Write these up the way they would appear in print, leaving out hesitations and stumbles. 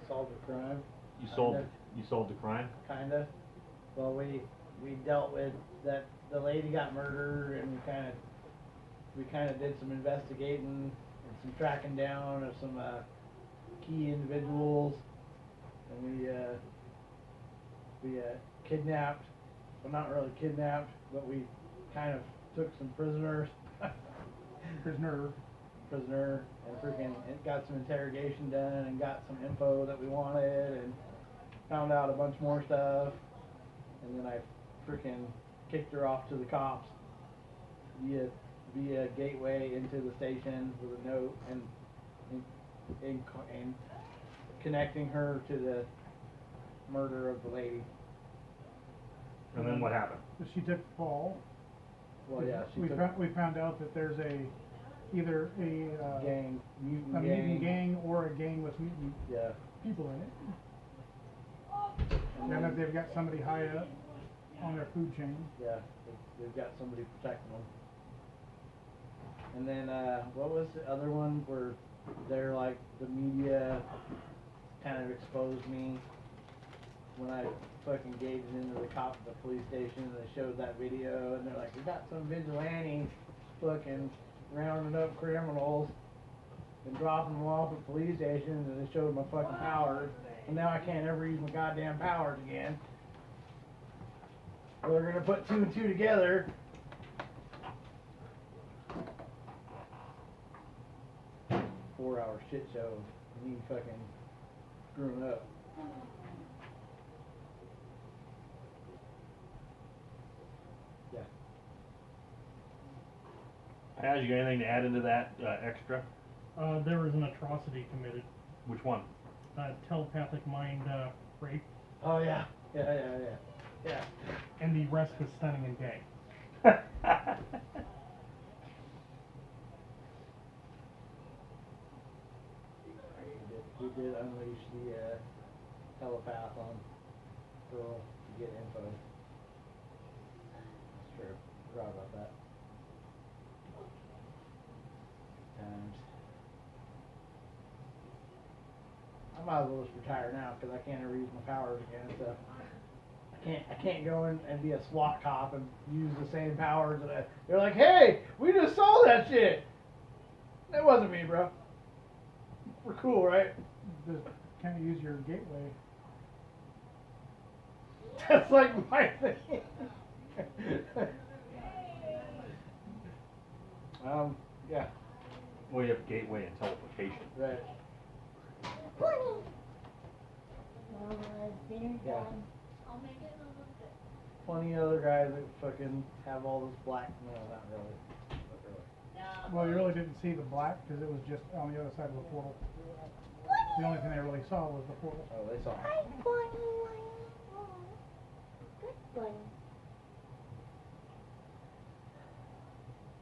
solved the crime. You solved the crime? Kinda. Well, we dealt with that. The lady got murdered, and we kind of did some investigating and some tracking down of some key individuals, and we kidnapped. Well, not really kidnapped, but we kind of took some prisoners. Prisoner, and freaking got some interrogation done and got some info that we wanted and found out a bunch more stuff, and then I freaking kicked her off to the cops via gateway into the station with a note and connecting her to the murder of the lady. And then what happened? She took the fall. Well, yeah, we found out that there's either a gang, mutant gang or a gang with mutant people in it. And if they've got somebody high up on their food chain. Yeah, they've got somebody protecting them. And then what was the other one where they're like the media kind of exposed me when I fucking gazed into the police station, and they showed that video, and they're like, we got some vigilante fucking rounding up criminals and dropping them off at police stations, and they showed my fucking powers, and now I can't ever use my goddamn powers again. Well, they're gonna put 2 and 2 together. Four-hour shit show of me fucking screwing up. Yeah. Has you got anything to add into that extra? There was an atrocity committed. Which one? Telepathic mind rape. Oh yeah. Yeah. And the rest was stunning and gay. We did unleash the telepath on Pearl to get info. That's true. Forgot about that. Times. I might as well just retire now because I can't ever use my powers again. So I can't go in and be a SWAT cop and use the same powers that they're like, hey, we just saw that shit. That wasn't me, bro. We're cool, right? Just can't use your gateway. That's like my thing. Yeah. Well, you have gateway and teleportation. Right. Yeah. I'll make it in a little bit. Plenty of other guys that fucking have all this black. No, not really. Not really. No. Well, you really didn't see the black because it was just on the other side of the portal. The only thing they really saw was the portal. Oh, they saw it. Hi, Bunny. Good bunny.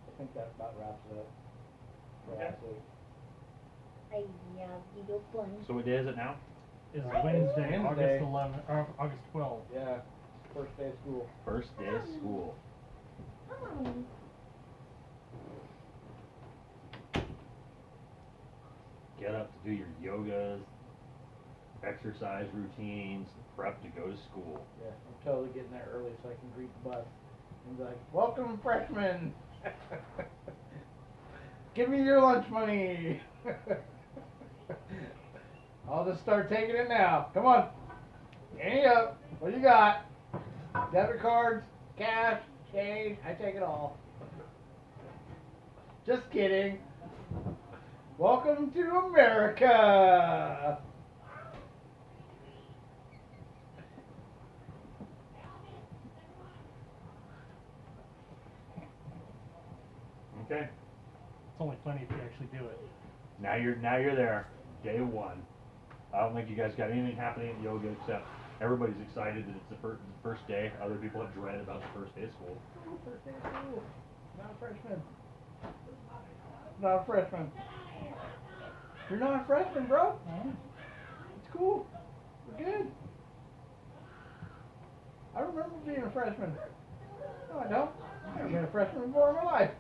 I think that about wraps it up for Okay. last week. I love you, bunny. So what day is it now? Is Wednesday, Wednesday. August 11th, or August 12th. Yeah. First day of school. First day of school. Hi. Get up to do your yogas, exercise routines, prep to go to school. Yeah, I'm totally getting there early so I can greet the bus and be like, welcome, freshmen. Give me your lunch money. I'll just start taking it now. Come on. Ante up. What do you got? Debit cards, cash, change. I take it all. Just kidding. Welcome to America. Okay. It's only funny if you actually do it. Now you're there. Day one. I don't think you guys got anything happening at yoga except everybody's excited that it's the first day. Other people have dread about the first day of school. First day of school. Not a freshman. Not a freshman. You're not a freshman, bro. It's cool. We're good. I remember being a freshman. No, I don't. I've never been a freshman before in my life.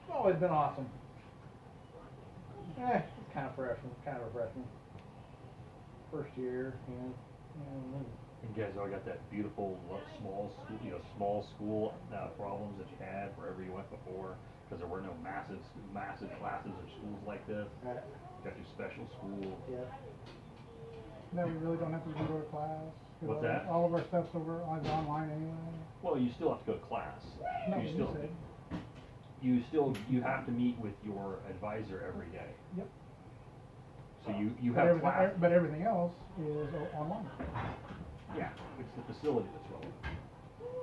It's always been awesome. It's kind of freshman. Kind of a freshman. first year, and then And you guys all got that beautiful small school, small school problems that you had wherever you went before, because there were no massive classes or schools like this. Right. Got your special school. Yeah. That we really don't have to go to class. 'Cause What's that? All of our stuff's online anyway. Well, you still have to go to class. No, you you still, said. you have to meet with your advisor every day. Yep. So you But have everything, class. but everything else is online. Yeah, it's the facility that's relevant.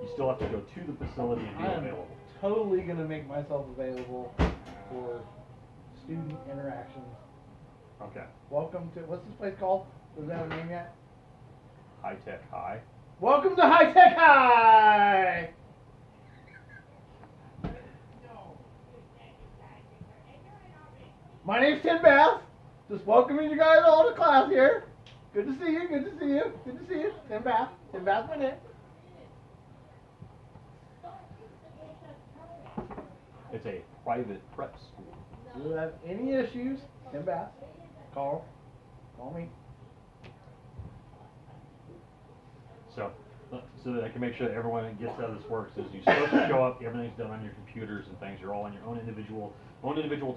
You still have to go to the facility and be I am available. totally gonna make myself available for student interactions. Okay. Welcome to, what's this place called? Does that have a name yet? High Tech High. Welcome to High Tech High! My name's Tim Bass. Just welcoming you guys all to class here. Good to see you, good to see you, good to see you. Tim Bass. Tim Bass, my name. It's a private prep school. If you have any issues, Tim Bass, call me. So that I can make sure that everyone that gets how this works is you're supposed to show up, everything's done on your computers and things, you're all on your own individual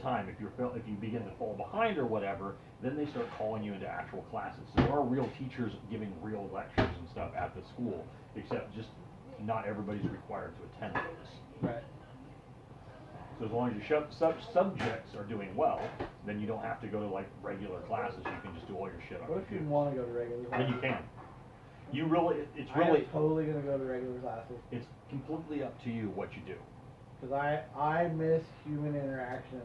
time. If you begin to fall behind or whatever, then they start calling you into actual classes. So there are real teachers giving real lectures and stuff at the school, except just not everybody's required to attend those. Right. So as long as your subjects are doing well, then you don't have to go to like regular classes. You can just do all your shit on What if you computers. want to go to regular classes? Then you can. You really, it's I am really, totally gonna go to regular classes. it's completely up to you what you do. Because I miss human interaction.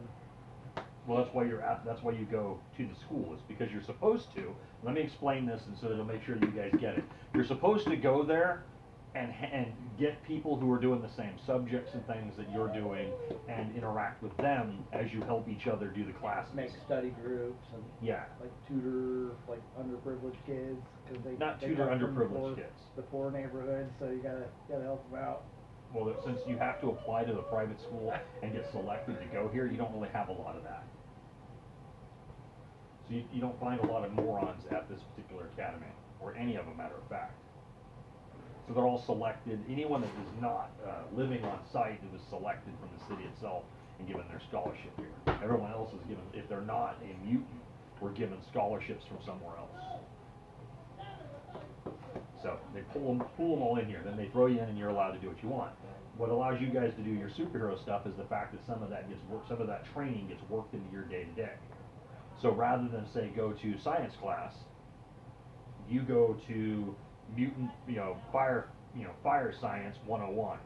Well, that's why that's why you go to the school. It's because you're supposed to. Let me explain this, and so that it'll make sure you guys get it. You're supposed to go there and get people who are doing the same subjects and things that you're doing, and interact with them as you help each other do the classes. Make study groups and Yeah. like tutor like underprivileged kids because they Not they tutor come from underprivileged kids. the poor neighborhoods, so you gotta help them out. Well, since you have to apply to the private school and get selected to go here, you don't really have a lot of that. So you don't find a lot of morons at this particular academy, or any of them, matter of fact. So they're all selected. Anyone that is not living on site is selected from the city itself and given their scholarship here. Everyone else is given, if they're not a mutant, we're given scholarships from somewhere else. So they pull them all in here. Then they throw you in, and you're allowed to do what you want. What allows you guys to do your superhero stuff is the fact that some of that training gets worked into your day to day. So rather than say go to science class, you go to mutant, fire science 101.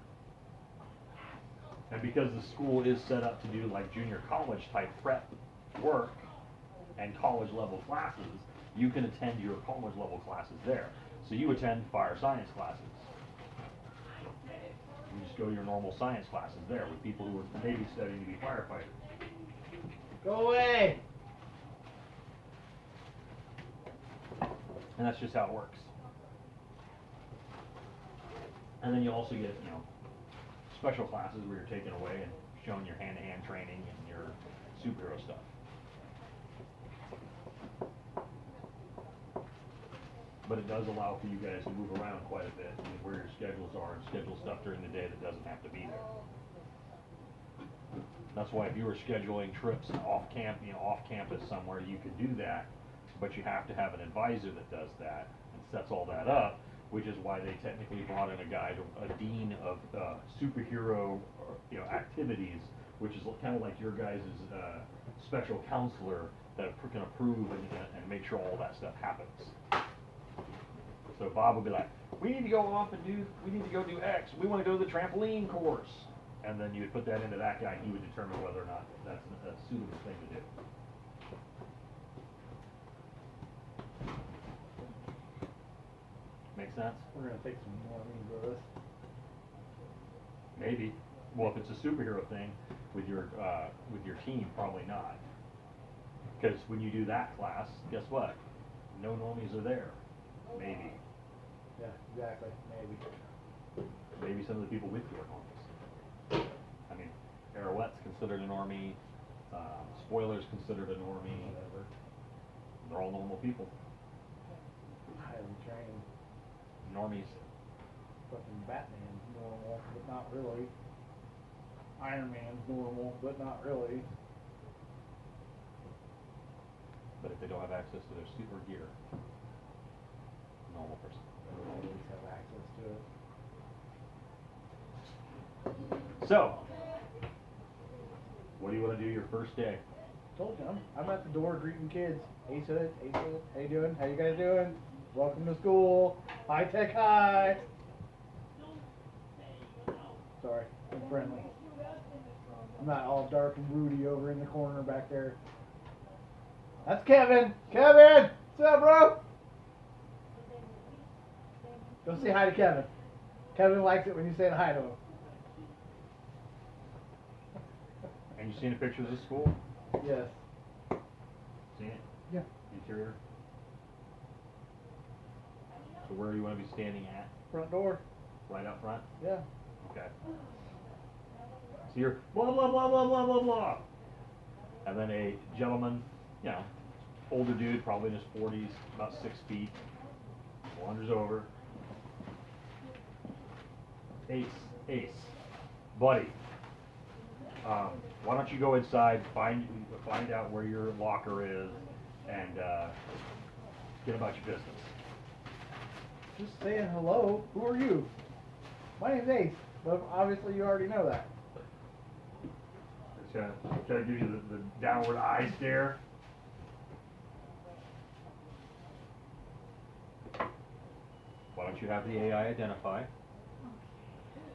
And because the school is set up to do like junior college type prep work and college level classes, you can attend your college level classes there. So you attend fire science classes. You just go to your normal science classes there with people who are maybe studying to be firefighters. Go away. And that's just how it works. And then you also get, special classes where you're taken away and shown your hand-to-hand training and your superhero stuff. But it does allow for you guys to move around quite a bit and where your schedules are and schedule stuff during the day that doesn't have to be there. That's why if you were scheduling trips off campus somewhere, you could do that, but you have to have an advisor that does that and sets all that up, which is why they technically brought in a dean of superhero activities, which is kind of like your guys' special counselor that can approve and make sure all that stuff happens. So Bob would be like, we need to go do X. We want to go to the trampoline course. And then you would put that into that guy, and he would determine whether or not that's a suitable thing to do. Make sense? We're gonna take some more means of this. Maybe. Well, if it's a superhero thing with your team, probably not. Because when you do that class, guess what? No normies are there. Maybe. Yeah, exactly. Maybe. Maybe some of the people with you are normies. I mean, Arrowette's considered a normie. Spoiler's considered a normie. Whatever. They're all normal people. train. Normies. Fucking Batman's normal, but not really. Iron Man's normal, but not really. But if they don't have access to their suit or gear, normal person. They'll always have access to it. So, what do you want to do your first day? Told you, I'm at the door greeting kids. Ace Hood, how you doing? How you guys doing? Welcome to school. High Tech High. Sorry, I'm friendly. I'm not all dark and broody over in the corner back there. That's Kevin. Kevin, what's up, bro? Go say hi to Kevin. Kevin likes it when you say hi to him. And you seen the pictures of the school? Yes. Seen it? Yeah. Interior? So where do you want to be standing at? Front door. Right up front? Yeah. Okay. So you're blah, blah, blah, blah, blah, blah, blah. And then a gentleman, you know, older dude, probably in his 40s, about 6 feet, wanders over. Ace, buddy, why don't you go inside, find out where your locker is, and get about your business. Just saying hello. Who are you? My name's Ace, but obviously you already know that. Just try to give you the downward eye stare. Why don't you have the AI identify?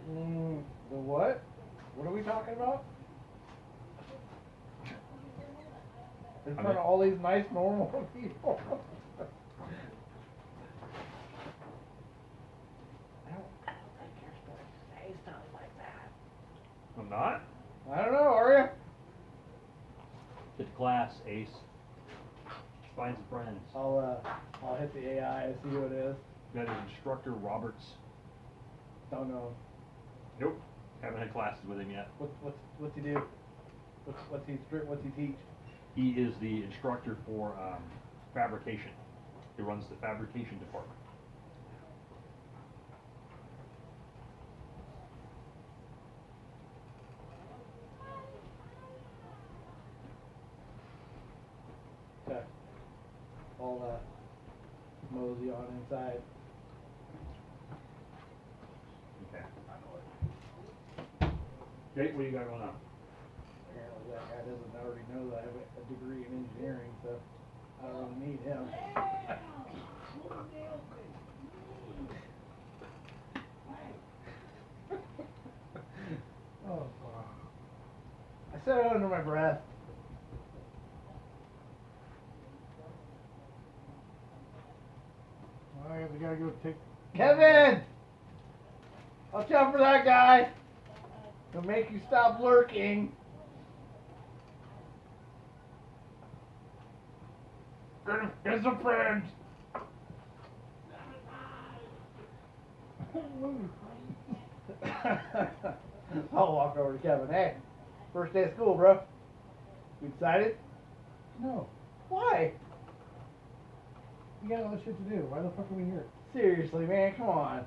The what? What are we talking about? In front of all these nice, normal people. I don't think you're supposed to say stuff like that. I'm not? I don't know, are you? Get to class, Ace. Find some friends. I'll hit the AI and see who it is. That is Instructor Roberts. Don't know. Nope. Haven't had classes with him yet. What's he do? What's he teach? He is the instructor for fabrication. He runs the fabrication department. Okay. I'll mosey on inside. Okay. Okay, what do you got going on? Apparently that guy doesn't already know that I have a degree in engineering, so I don't really need him. Oh, wow. I said it under my breath. Well, I guess we gotta go take. Kevin! Watch out for that guy! He'll make you stop lurking. Here's a friend! I'll walk over to Kevin. Hey, first day of school, bro. You excited? No, Why? we got other shit to do. Why the fuck are we here? Seriously, man, come on.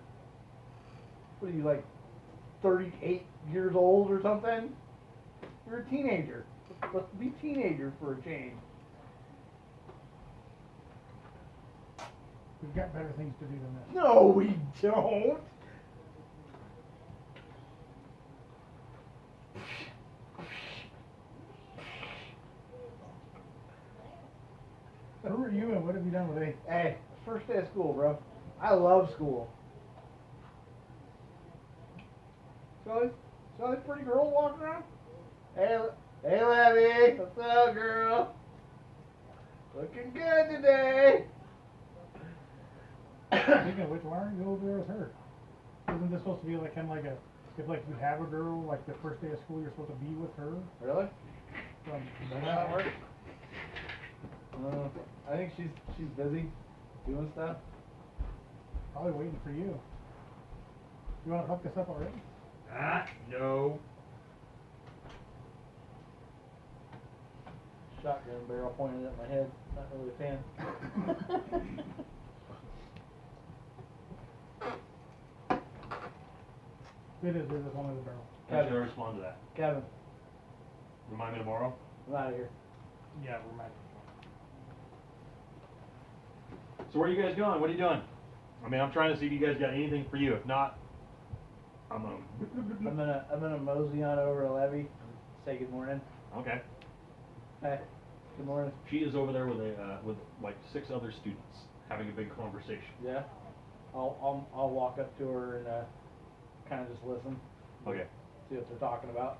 What are you, like 38 years old or something? You're a teenager. Let's be teenagers for a change. We've got better things to do than this. No, we don't. Who are you and what have you done with Ace? Hey, first day of school, bro. I love school. So these pretty girls walking around? Hey, Levy, what's up, girl? Looking good today. Speaking of which, why aren't you over there with her? Isn't this supposed to be like kind of like a, if like you have a girl, like the first day of school, you're supposed to be with her? Really? From That's how it works? I think she's busy doing stuff. Probably waiting for you. You want to hook this up already? No. Shotgun barrel pointed at my head. Not really a fan. It is only the barrel. I should respond to that. Kevin, Remind me tomorrow? I'm out of here. Yeah, we're mad. So where are you guys going? What are you doing? I mean, I'm trying to see if you guys got anything for you. If not, I'm I'm gonna mosey on over to Levy and say good morning. okay. Hey, good morning. She is over there with like 6 other students having a big conversation. Yeah. I'll walk up to her and kind of just listen. Okay. See what they're talking about.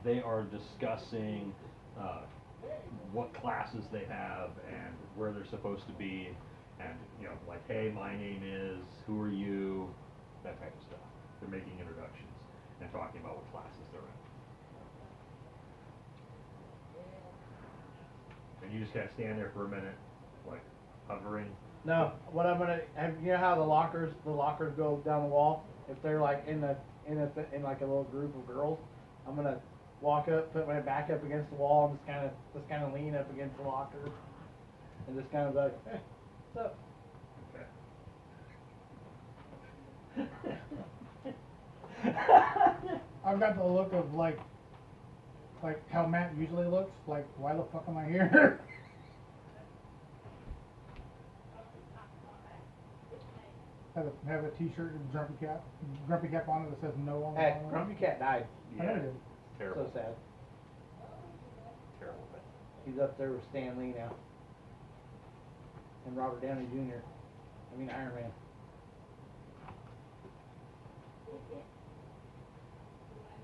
They are discussing what classes they have and where they're supposed to be, and like, hey, my name is, who are you, that type of stuff. They're making introductions and talking about what classes they're in. And you just kind of stand there for a minute, like hovering. No, what I'm gonna have, you know how the lockers go down the wall? If they're like in like a little group of girls, I'm gonna walk up, put my back up against the wall, and just kind of lean up against the locker, and just kind of like, hey, what's up? Okay. I've got the look of like how Matt usually looks. Like, why the fuck am I here? have a T-shirt and grumpy cap on it that says no on the Hey, bottom. Grumpy Cat died. I know he did. Terrible. So sad. Terrible thing. He's up there with Stan Lee now. And Robert Downey Jr. I mean Iron Man.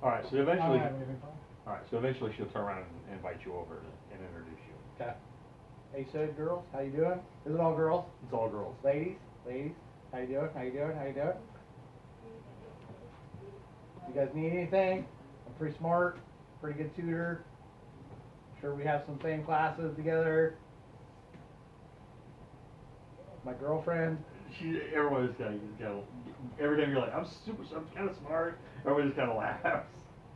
All right, so I don't eventually, have anything for him. all right, so eventually she'll turn around and invite you over and introduce you. Okay. Hey, so girls, how you doing? Is it all girls? It's all girls. Ladies, how you doing? How you doing? How you doing? You guys need anything? I'm pretty smart, pretty good tutor. Sure we have some same classes together. My girlfriend. Everyone just kind of, every time you're like, I'm kind of smart, everyone just kind of laughs.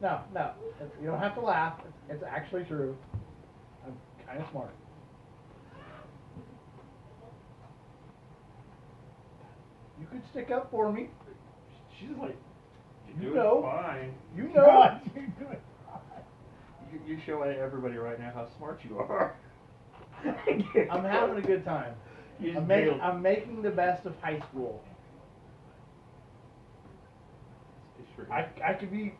No, you don't have to laugh. It's actually true. I'm kind of smart. You could stick up for me. She's like, You you're know. doing fine. You know. God, you're doing You're showing everybody right now how smart you are. I'm having a good time. You I'm, just nailed- I'm making the best of high school. I could be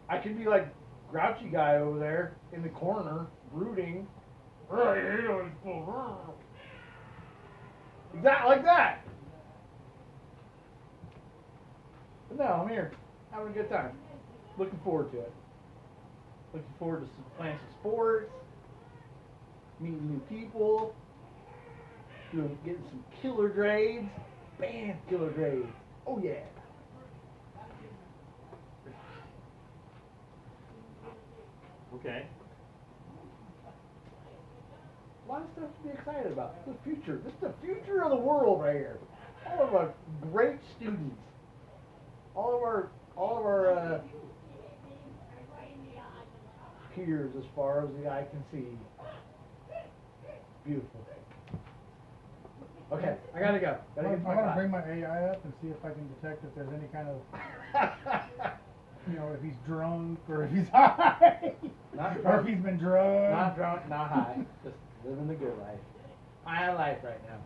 like grouchy guy over there in the corner brooding. Exactly like that. But no, I'm here having a good time. Looking forward to it. Looking forward to playing some sports, meeting new people, getting some killer grades. Bam, killer grades. Oh yeah. Okay. A lot of stuff to be excited about. This is the future. This is the future of the world right here. All of our great students. All of our peers as far as the eye can see. Beautiful. Okay, I gotta go. Gotta get to my I'm gonna class. bring my AI up and see if I can detect if there's any kind of, if he's drunk or if he's high. Not Or if drunk. he's been drugged. Not drunk, not high. Just living the good life. High life right now.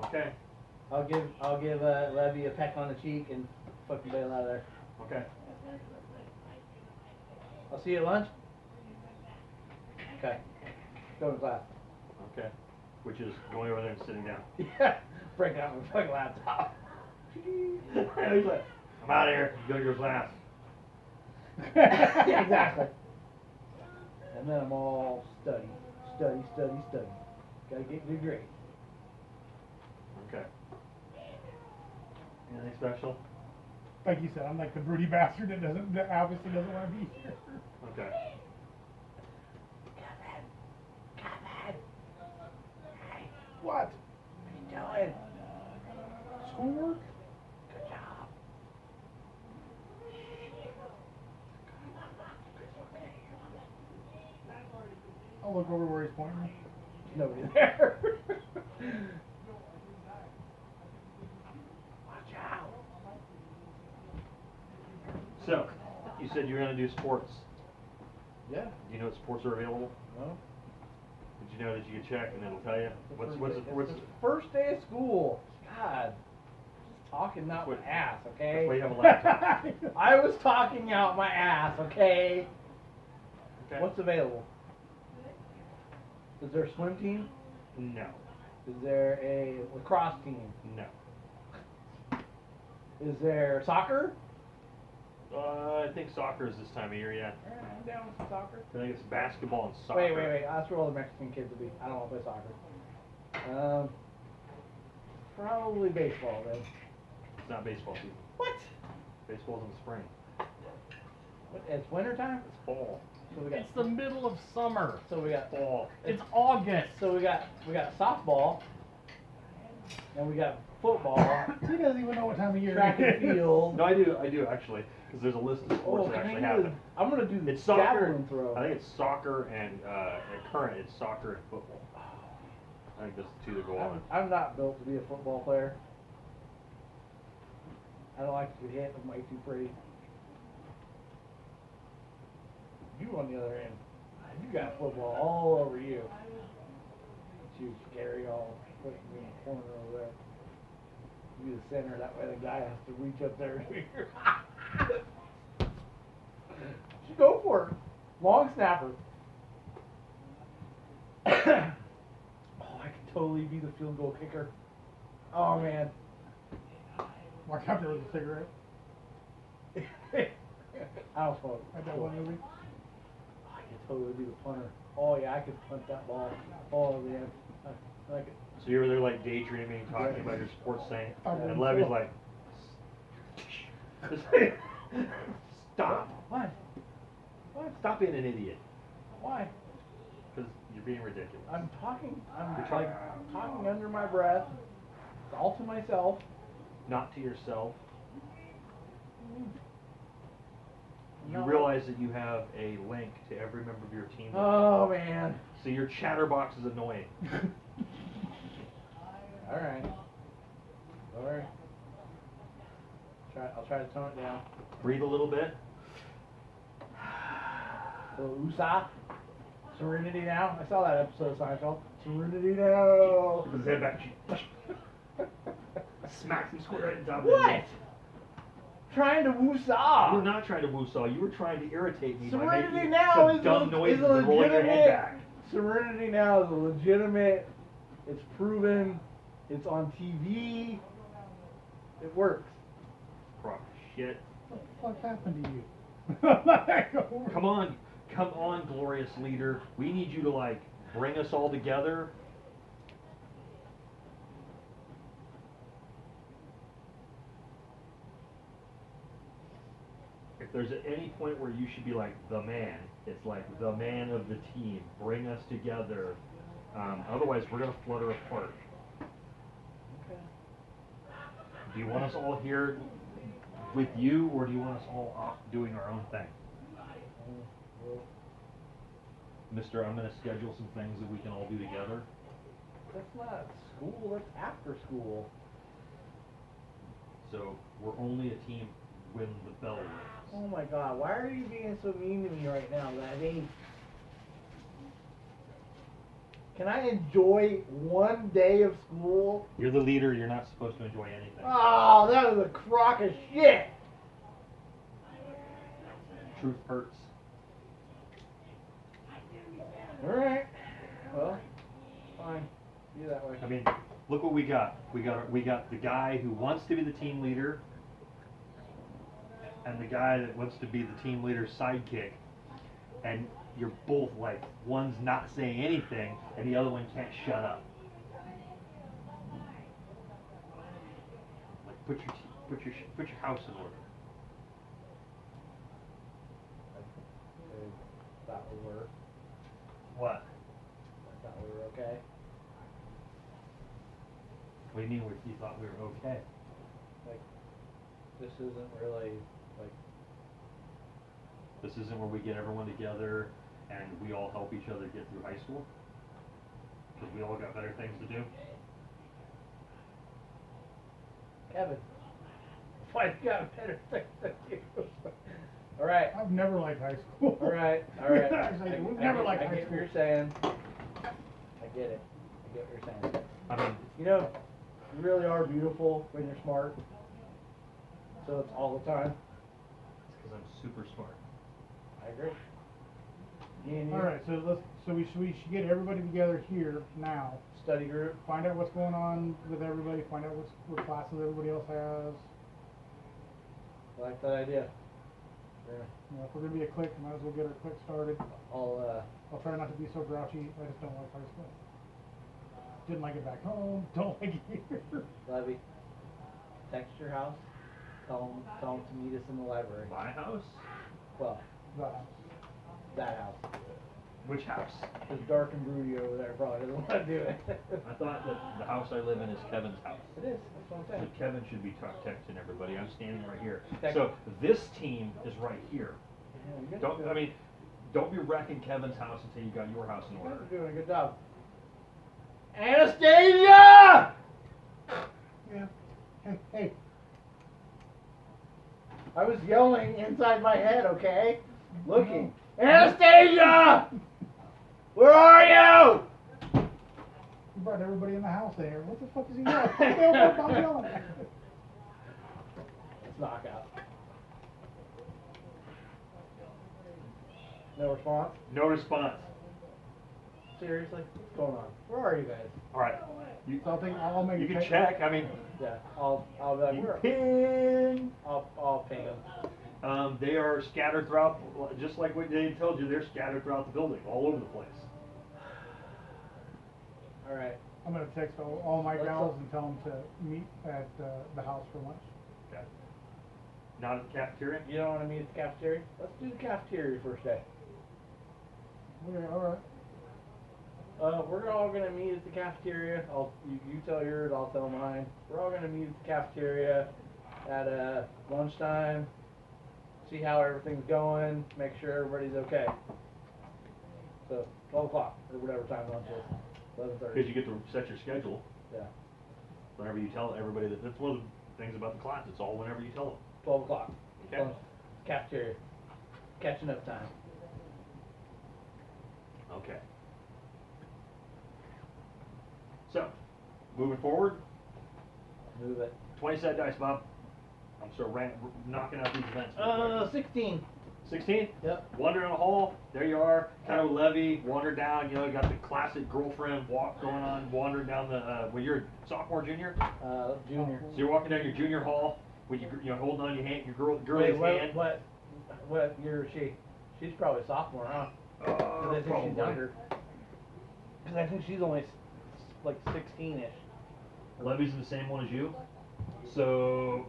Okay. I'll give Levy a peck on the cheek and fucking bail out of there. Okay. I'll see you at lunch. Okay. Go to class. Okay. Which is going over there and sitting down. Yeah. Breaking out my fucking laptop. And he's like, I'm out of here. Go to your class. Yeah, exactly. And then I'm all study. Gotta get good grades. Okay. Anything special? Like you said, I'm like the broody bastard that obviously doesn't want to be here. Okay. Kevin. Hey, What? what are you doing? Schoolwork? Good job. I'll look over where he's pointing. Nobody there. Watch out. So, you said you were gonna do sports. Yeah. Do you know what sports are available? No. Did you know that you could check and it'll tell you? What's It's the first day of school. God. Just talking out my ass, okay? That's why you have a laptop. I was talking out my ass, okay? Okay. What's available? Is there a swim team? No. Is there a lacrosse team? No. Is there soccer? I think soccer is this time of year, yeah. Alright, I'm down with soccer. I think it's basketball and soccer. Wait. That's where all the Mexican kids will be. I don't want to play soccer. Probably baseball then. It's not baseball season. What? Baseball's in the spring. What? It's winter time? It's fall. So we got. It's the middle of summer. So we got. Fall. It's August. So we got softball. And we got football. He doesn't even know what time of year Track it and is. field. No, I do actually, because there's a list of sports that actually happen. I'm gonna do the It's soccer. javelin throw. I think it's soccer and at current it's soccer and football. I think those are the two that go on. I'm not built to be a football player. I don't like to get hit. I'm way too pretty. You on the other end, you got football all over you. You scary all putting me in the corner over there. You be the center, that way the guy has to reach up there. Just go for it. Long snapper. Oh, I could totally be the field goal kicker. Oh man. Mark out there with a cigarette. I don't smoke. Like that one movie. I could totally be the punter. Oh yeah, I could punt that ball. Oh man. I like it. So you were there like daydreaming, talking about your sports thing, Okay. and Levy's like, stop. What? What? Stop being an idiot. Why? Because you're being ridiculous. I'm talking. I'm You're like talking under my breath, all to myself. Not to yourself. You No. realize that you have a link to every member of your team. Oh man. So your chatterbox is annoying. All right. All right. I'll try to tone it down. Breathe a little bit. So USA, Serenity now. I saw that episode of Seinfeld. Serenity now. Put his head back. Smacks him square in the top of the What? head. Trying to woosah. You were not trying to woo-saw. You were trying to irritate me by Serenity making now some is dumb a, noises is a and rolling your head legitimate. back. Serenity now is a legitimate. It's proven. It's on TV. It works. Crock of shit. What the fuck happened to you? Come on, glorious leader. We need you to like bring us all together. If there's at any point where you should be like the man, it's like the man of the team. Bring us together. Otherwise, we're gonna flutter apart. Okay. Do you want us all here with you, or do you want us all off doing our own thing? Well, Mister, I'm gonna schedule some things that we can all do together. that's not school. That's after school. So we're only a team when the bell rings. Oh my God! Why are you being so mean to me right now, Laddie? Can I enjoy one day of school? You're the leader. You're not supposed to enjoy anything. Oh, that is a crock of shit. Truth hurts. All right. Well, fine. Be that way. I mean, look what we got. We got the guy who wants to be the team leader, and the guy that wants to be the team leader's sidekick, and you're both like, one's not saying anything, and the other one can't shut up. Like, put your house in order. I thought we were. What? I thought we were okay. What do you mean you thought we were okay? Like, this isn't really like. This isn't where we get everyone together and we all help each other get through high school? Because we all got better things to do? Kevin, Why you got better things than you? All right. I've never liked high school. All right. All right. Actually, we've never liked I high get what school. you're saying. I get it. I get what you're saying. I mean, You know, you really are beautiful when you're smart. So it's all the time. it's because I'm super smart. I agree. Me and you. All right, so we should get everybody together here now. Study group. Find out what's going on with everybody. Find out what classes everybody else has. I like that idea. Yeah. You know, if we're gonna be a clique, might as well get our clique started. I'll I'll try not to be so grouchy. I just don't like high school. Didn't like it back home. Don't like it here. Levy, text your house. Tell them to meet us in the library. My house? Well, But, that house. Which house? It's dark and broody over there. Probably doesn't want to do it. I thought that the house I live in is Kevin's house. It is. That's what I'm So saying. Kevin should be texting everybody. I'm standing right here. Text- So this team is right here. Yeah, you guys Don't, are I mean, don't be wrecking Kevin's house until you got your house in you order. guys are doing a good job. Anastasia! yeah. Hey, I was yelling inside my head, okay? Looking. Anastasia! Where are you? you brought everybody in the house there. What the fuck is he yelling? Stop yelling. Let's knock out. No response? No response. Seriously? What's going on? Where are you guys? All right. You, So I'll make you a can text. check. I mean, Yeah, I'll be like, you where? ping. I'll ping them. They are scattered throughout, just like what they told you. They're scattered throughout the building, all over the place. All right. I'm gonna text all my Let's gals go. and tell them to meet at the house for lunch. Okay. Not at the cafeteria. You don't want to meet at the cafeteria? Let's do the cafeteria first day. Okay, all right. We're all gonna meet at the cafeteria. You tell yours, I'll tell mine. We're all gonna meet at the cafeteria at lunchtime. See how everything's going. Make sure everybody's okay. So 12 o'clock or whatever time lunch is. 11:30. Because you get to set your schedule Yeah. whenever you tell everybody that. That's one of the things about the class. It's all whenever you tell them. 12 o'clock. Okay. Lunch. Cafeteria. Catching up time. Okay. So, moving forward, Move it. 20-sided dice, Bob. I'm sort of knocking out these events. real quick. 16. 16? Yep. Wander in the hall. There you are. Kind of levy. Wander down. You know, you got the classic girlfriend walk going on. Wandering down the. Well, you're a sophomore, junior. Junior. So you're walking down your junior hall with your holding on your hand, your girl's hand. What year is she? She's probably a sophomore, huh? 'Cause I think Probably. she's younger. Because I think she's only like 16-ish. Levy's in the same one as you. So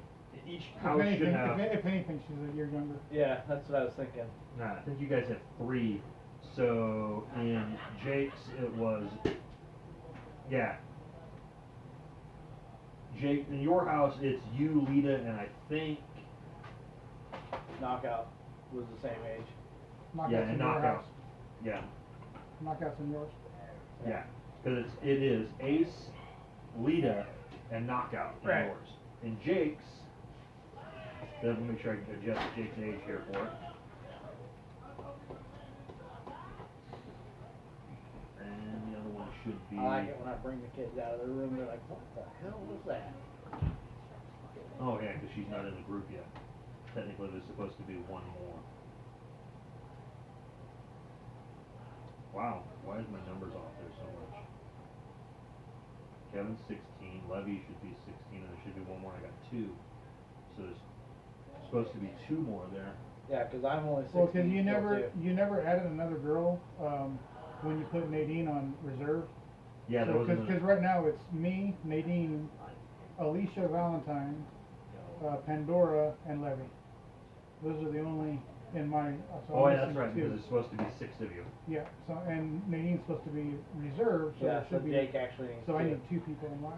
each house If should anything, have. if anything, she's a year younger. Yeah, that's what I was thinking. Nah, I think you guys have 3. So in Jake's it was. Yeah. Jake, in your house it's you, Lita, and I think. Knockout was the same age. Knockouts Yeah, in and your knockouts. house. Yeah. Knockouts in yours. Yeah. Because it is Ace, Lita, and Knockout in Right. yours. In Jake's. Let me make sure I can adjust Jake's age here for it. And the other one should be. I like it when I bring the kids out of the room. They're like, "What the hell was that?" Oh yeah, because she's not in the group yet. Technically, there's supposed to be one more. Wow, why is my numbers off there so much? Kevin's 16, Levy should be 16, and there should be one more. I got 2, so there's supposed to be 2 more there. Yeah, because I'm only 16. Well, because you still, never too. added another girl when you put Nadine on reserve. Yeah, there wasn't. Because right now it's me, Nadine, Alicia Valentine, Pandora, and Levy. Those are the only in my. So Oh I'm yeah, that's missing right, 2. because it's supposed to be 6 of you. Yeah. So and Nadine's supposed to be reserved, so Yeah, there so should be. Jake actually needs So I two. need 2 people in mine.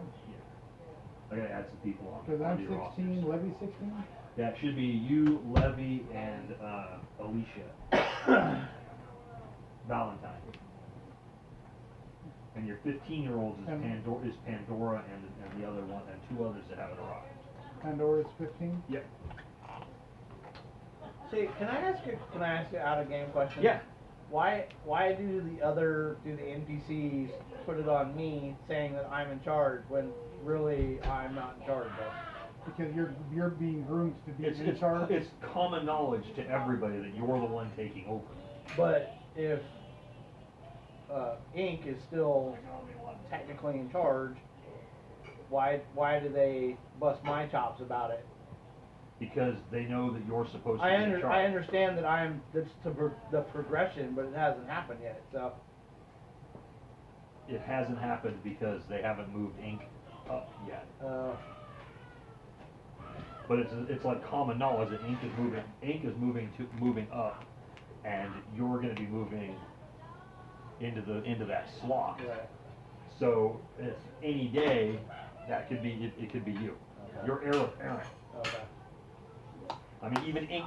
I gotta add some people on. Because I'm onto your 16, rosters. Levy 16. Yeah, it should be you, Levy, and Alicia. Valentine. And your 15-year-olds is And- Pandora and the other one, and 2 others that haven't arrived. Pandora's 15. Yep. See, can I ask you out of game question? Yeah. Why do the NPCs put it on me saying that I'm in charge when really I'm not in charge though? Because you're being groomed to be It's, in it's, charge. it's common knowledge to everybody that you're the one taking over. But if Inc. is still technically in charge, why do they bust my chops about it? Because they know that you're supposed to I be in charge. I understand that that's the progression, but it hasn't happened yet. So It hasn't happened because they haven't moved ink up yet. But it's like common knowledge that ink is moving up, and you're going to be moving into that slot. right. So if any day that could be it could be you. Okay. Your heir apparent. Okay. I mean, even ink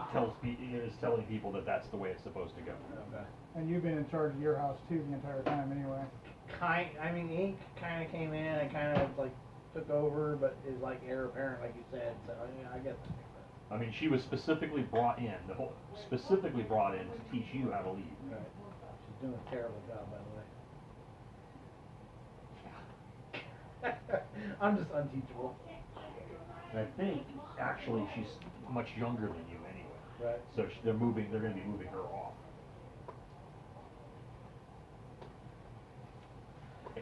is telling people that that's the way it's supposed to go. Okay. And you've been in charge of your house too the entire time anyway. I mean, Inc. kind of came in and kind of like took over, but is like heir apparent, like you said. So yeah, I guess that makes sense. I mean, she was specifically brought in to teach you how to lead. Right. She's doing a terrible job, by the way. I'm just unteachable. And I think actually she's much younger than you anyway. Right. So they're going to be moving her off.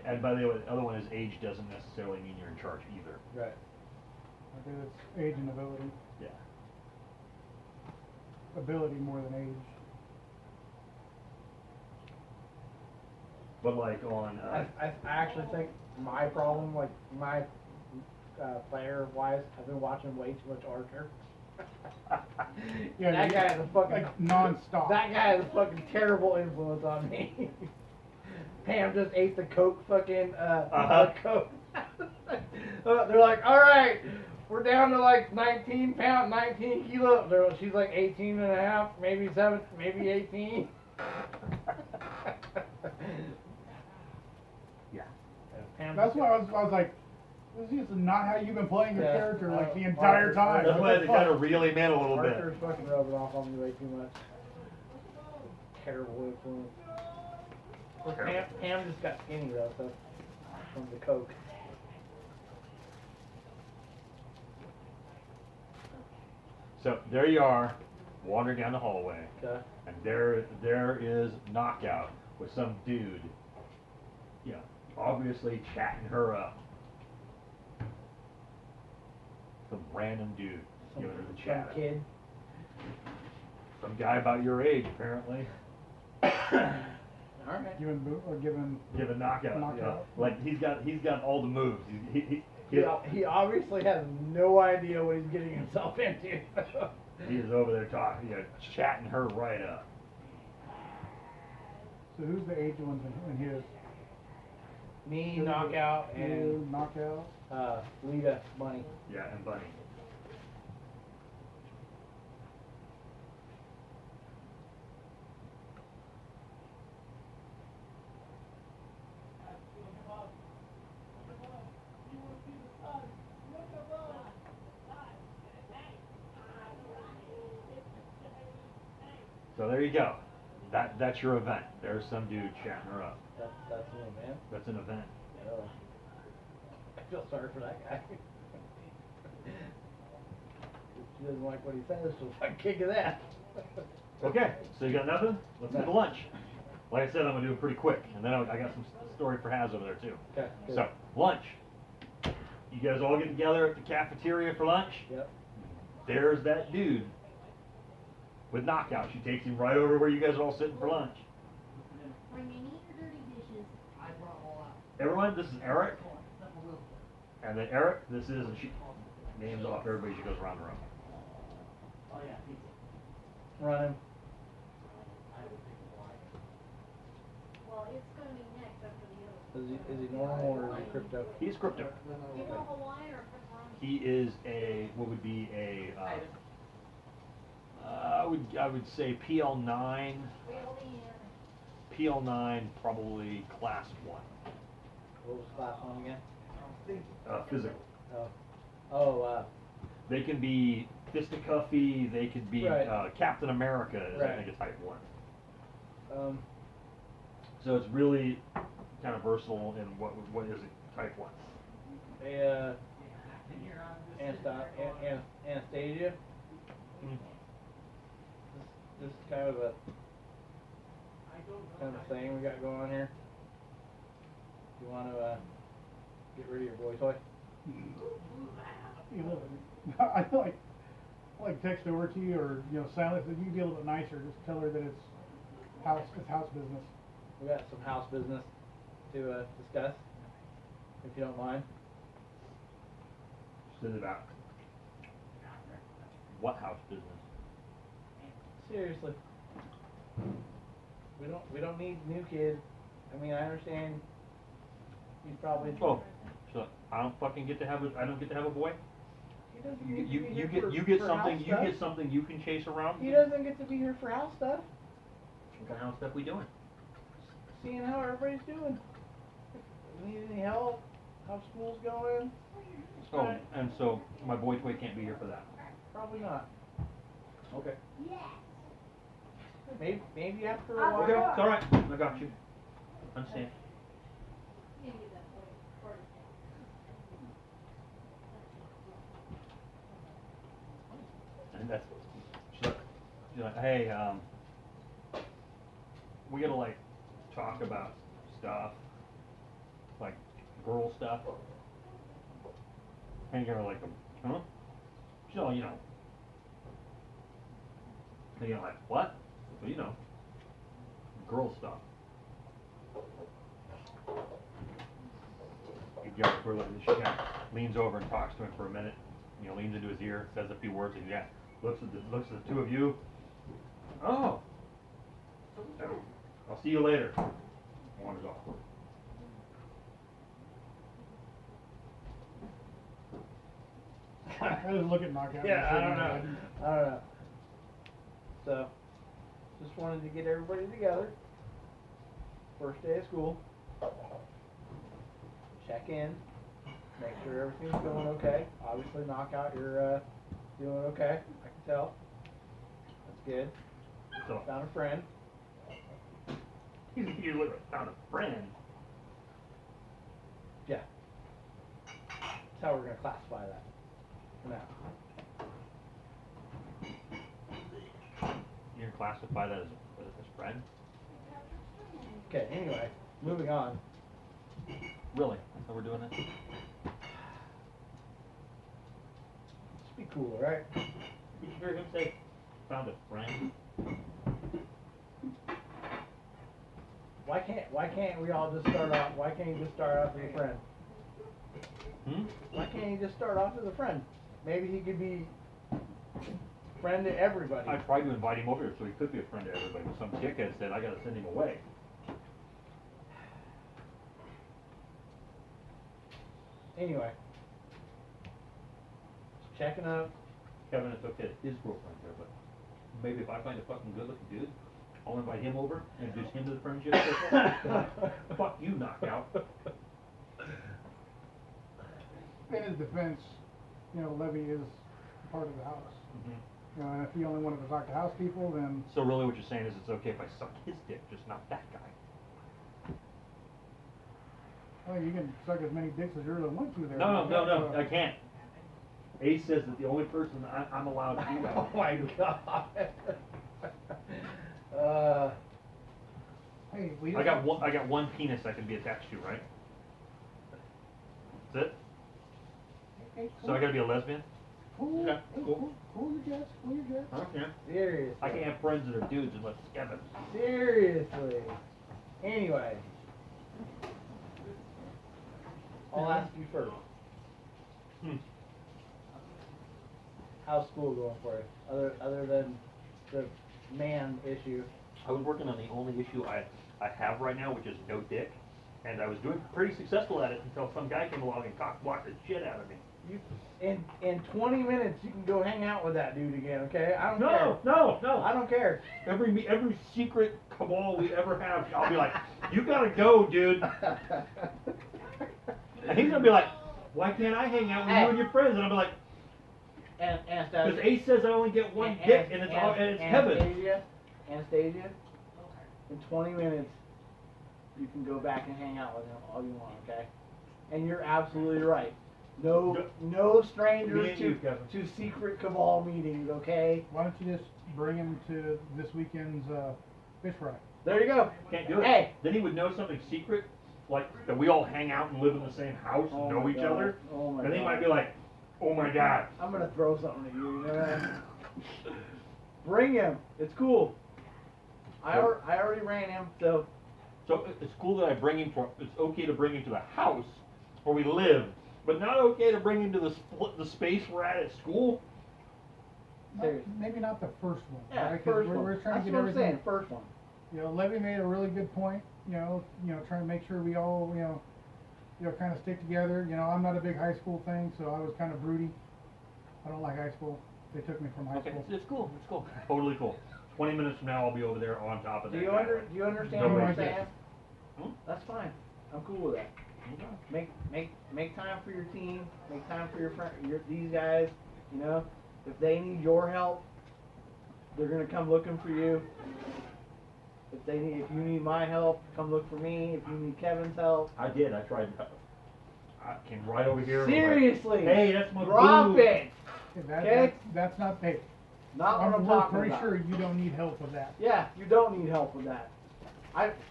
And by the way, the other one is age doesn't necessarily mean you're in charge either. Right. I think it's age and ability. Yeah. Ability more than age. But like on, I actually think my problem, like my player wise, I've been watching way too much Archer. Yeah, that guy is a fucking like non-stop. That guy has a fucking terrible influence on me. Pam just ate the Coke fucking Coke. They're like, all right, we're down to like 19 kilos. She's like 18 and a half, maybe 7, maybe 18. yeah. Pam That's just- why I was like, this is just not how you've been playing your Yeah. character like the entire time. That's What why the they fuck? kind of reel him in a little bit. Archer's fucking rubbing off on me way too much. Terrible influence. Well, Pam just got skinny though, so from the Coke. So there you are, wandering down the hallway, Okay. and there is Knockout with some dude, you know, obviously chatting her up. Some random dude giving her the chat. Some kid. Some guy about your age, apparently. All right. Giving Knockout. You know, Knockout. like he's got all the moves. He obviously has no idea what he's getting himself into. He is over there talking, you know, chatting her right up. So who's the aged ones in his? Me, Knockout, You, and Knockout. Lita, Bunny. Yeah, and Bunny. So there you go. That's your event. There's some dude chatting her up. That's me, man. That's an event. Oh. I feel sorry for that guy. If she doesn't like what he says, she'll fucking kick his ass. Okay, so you got nothing? Let's move to lunch. Like I said, I'm gonna do it pretty quick, and then I got some story for Haz over there too. Okay, good. So lunch. You guys all get together at the cafeteria for lunch. Yep. There's that dude with Knockout. She takes him right over where you guys are all sitting for lunch. Bring any of your dirty dishes. Everyone, this is Eric. And then Eric, this is, and she names off everybody. She goes around the room. Run him. Well, it's gonna be next after the other. Is he normal or is he crypto? He's crypto. You go Hawaiian or pepperoni? He is what would be I would say PL9. Real in. PL9 probably class 1. What was class on again? Physical. They can be fisticuffy, they could be Right. Captain America is I Right. think a type 1. So it's really kind of versatile in what is it type 1. Anastasia. This is kind of a thing we got going on here. You want to get rid of your boy toy? You know, I like text over to you, or silence it. You can be a little bit nicer. Just tell her that it's house business. We got some house business to discuss, if you don't mind. Sit about what house business? Seriously, we don't need new kid. I mean, I understand. He's probably. Oh, so I don't fucking get to have I don't get to have a boy. He doesn't You get to be here get for something house you stuff. get something you can chase around. He doesn't get to be here for house stuff. What kind of house stuff we doing? Seeing how everybody's doing. Need any help? How school's going? Oh, Right. and so my boy toy can't be here for that. Probably not. Okay. Maybe after a while. Okay, it's all right. I got you. Understand. And that's she's like, hey, we gotta like talk about stuff, like girl stuff. And you're like, huh? She's all, and you're like, what? Well, girl stuff. You go for she kind of leans over and talks to him for a minute. Leans into his ear, says a few words, and looks at the two of you. Oh, I'll see you later. Wanders off. I just look at Knockout. Yeah, I and don't shake know. my I don't know. So, just wanted to get everybody together. First day of school. Check in. Make sure everything's going okay. Obviously, Knockout, you're doing okay. I can tell. That's good. So Found a friend. you literally found a friend. Yeah. That's how we're going to classify that. For now. You're gonna classify that as a friend? Okay, anyway, moving on. Really? That's how we're doing it? Just be cool, right? Did you hear him say, found a friend? Why can't we all just start off? Why can't you just start off as a friend? Hmm? Why can't you just start off as a friend? Maybe he could be friend to everybody. I tried to invite him over here so he could be a friend to everybody, but some dickhead said I gotta send him away. Anyway, checking up. Kevin, it's okay, his girlfriend's there, but maybe if I find a fucking good looking dude, I'll invite him over, introduce him to the friendship circle. Fuck you, Knockout. In his defense, Levy is part of the house. Mm-hmm. And if he only wanted to talk to house people, then So really what you're saying is it's okay if I suck his dick, just not that guy. I think you can suck as many dicks as you really want to there. No, I can't. Ace says that the only person I'm allowed to do that. Oh my god. Hey, we I got one penis I can be attached to, right? That's it? Hey, So I gotta be a lesbian? cool, Okay, hey, cool. cool your jets, cool your jets. Okay. Seriously. I can't have friends that are dudes unless it's Kevin. Seriously. Anyway. I'll ask you first. Hmm. How's school going for you? Other than the man issue. I was working on the only issue I have right now, which is no dick. And I was doing pretty successful at it until some guy came along and cock-blocked the shit out of me. In 20 minutes you can go hang out with that dude again, okay? I don't care. No. I don't care. Every secret cabal we ever have, I'll be like, you gotta go, dude. And he's gonna be like, why can't I hang out with you and your friends? And I'll be like, And Because Ace says I only get one dick, and it's heaven. Anastasia, in 20 minutes, you can go back and hang out with him all you want, okay? And you're absolutely right. No strangers Me and you, Kevin. to secret cabal meetings, okay? Why don't you just bring him to this weekend's fish fry? There you go. Can't do it. Hey. Then he would know something secret, like that we all hang out and live in the same house and Oh know my each God. other. Oh my And then he God. might be like, oh my God. I'm gonna throw something at you, you know that? Bring him. It's cool. I already ran him, so So it's cool that I bring him it's okay to bring him to the house where we live, but not okay to bring him to the space we're at school. Maybe not the first one. yeah, right? 'Cause first we're one. trying That's to get what I'm everything. saying. First one. You know, Levy made a really good point. You know, trying to make sure we all, kind of stick together. You know, I'm not a big high school thing, so I was kind of broody. I don't like high school. They took me from high Okay, school. it's cool. It's cool. Totally cool. 20 minutes from now, I'll be over there on top of that. Do you understand No what I'm worries. saying? Hmm? That's fine. I'm cool with that. Make time for your team. Make time for your friend. These guys. You know, if they need your help, they're gonna come looking for you. If you need my help, come look for me. If you need Kevin's help, I did. I tried. I came right over here. seriously. Hey, that's my drop boo. it. Okay, that's not. Hey, Not what I'm we're talking pretty about. sure you don't need help with that. Yeah, you don't need help with that.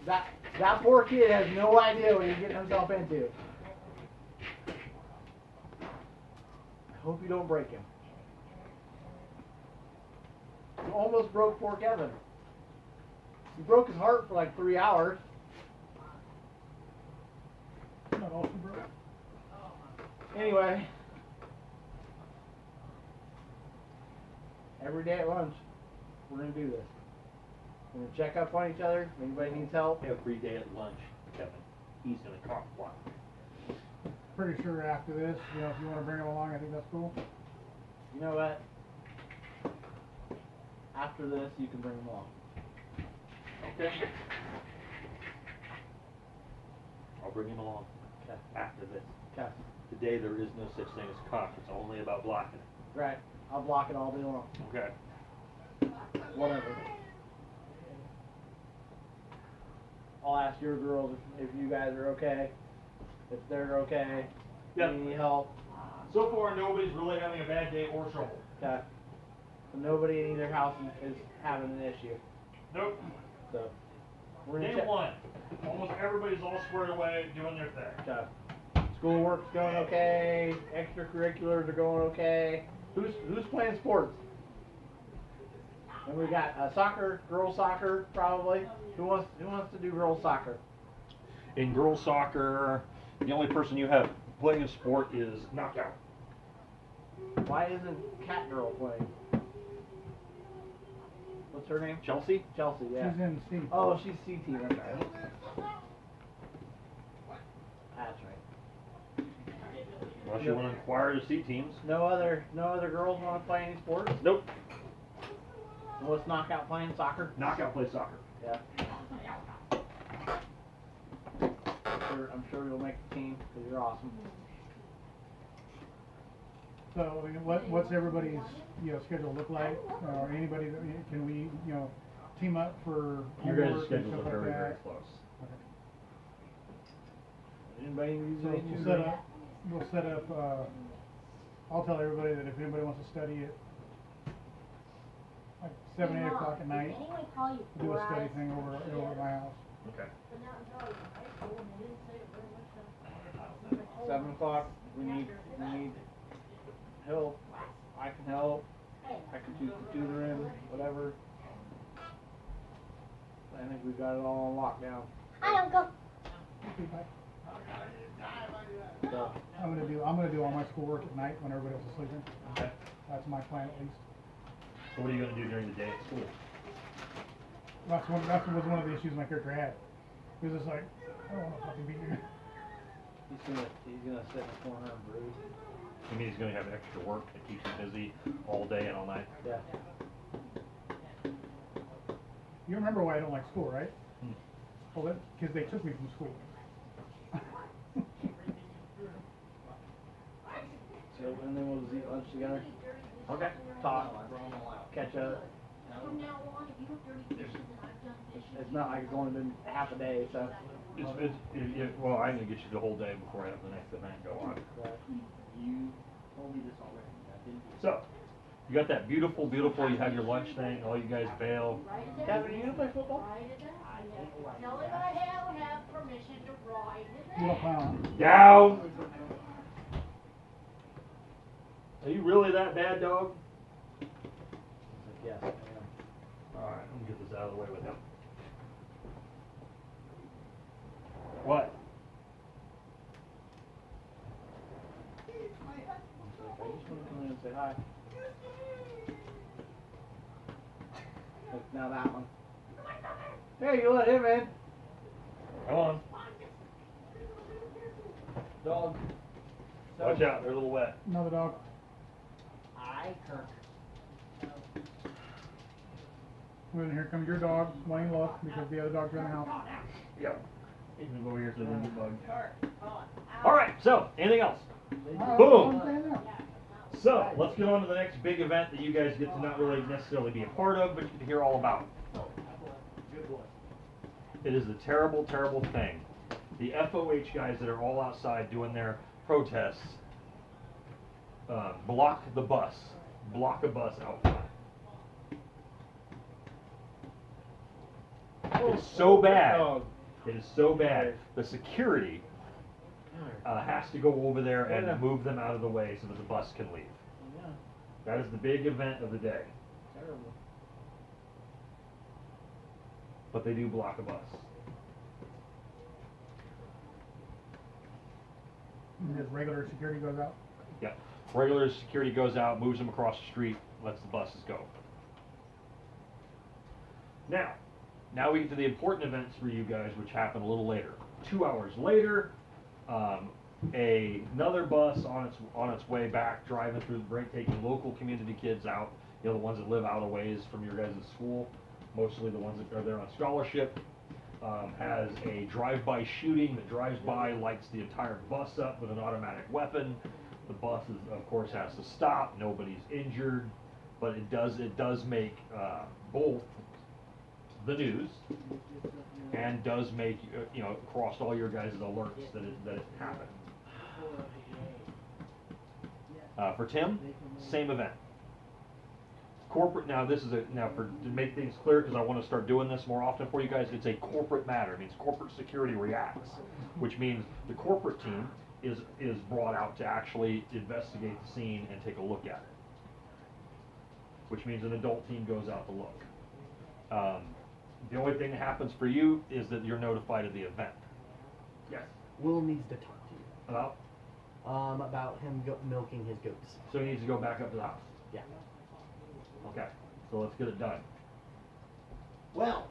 That poor kid has no idea what he's getting himself into. I hope you don't break him. You almost broke poor Kevin. You broke his heart for like 3 hours. Not all she broke. Anyway. Every day at lunch, we're going to do this. We're going to check up on each other. If anybody needs help. Every day at lunch, Kevin. He's gonna cock block. Pretty sure after this, if you want to bring him along, I think that's cool. You know what? After this, you can bring them along. Okay. I'll bring him along. Okay. After this. Okay. Today there is no such thing as cock. It's only about blocking. Right. I'll block it all day long. Okay. Whatever. I'll ask your girls if you guys are okay. If they're okay. Yep. Need help. So far, nobody's really having a bad day or trouble. Okay. So nobody in either house is having an issue. Nope. So we're gonna Day check. one. Almost everybody's all squared away doing their thing. Okay. Schoolwork's going okay. Extracurriculars are going okay. Who's playing sports? And we got soccer, girls soccer, probably. Who wants to do girls soccer? In girls soccer, the only person you have playing a sport is knockout. Why isn't Cat Girl playing? What's her name? Chelsea? Chelsea, yeah. She's in C. Oh, she's C team. That's right. That's right. Unless you want to inquire to see teams. No other girls want to play any sports? Nope. And what's Knockout playing? Soccer? Knockout plays soccer. Yeah. I'm sure you'll make the team because you're awesome. So, I mean, what's everybody's schedule look like? Or anybody that can we team up for Your guys' homework and schedules stuff are very, like very that? close. Anybody use So any we'll set up. I'll tell everybody that if anybody wants to study it, like 7, 8 o'clock at night, Anyone call you do a Four study Eyes? thing over at my house. Okay. But not until I was in high school, and they didn't say it very much. 7 o'clock. We need help. I can help. I can do the tutoring, whatever. I think we've got it all on lockdown. Hi, Uncle. Okay, bye. So, I'm gonna do all my schoolwork at night when everybody else is sleeping. Okay. That's my plan at least. So what are you going to do during the day at school? That was one of the issues my character had. He was just like, I don't want to fucking be here. he's gonna sit in the corner and brood. You mean he's going to have extra work that keeps him busy all day and all night? Yeah. You remember why I don't like school, right? Hmm. Well, because they took me from school. So and then we'll just eat lunch together. Okay. Talk, catch up. From now on, if you have dirty dishes and I've done dishes. It's not like it's only been half a day, so. Well, I'm gonna get you the whole day before I have the next event go on. You told me this already. I didn't. So, you got that beautiful, you have your lunch thing, all you guys bail. Kevin, are you gonna play football? Write it down. Tell him I have permission to write it Little down. clown. Down! Are you really that bad, dog? Yes, I am. Alright, let me get this out of the way with him. What? I just want to come in and say hi. Look, now that one. Hey, you let him in. Come on. Dog. Watch out, they're a little wet. Another dog. Kirk. And then here comes your dog, Wayne Luck, because the other dogs are in the house. Yep. He's gonna go over here so they don't get bugged. Kirk. Alright, so, anything else? Alright, Boom. I'm saying that. So, let's get on to the next big event that you guys get to not really necessarily be a part of, but you can hear all about. It is a terrible, terrible thing. The FOH guys that are all outside doing their protests block a bus out front. It's so bad. It is so bad. The security has to go over there and move them out of the way so that the bus can leave. Yeah, That is the big event of the day. terrible. But they do block a bus. And just regular security goes out. Yep. Regular security goes out, moves them across the street, lets the buses go. Now we get to the important events for you guys, which happen a little later. 2 hours later, another bus on its way back, driving through the break, taking local community kids out. You know, the ones that live out of ways from your guys' school, mostly the ones that are there on scholarship. Has a drive-by shooting that drives by, lights the entire bus up with an automatic weapon. The bus, of course, has to stop. Nobody's injured, but it does make both the news and does make across all your guys' alerts that it happened. For Tim, same event. Corporate, now this is to make things clear, because I want to start doing this more often for you guys, it's a corporate matter. It means corporate security reacts, which means the corporate team is brought out to actually investigate the scene and take a look at it. Which means an adult team goes out to look. The only thing that happens for you is that you're notified of the event. Yes. Will needs to talk to you. About him milking his goats. So he needs to go back up to the house. Yeah. Okay. So let's get it done. Well.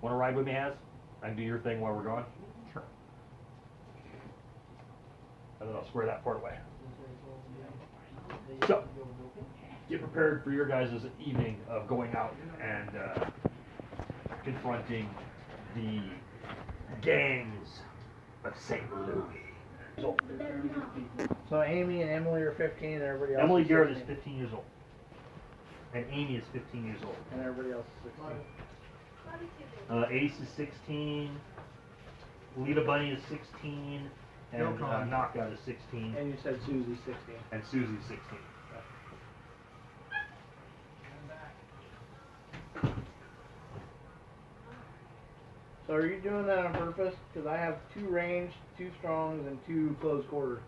Want to ride with me, Az? I can do your thing while we're gone. Sure. And then I'll square that part away. So, get prepared for your guys' evening of going out and confronting the gangs of St. Louis. So Amy and Emily are 15 and everybody else Emily is Garrett is 16. 15 years old. And Amy is 15 years old. And everybody else is 16. Ace is 16. Lita Bunny is 16. And Knockout is 16. And you said Susie's 16. And Susie's 16. So are you doing that on purpose? Because I have 2 range, 2 strongs, and 2 close quarter.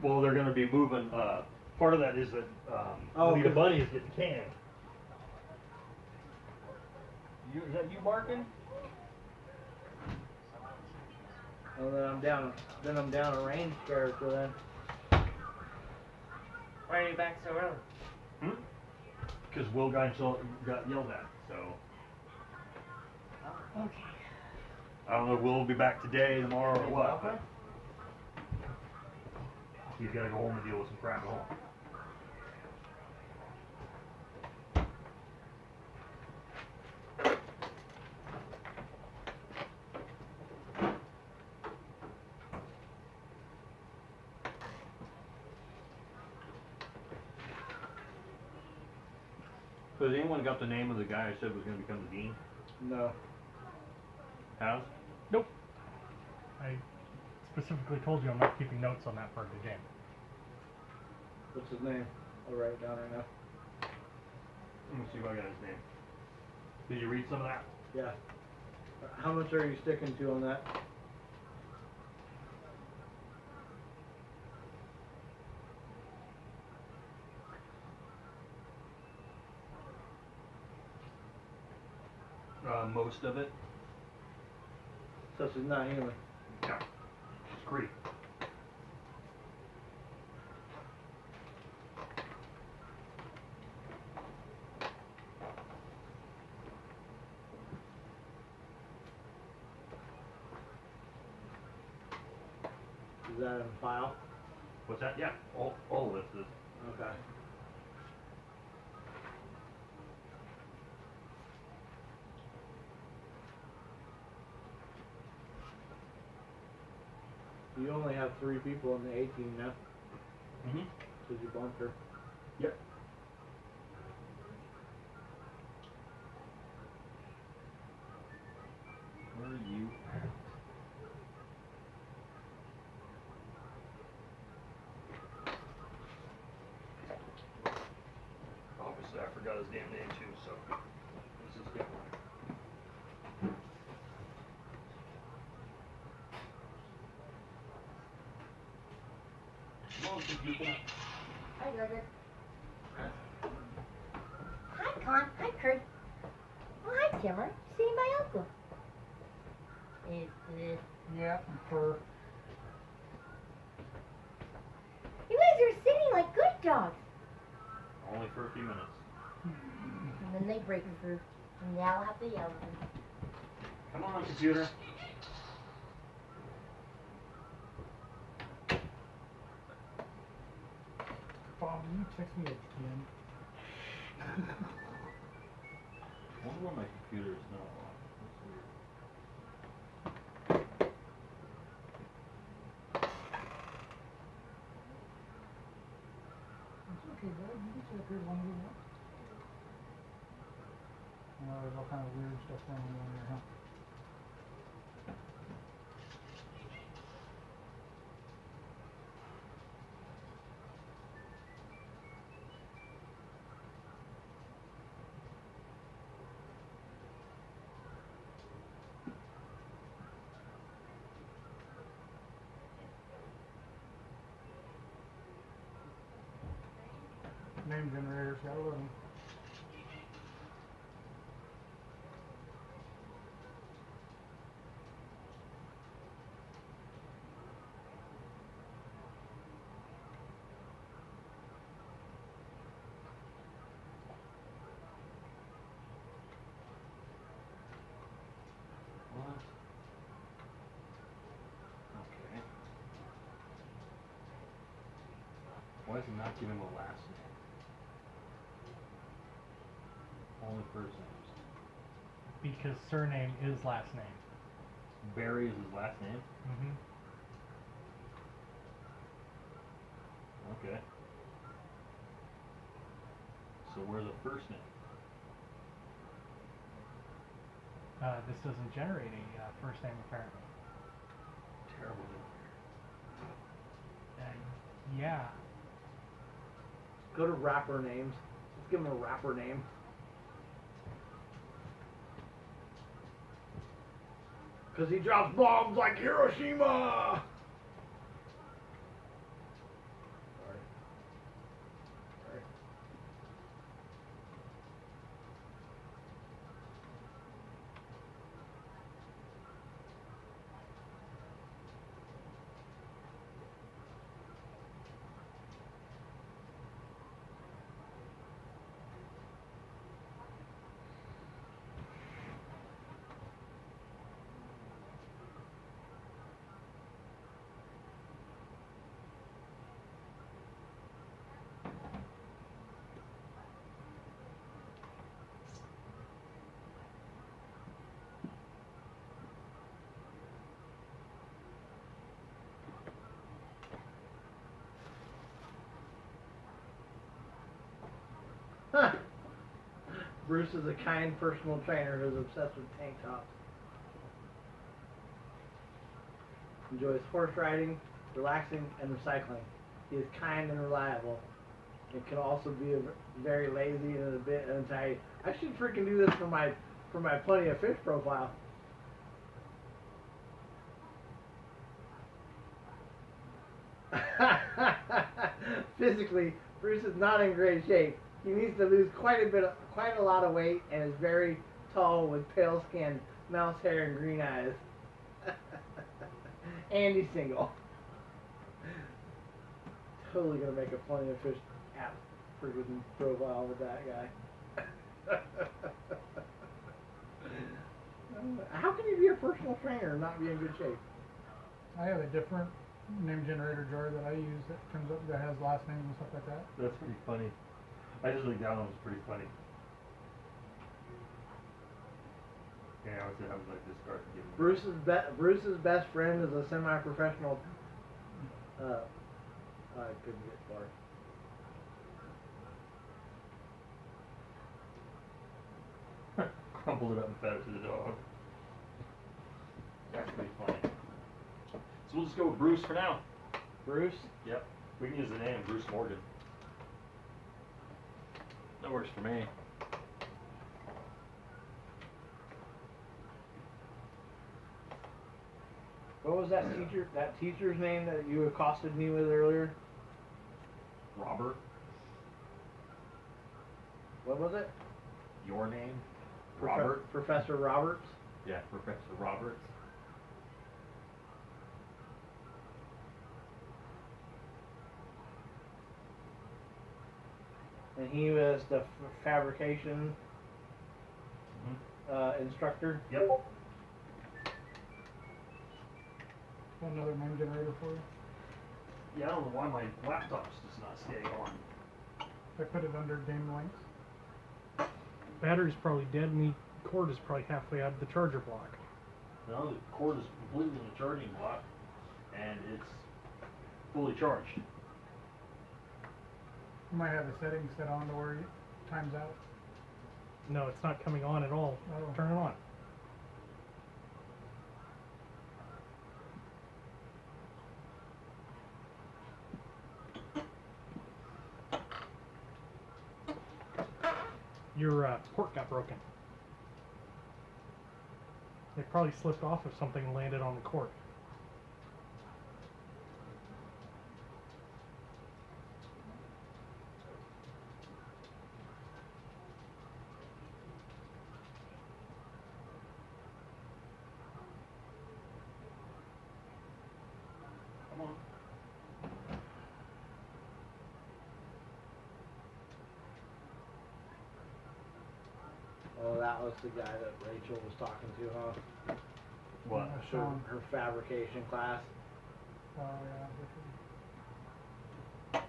Well, they're going to be moving. Part of that is that Lita Bunny is getting canned. Is that you barking? Well, then I'm down a range character then. Why are you back so early? Because Will got yelled at, so. Okay. I don't know if Will will be back today, tomorrow, or what, but he's got to go home and deal with some crap at home. So has anyone got the name of the guy I said was gonna become the dean? No. Has? Nope. I specifically told you I'm not keeping notes on that part of the game. What's his name? I'll write it down right now. Let me see if I got his name. Did you read some of that? Yeah. How much are you sticking to on that? Most of it. So she's not human. Yeah. She's Greek. Is that in the file? What's that? Yeah. All of this is. Okay. You only have 3 people in the 18 now, Mm-hmm. because you bumped her. Yep. Where are you at? Obviously, I forgot his damn name too, so this is good. Come on, computer. Hi, Gregor. Hi, Con. Hi, Kurt. Oh, hi, Timmer. Sitting by Uncle. Is this... Yeah, for You guys are sitting like good dogs. Only for a few minutes. And then they break through. And now I'll have to yell at them. Come on, computer. Bob, will you text me again? I wonder why my computer is not on. That's weird. It's okay, bud. You can sit up here as long as you want. You know, there's all kind of weird stuff going on here, huh? Name generators, gotta love them. What? Okay. Why is it not giving him a last name? Only first names. Because surname is last name. Barry is his last name? Mm-hmm. Okay. So where's the first name? This doesn't generate a first name apparently. Terrible. Yeah. Go to rapper names. Let's give him a rapper name. Because he drops bombs like Hiroshima! Sorry. Sorry. Bruce is a kind personal trainer who's obsessed with tank tops. Enjoys horse riding, relaxing, and recycling. He is kind and reliable. It can also be very lazy and a bit untidy. I should freaking do this for my Plenty of Fish profile. Physically, Bruce is not in great shape. He needs to lose quite a lot of weight, and is very tall with pale skin, mouse hair, and green eyes. And he's single. Totally gonna make a Plenty of Fish app freaking profile with that guy. How can you be a personal trainer and not be in good shape? I have a different name generator jar that I use that comes up that has last names and stuff like that. That's pretty funny. I just think that one was pretty funny. Yeah, I was like this card to give Bruce's best friend is a semi-professional. I couldn't get far. Crumpled it up and fed it to the dog. That's pretty funny. So we'll just go with Bruce for now. Bruce? Yep. We can use the name Bruce Morgan. That works for me. What was that teacher's name that you accosted me with earlier? Robert. What was it? Your name? Robert. Professor Roberts? Yeah, Professor Roberts. And he was the fabrication instructor. Yep. Another name generator for you. Yeah, I don't know why my laptop's just not staying on. I put it under game links. Battery's probably dead and the cord is probably halfway out of the charger block. No, the cord is completely in the charging block, and it's fully charged. You might have a setting set on to where it times out. No, it's not coming on at all. Oh. Turn it on. Your port got broken. It probably slipped off of something and landed on the cord. Come on. Oh, that was the guy that Rachel was talking to, huh? What? Sean. Her fabrication class. Oh yeah.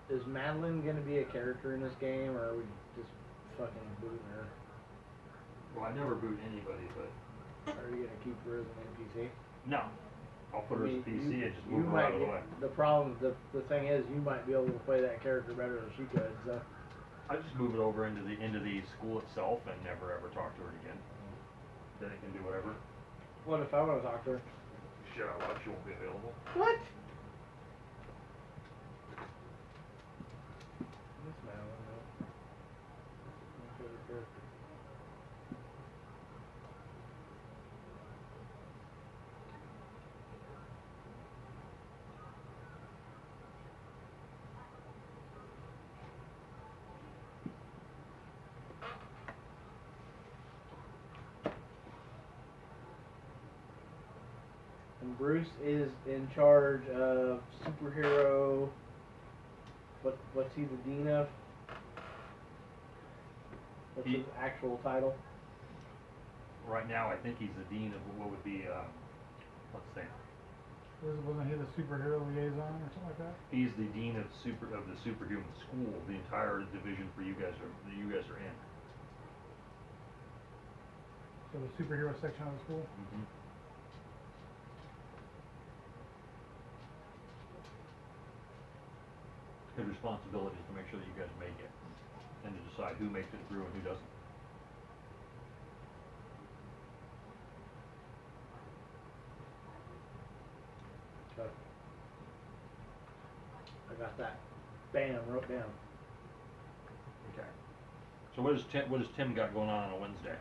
Is Madeline gonna be a character in this game, or are we just fucking booting her? Well, I never boot anybody, but Are you gonna keep her as an NPC? no. I'll put her as a PC and just move her might out of the get- way. The problem, the thing is, you might be able to play that character better than she could. So I just move it over into the school itself and never ever talk to her again. Then it can do whatever. what if I want to talk to her? Shut up, she won't be available. What? Miss Madeline, though. My favorite character. And Bruce is in charge of superhero. What's he the dean of? What's his actual title? Right now, I think he's the dean of what would be, let's see. Wasn't he the superhero liaison or something like that? He's the dean of the superhuman school, the entire division that you guys are in. So the superhero section of the school. Mm-hmm. His responsibility is to make sure that you guys make it, and to decide who makes it through and who doesn't. So I got that. Bam, wrote down. Okay. So what does Tim got going on a Wednesday?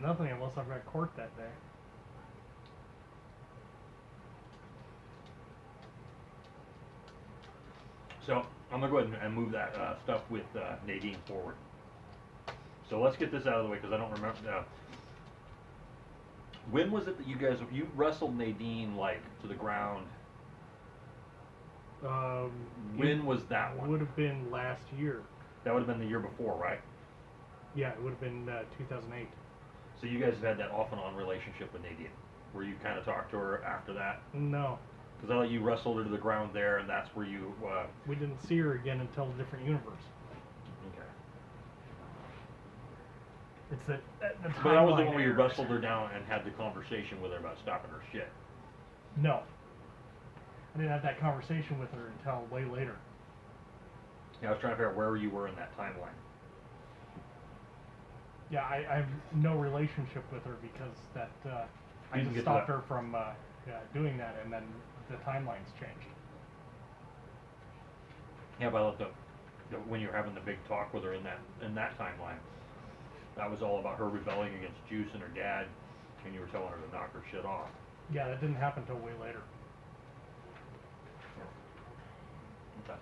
Nothing unless I've got court that day. So I'm gonna go ahead and move that stuff with Nadine forward. So let's get this out of the way because I don't remember. When was it that you wrestled Nadine like to the ground? When was that one? Would have been last year. That would have been the year before, right? Yeah, it would have been 2008. So you guys have had that off and on relationship with Nadine, where you kind of talked to her after that? No, Because I thought you wrestled her to the ground there, and that's where you. we didn't see her again until a different universe. Okay. It's the But that was the timeline one where you errors. wrestled her down and had the conversation with her about stopping her shit. No, I didn't have that conversation with her until way later. Yeah, I was trying to figure out where you were in that timeline. Yeah, I have no relationship with her because that I You didn't just get to stopped that- her from doing that, and then the timelines changed. Yeah, but when you were having the big talk with her in that timeline, that was all about her rebelling against Juice and her dad, and you were telling her to knock her shit off. Yeah, that didn't happen until way later. Okay.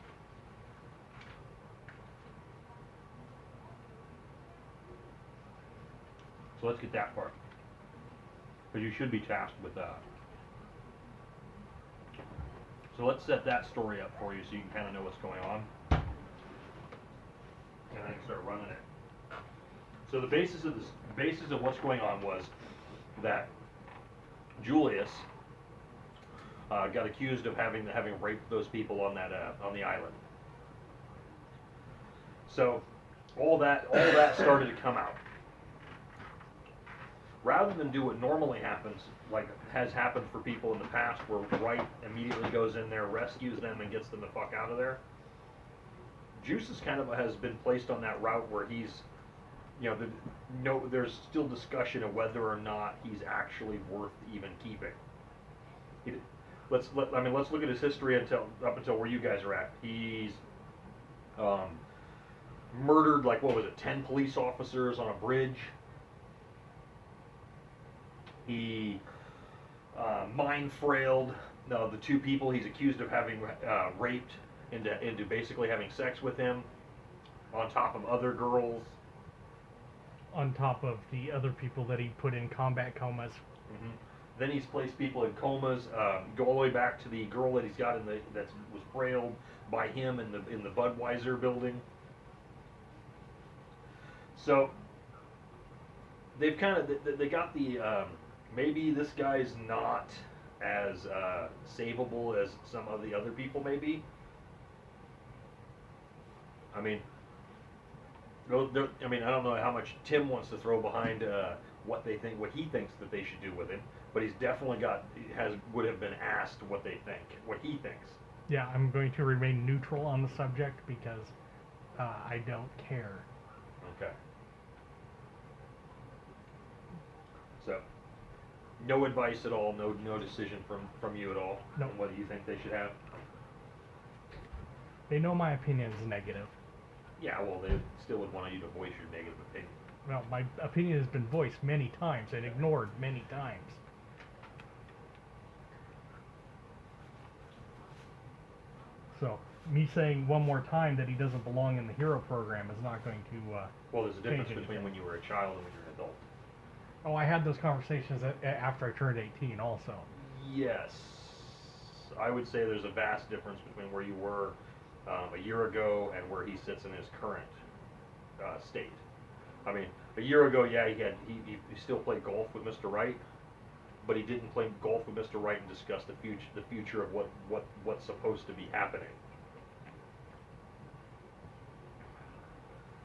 So let's get that part. Because you should be tasked with that. So let's set that story up for you so you can kind of know what's going on. And then start running it. So the basis of what's going on was that Julius got accused of having raped those people on that on the island. So all that started to come out. Rather than do what normally happens, like has happened for people in the past, where Wright immediately goes in there, rescues them, and gets them the fuck out of there, Juice has been placed on that route where he's, there's still discussion of whether or not he's actually worth even keeping. Let's look at his history up until where you guys are at. He's murdered, like, what was it, 10 police officers on a bridge. He mind-frailed the two people he's accused of having raped into basically having sex with him, on top of other girls. On top of the other people that he put in combat comas. Mm-hmm. Then he's placed people in comas. Go all the way back to the girl that he's got that was frailed by him in the Budweiser building. So they've they got the maybe this guy's not as savable as some of the other people may be. I mean, I don't know how much Tim wants to throw behind what he thinks that they should do with him, but he's definitely would have been asked what he thinks. Yeah, I'm going to remain neutral on the subject because I don't care. Okay. So, no advice at all, no decision from you at all No. on what you think they should have? They know my opinion is negative. Yeah, well, they still would want you to voice your negative opinion. Well, my opinion has been voiced many times and ignored many times. So, me saying one more time that he doesn't belong in the hero program is not going to Well, there's a difference change between anything. when you were a child and when you're an adult. Oh, I had those conversations after I turned 18 also. Yes. I would say there's a vast difference between where you were a year ago and where he sits in his current state. I mean, a year ago, yeah, he still played golf with Mr. Wright, but he didn't play golf with Mr. Wright and discuss the future of what's supposed to be happening.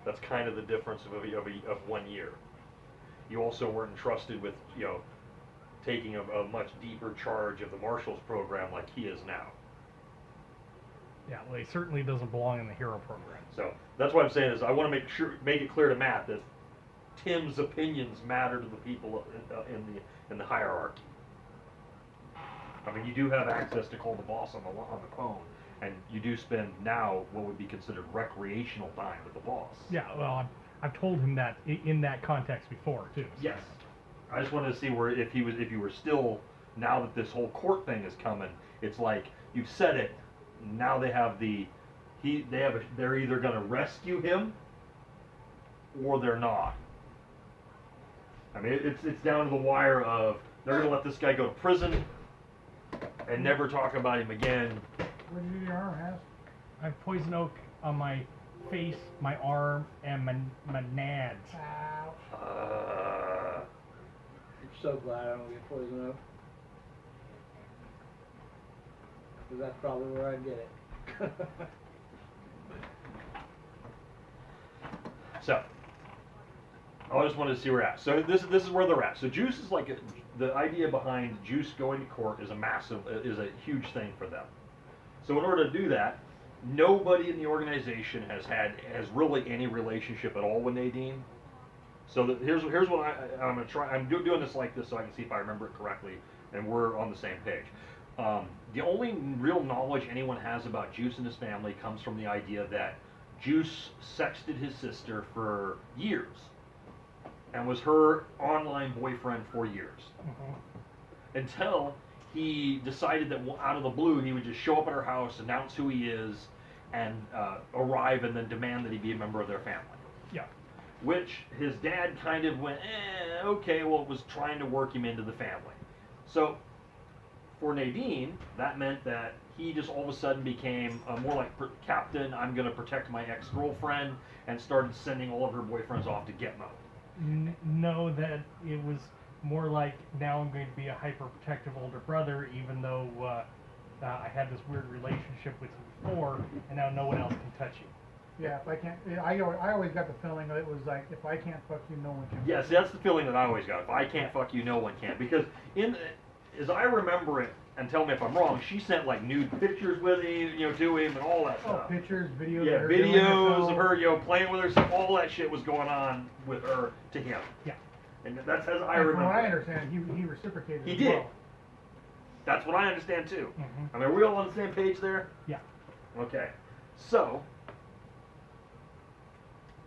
That's kind of the difference of 1 year. You also weren't entrusted with, taking a much deeper charge of the Marshals program like he is now. Yeah, well, he certainly doesn't belong in the hero program. So that's what I'm saying is I want to make it clear to Matt that Tim's opinions matter to the people in the hierarchy. I mean, you do have access to call the boss on the phone, and you do spend now what would be considered recreational time with the boss. Yeah, well, I've told him that in that context before too. So. Yes. I just wanted to see where if you were still, now that this whole court thing is coming, it's like you've said it. Now they have they're either going to rescue him or they're not. I mean, it's down to the wire of they're going to let this guy go to prison and never talk about him again. What did you do to your arm, Has? I have poison oak on my face, my arm, and my nads. Ow. I'm so glad I don't get poison oak. Because that's probably where I'd get it. So, I just wanted to see where we're at. So this is where they're at. So Juice is like the idea behind Juice going to court is a huge thing for them. So in order to do that, nobody in the organization has really any relationship at all with Nadine. So here's what I'm gonna try. I'm doing this like this so I can see if I remember it correctly, and we're on the same page. The only real knowledge anyone has about Juice and his family comes from the idea that Juice sexted his sister for years and was her online boyfriend for years. Until he decided that out of the blue he would just show up at her house, announce who he is, and arrive and then demand that he be a member of their family. Yeah. Which his dad kind of went, okay, well, it was trying to work him into the family. So for Nadine, that meant that he just all of a sudden became more like captain, I'm going to protect my ex-girlfriend, and started sending all of her boyfriends off to Gitmo. No, that it was more like now I'm going to be a hyper-protective older brother, even though I had this weird relationship with you before, and now no one else can touch you. Yeah, if I can't, I always got the feeling that it was like, if I can't fuck you, no one can. Yes, that's the feeling that I always got. If I can't fuck you, no one can. Because as I remember it, and tell me if I'm wrong, she sent like nude pictures with him, to him, and all that Oh, stuff. pictures, videos. Yeah, of her doing videos of herself. her, playing with herself. All that shit was going on with her to him. Yeah. And that's as I And remember. from what I it. understand, he reciprocated. He as did. well. That's what I understand too. Mm-hmm. I mean, are we all on the same page there? Yeah. Okay. So,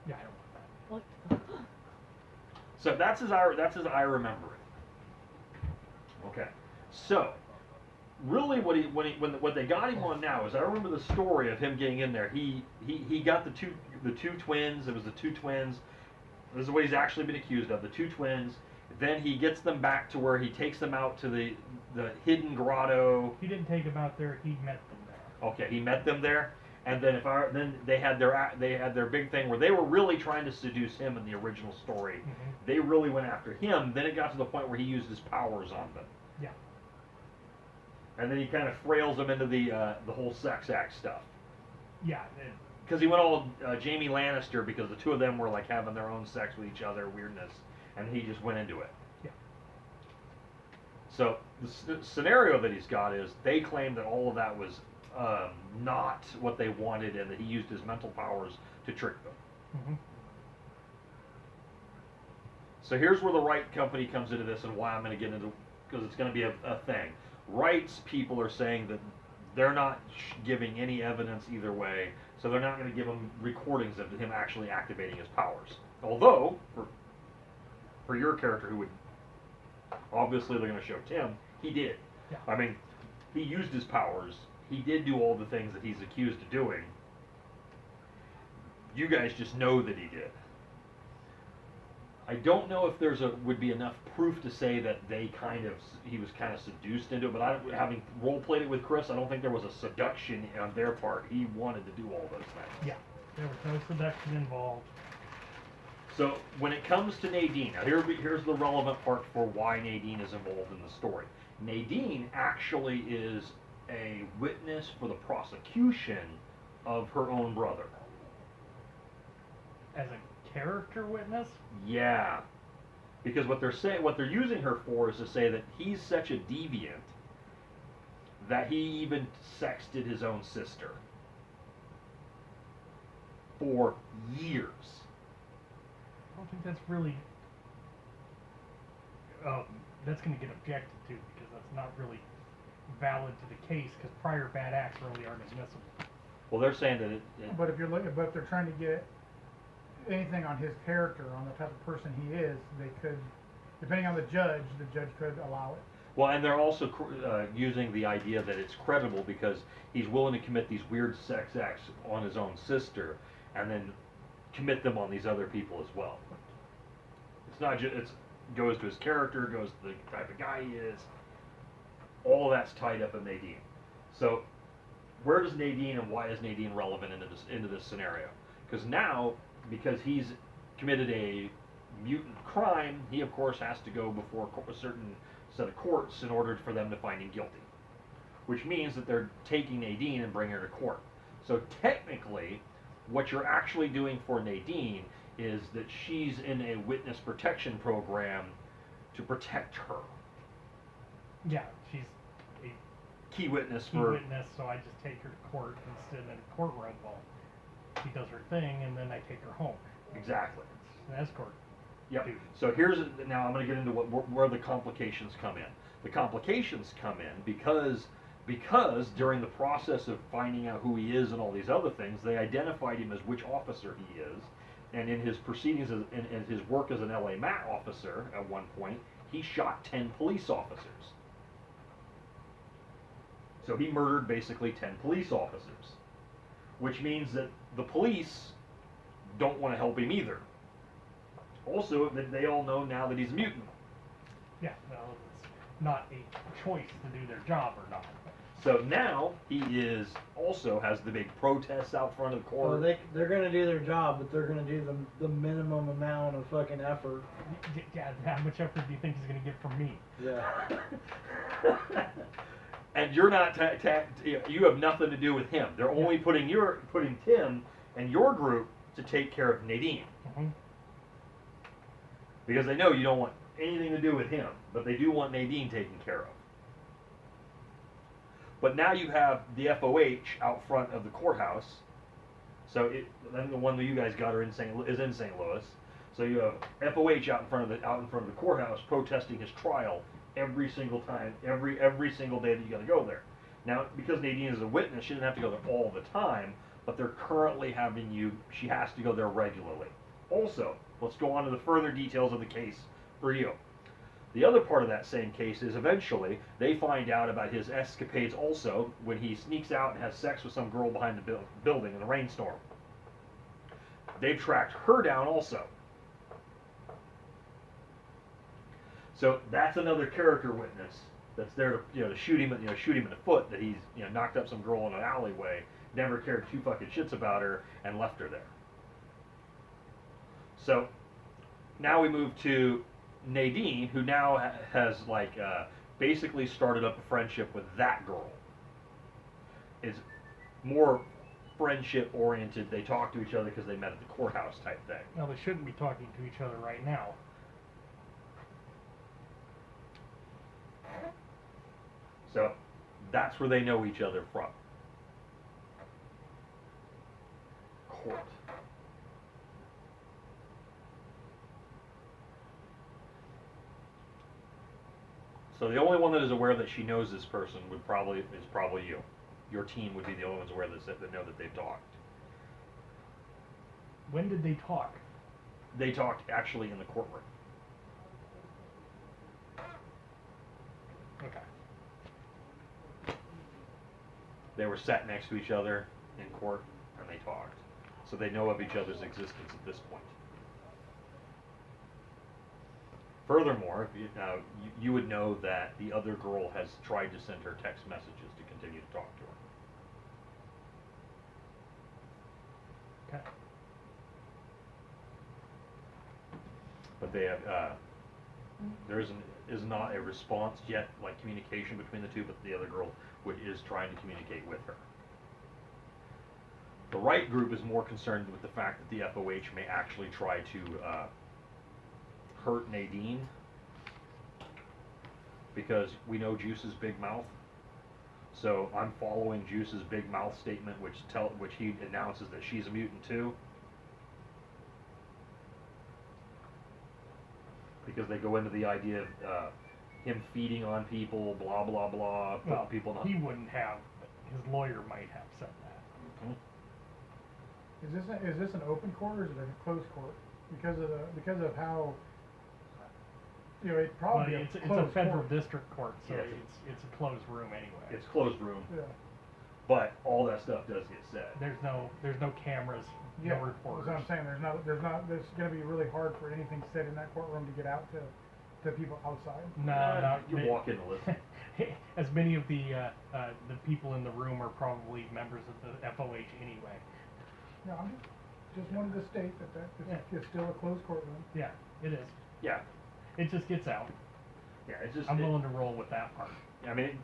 Yeah, I don't want that. so that's as I remember it. Okay. So, really, what they got him on now is I remember the story of him getting in there. He got the two twins. It was the two twins. This is what he's actually been accused of. The two twins. Then he gets them back to where he takes them out to the hidden grotto. He didn't take them out there. He met them there. Okay, he met them there, and then then they had their big thing where they were really trying to seduce him in the original story. Mm-hmm. They really went after him. Then it got to the point where he used his powers on them. Yeah. And then he kind of frails them into the whole sex act stuff. Yeah. Because he went all Jamie Lannister because the two of them were like having their own sex with each other, weirdness, and he just went into it. Yeah. So the scenario that he's got is they claim that all of that was not what they wanted, and that he used his mental powers to trick them. Mm-hmm. So here's where the Wright company comes into this, and why I'm going to get into, because it's going to be a thing. Wright's people are saying that they're not giving any evidence either way, so they're not going to give him recordings of him actually activating his powers. Although, for your character, who would obviously they're going to show Tim, he did. Yeah. I mean, he used his powers. He did do all the things that he's accused of doing. You guys just know that he did. I don't know if would be enough proof to say that he was kind of seduced into it, but having role played it with Chris, I don't think there was a seduction on their part. He wanted to do all those things. Yeah. There was no seduction involved. So when it comes to Nadine, now here's the relevant part for why Nadine is involved in the story. Nadine actually is a witness for the prosecution of her own brother. As a character witness? Yeah. Because what they're using her for is to say that he's such a deviant that he even sexted his own sister for years. I don't think that's really. That's going to get objected to because that's not really valid to the case because prior bad acts really aren't admissible. Well, they're saying that But if you're looking, but if they're trying to get anything on his character, on the type of person he is, they could, depending on the judge could allow it. well, and they're also using the idea that it's credible because he's willing to commit these weird sex acts on his own sister, and then commit them on these other people as well. It's not just it goes to his character, goes to the type of guy he is. All of that's tied up in Nadine. So, where does Nadine and why is Nadine relevant into this scenario? Because now, because he's committed a mutant crime, he of course has to go before a certain set of courts in order for them to find him guilty. Which means that they're taking Nadine and bringing her to court. So technically, what you're actually doing for Nadine is that she's in a witness protection program to protect her. Yeah, she's a Key witness key for witness, so I just take her to court instead in a courtroom. Well, she does her thing, and then I take her home. exactly. It's an escort. Yep. dude. So now I'm going to get into where the complications come in. The complications come in because during the process of finding out who he is and all these other things, they identified him as which officer he is, and in his proceedings in his work as an LA MAT officer at one point, he shot 10 police officers. So he murdered basically 10 police officers, which means that the police don't want to help him either. Also, they all know now that he's a mutant. Yeah, well, it's not a choice to do their job or not. So now he also has the big protests out front of the court. So they're gonna do their job, but they're gonna do the minimum amount of fucking effort. Yeah, how much effort do you think he's going to get from me? Yeah. And you're not you have nothing to do with him. They're only putting Tim and your group to take care of Nadine. Mm-hmm. Because they know you don't want anything to do with him, but they do want Nadine taken care of. But now you have the FOH out front of the courthouse. So then the one that you guys got is in St. Louis. So you have FOH out in front of the courthouse protesting his trial every single time, every single day that you got to go there. Now, because Nadine is a witness, she doesn't have to go there all the time, but they're currently having she has to go there regularly. Also, let's go on to the further details of the case for you. The other part of that same case is eventually they find out about his escapades also when he sneaks out and has sex with some girl behind the building in the rainstorm. They've tracked her down also. So that's another character witness that's there to shoot him in the foot that he's knocked up some girl in an alleyway, never cared two fucking shits about her, and left her there. So now we move to Nadine, who now has basically started up a friendship with that girl. It's more friendship oriented. They talk to each other because they met at the courthouse type thing. Well, they shouldn't be talking to each other right now. So that's where they know each other from. Court. So the only one that is aware that she knows this person is probably you. Your team would be the only ones aware that know that they've talked. When did they talk? They talked actually in the courtroom. Okay. They were sat next to each other in court and they talked. So they know of each other's existence at this point. Furthermore, you would know that the other girl has tried to send her text messages to continue to talk to her. Okay. But they have, there is not a response yet, like communication between the two, but the other girl is trying to communicate with her. The right group is more concerned with the fact that the FOH may actually try to hurt Nadine, because we know Juice's big mouth. So I'm following Juice's big mouth statement, which he announces that she's a mutant too. Because they go into the idea of him feeding on people, blah blah blah, putting Well, people on. he wouldn't have, but his lawyer might have said that. Mhm. Is this an open court or is it a closed court? Because of how, you know, it Well, probably it's a federal district court, so Yeah. it's a closed room anyway. It's closed room, Yeah. but all that stuff does get said. There's no cameras, Yeah, no that's reporters. what I'm saying, there's gonna be really hard for anything said in that courtroom to get out to people outside. No, You walk in and listen. as many of the people in the room are probably members of the FOH anyway. No, I just wanted to state that is still a closed courtroom. Yeah, it is. Yeah, It just gets out. yeah. It's just. I'm willing to roll with that part. I mean,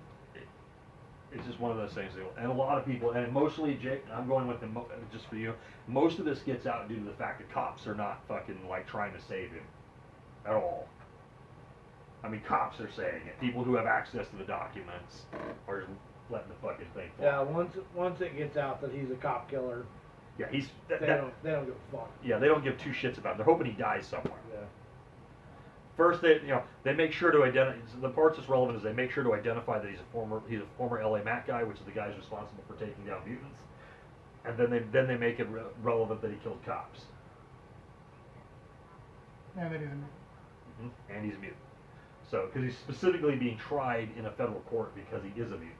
it's just one of those things. And a lot of people, and mostly, Jake, I'm going with them just for you. Most of this gets out due to the fact that cops are not fucking like trying to save him at all. I mean, cops are saying it. People who have access to the documents are just letting the fucking thing fly. Yeah, once it gets out that he's a cop killer, Yeah, he's. they don't give a fuck. Yeah, they don't give two shits about it. They're hoping he dies somewhere. Yeah. First, they make sure to identify. The parts that's relevant is they make sure to identify that he's a former LA Mac guy, which is the guy who's responsible for taking down mutants, and then they make it relevant that he killed cops. And that he's And he's a mutant. So, because he's specifically being tried in a federal court because he is a mutant.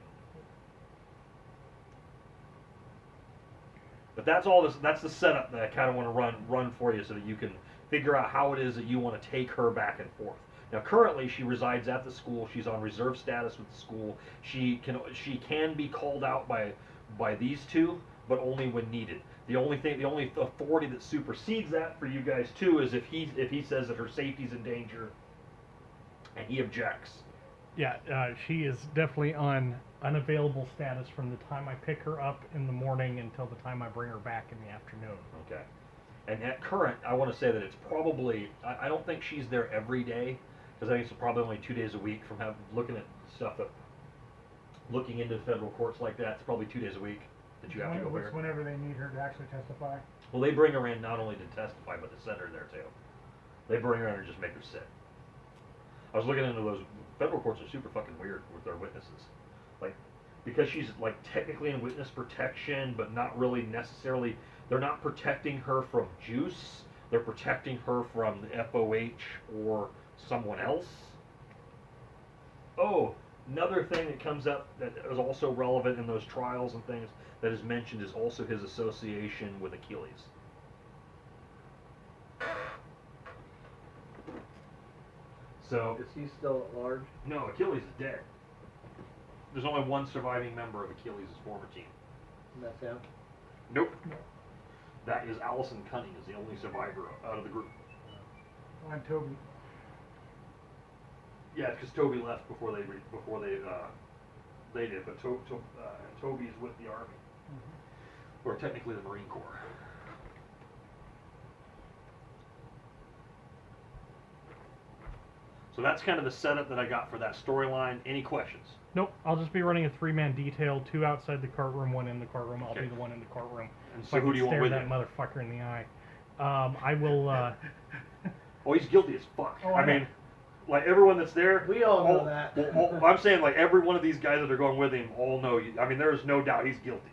But that's all this. That's the setup that I kind of want to run for you, so that you can figure out how it is that you want to take her back and forth. Now, currently, she resides at the school. She's on reserve status with the school. She can be called out by these two, but only when needed. The only authority that supersedes that for you guys too is if he says that her safety's in danger, and he objects. Yeah, she is definitely on unavailable status from the time I pick her up in the morning until the time I bring her back in the afternoon. Okay. And at current, I want to say that it's probably, I don't think she's there every day, because I think it's probably only 2 days a week from looking at stuff that, looking into federal courts like that, it's probably 2 days a week that you have to go there. whenever they need her to actually testify. Well, they bring her in not only to testify, but to send her there too. They bring her in and just make her sit. I was looking into those, federal courts are super fucking weird with their witnesses. Like, because she's like technically in witness protection, but not really necessarily, they're not protecting her from juice, they're protecting her from the FOH or someone else. Oh, another thing that comes up that is also relevant in those trials and things that is mentioned is also his association with Achilles. So, Is he still at large? no, Achilles is dead. There's only one surviving member of Achilles' former team. And that's him. Nope. That is Allison Cunning is the only survivor out of the group. And Toby. Yeah, because Toby left before they did, but Toby's with the Army, or technically the Marine Corps. So that's kind of the setup that I got for that storyline. Any questions? Nope, I'll just be running a 3-man detail, 2 outside the courtroom, 1 in the courtroom. I'll Okay. be the one in the courtroom. And So so I who can do you want stare with that you? motherfucker in the eye. I will. Oh, he's guilty as fuck. Oh, I I know. mean, like everyone that's there. We all know that. Well, I'm saying like every one of these guys that are going with him all know. I mean, there is no doubt he's guilty.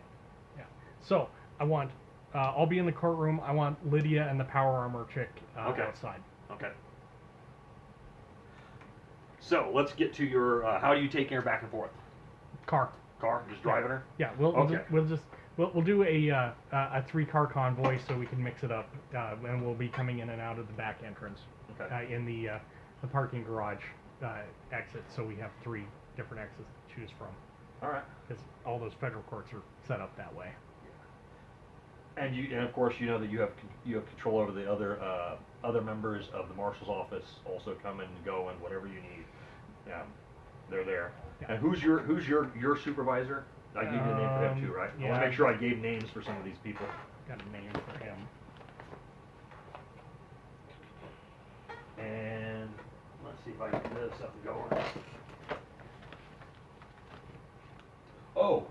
Yeah. So I want. I'll be in the courtroom. I want Lydia and the power armor chick Okay. outside. Okay. So let's get to your. How do you take her back and forth? Car. Car, just driving her. Yeah. Okay. We'll do a 3-car convoy so we can mix it up, and we'll be coming in and out of the back entrance Okay. in the parking garage exit. So we have 3 different exits to choose from, All right. because all those federal courts are set up that way. And of course you know that you have control over the other members of the marshal's office also come and go and whatever you need. They're there. Yeah. And who's your supervisor? I gave you the name for him too, right? I want yeah. to make sure I gave names for some of these people. Got a name for him. And let's see if I can get this up and going. Oh,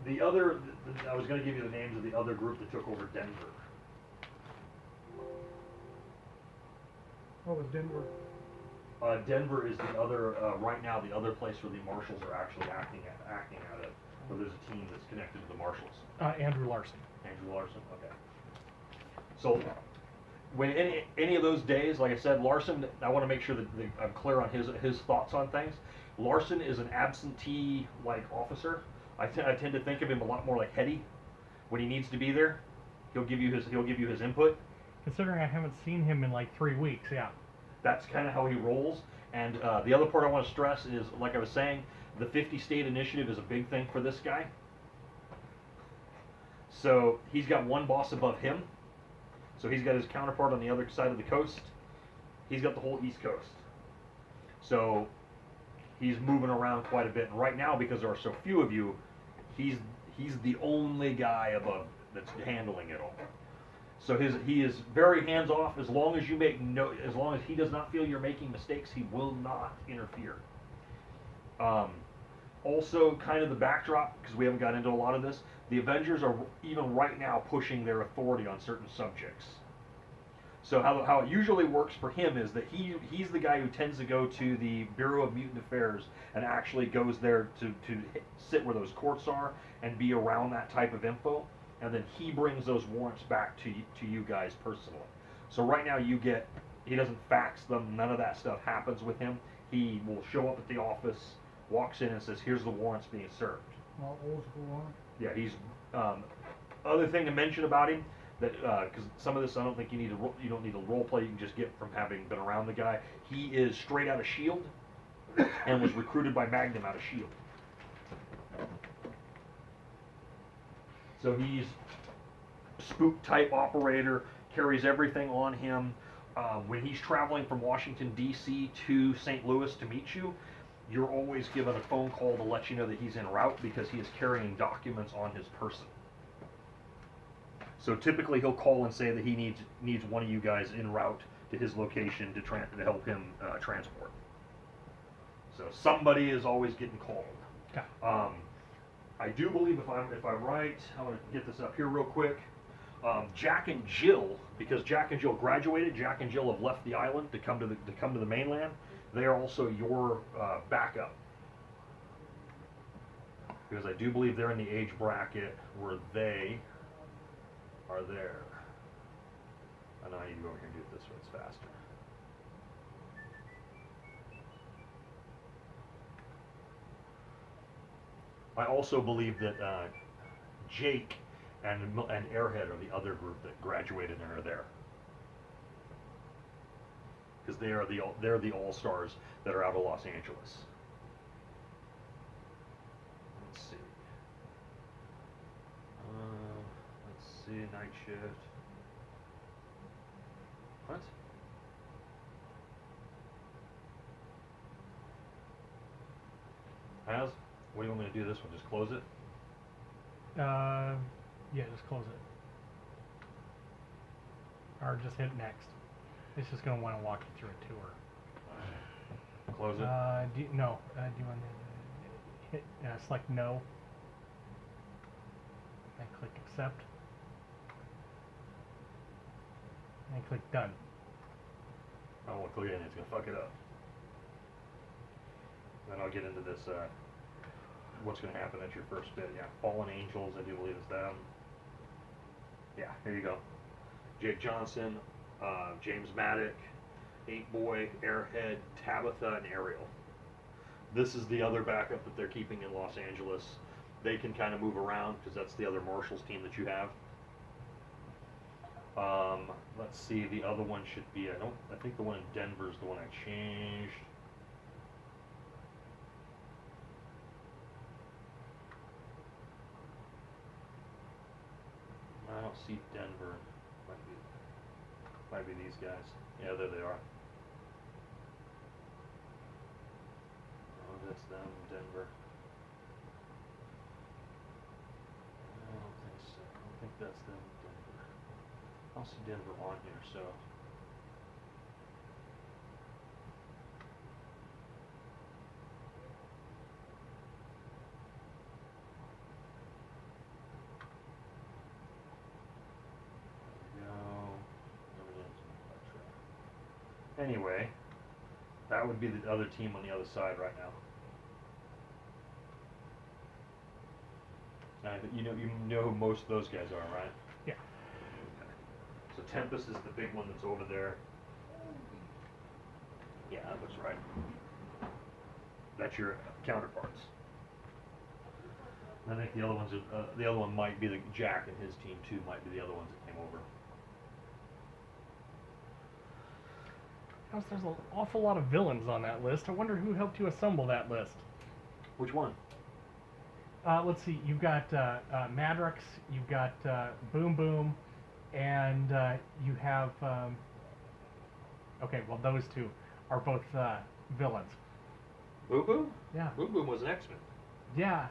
I was going to give you the names of the other group that took over Denver. What was Denver? Denver is the other, right now, the other place where the marshals are actually acting out of, where there's a team that's connected to the marshals. Andrew Larson. Andrew Larson, okay. So, when any of those days, like I said, Larson, I want to make sure that I'm clear on his thoughts on things. Larson is an absentee like officer. I tend to think of him a lot more like Hetty. When he needs to be there, he'll give you his input. Considering I haven't seen him in like 3 weeks, yeah. That's kind of how he rolls. And the other part I want to stress is, like I was saying, the 50 state initiative is a big thing for this guy. So he's got one boss above him. So he's got his counterpart on the other side of the coast. He's got the whole East Coast. So he's moving around quite a bit. And right now, because there are so few of you, he's the only guy above that's handling it all. So he is very hands off. As long as he does not feel you're making mistakes, he will not interfere. Also, kind of the backdrop, because we haven't got into a lot of this, the Avengers are even right now pushing their authority on certain subjects. So how it usually works for him is that he's the guy who tends to go to the Bureau of Mutant Affairs and actually goes there to sit where those courts are and be around that type of info, and then he brings those warrants back to you guys personally. So right now he doesn't fax them, none of that stuff happens with him. He will show up at the office, walks in and says, here's the warrants being served. Well, old school one. Yeah, he's, other thing to mention about him, that, because some of this I don't think you don't need a role play, you can just get from having been around the guy. He is straight out of S.H.I.E.L.D. and was recruited by Magnum out of S.H.I.E.L.D. So he's spook type operator, carries everything on him. When he's traveling from Washington, D.C. to St. Louis to meet you, you're always given a phone call to let you know that he's en route because he is carrying documents on his person. So typically he'll call and say that he needs one of you guys en route to his location to help him transport. So somebody is always getting called. Okay. I do believe if I'm right, I'm going to get this up here real quick. Jack and Jill, because Jack and Jill graduated, Jack and Jill have left the island to come to the mainland. They are also your backup, because I do believe they're in the age bracket where they are there. I know I need to go over here and do it this way, it's faster. I also believe that Jake and Airhead are the other group that graduated and are there, because they're the all-stars that are out of Los Angeles. Let's see. Night shift. What? What do you want me to do this one? Just close it? Yeah, just close it. Or just hit next. It's just going to want to walk you through a tour. Close it? Do you want to hit, select no, and click accept, and click done. I won't click it, it's going to fuck it up. Then I'll get into this, what's going to happen at your first bit. Yeah, Fallen Angels, I do believe it's them. Yeah, here you go. Jake Johnson, James Maddock, 8-Boy, Airhead, Tabitha, and Ariel. This is the other backup that they're keeping in Los Angeles. They can kind of move around because that's the other Marshals team that you have. Let's see, the other one should be, I think the one in Denver is the one I changed. I don't see Denver. Might be these guys. Yeah, there they are. Oh, that's them, Denver. I don't think so. I don't think that's them, Denver. I don't see Denver on here, so. Anyway, That would be the other team on the other side right now. You know who most of those guys are, right? Yeah. So Tempest is the big one that's over there. Yeah, that looks right. That's your counterparts. I think the other ones are, the other one might be the Jack and his team too. Might be the other ones that came over. There's an awful lot of villains on that list. I wonder who helped you assemble that list. Which one? Let's see. You've got Madrox. You've got Boom Boom, and you have. Okay, well those two are both villains. Boom Boom? Yeah. Boom Boom was an X-Men. Yeah.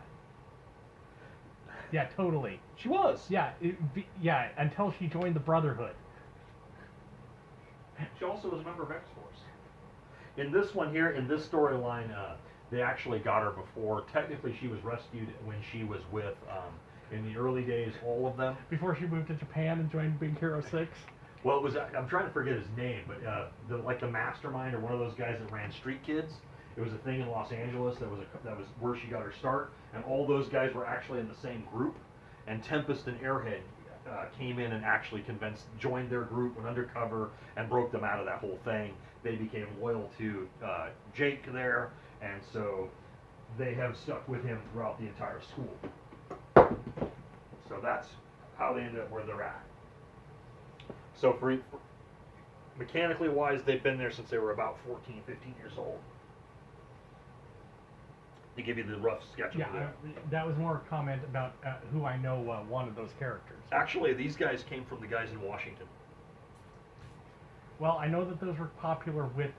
Yeah, totally. She was. Yeah, yeah. Until she joined the Brotherhood. She also was a member of X-Force. In this one here, in this storyline, they actually got her before. Technically, she was rescued when she was with, in the early days, all of them. Before she moved to Japan and joined Big Hero 6. Well, it was, I'm trying to forget his name, but like the mastermind or one of those guys that ran Street Kids. It was a thing in Los Angeles that was where she got her start, and all those guys were actually in the same group. And Tempest and Airhead came in and actually joined their group, went undercover, and broke them out of that whole thing. They became loyal to Jake there, and so they have stuck with him throughout the entire school. So that's how they ended up where they're at. So for mechanically wise, they've been there since they were about 14, 15 years old. To give you the rough sketch of Yeah, that was more a comment about who I know wanted those characters. Actually, these guys came from the guys in Washington. Well, I know that those were popular with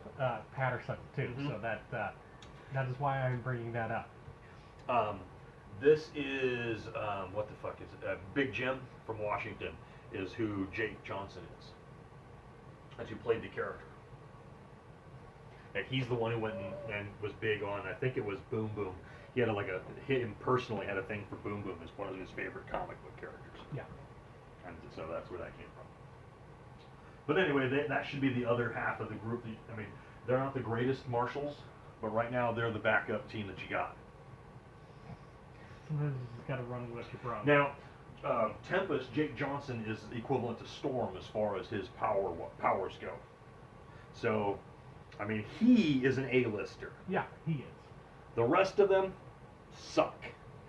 Patterson too, so that is why I'm bringing that up. This is what the fuck is it? Big Jim from Washington is who Jake Johnson is. That's who played the character. And he's the one who went and was big on, I think it was Boom Boom. He had him personally had a thing for Boom Boom as one of his favorite comic book characters. Yeah. And so that's where that came from. But anyway, that should be the other half of the group. I mean, they're not the greatest marshals, but right now they're the backup team that you got. Sometimes you just gotta run with what you brought. Now, Tempest, Jake Johnson is equivalent to Storm as far as his powers go. So, I mean, he is an A-lister. Yeah, he is. The rest of them suck.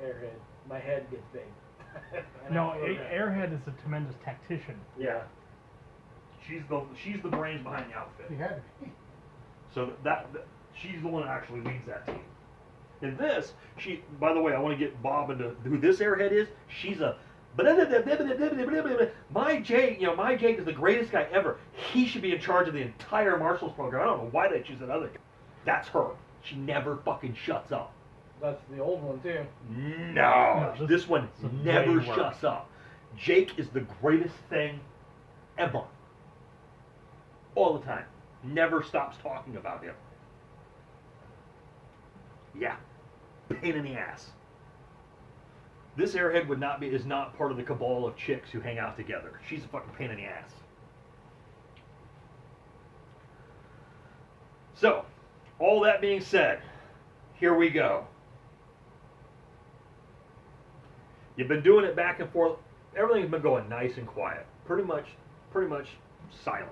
Airhead. My head gets big. No, Airhead is a tremendous tactician. Yeah. She's the brains behind the outfit. He had to be. So she's the one that actually leads that team. In this, by the way, I want to get Bob into who this Airhead is. She's a my Jake is the greatest guy ever. He should be in charge of the entire marshals program. I don't know why they choose that other guy. That's her. She never fucking shuts up. That's the old one too. No, No, this one this is never way worse. shuts up. Jake is the greatest thing ever. All the time. Never stops talking about him. Yeah. Pain in the ass. This Airhead is not part of the cabal of chicks who hang out together. She's a fucking pain in the ass. So, all that being said, here we go. You've been doing it back and forth. Everything's been going nice and quiet. Pretty much silent.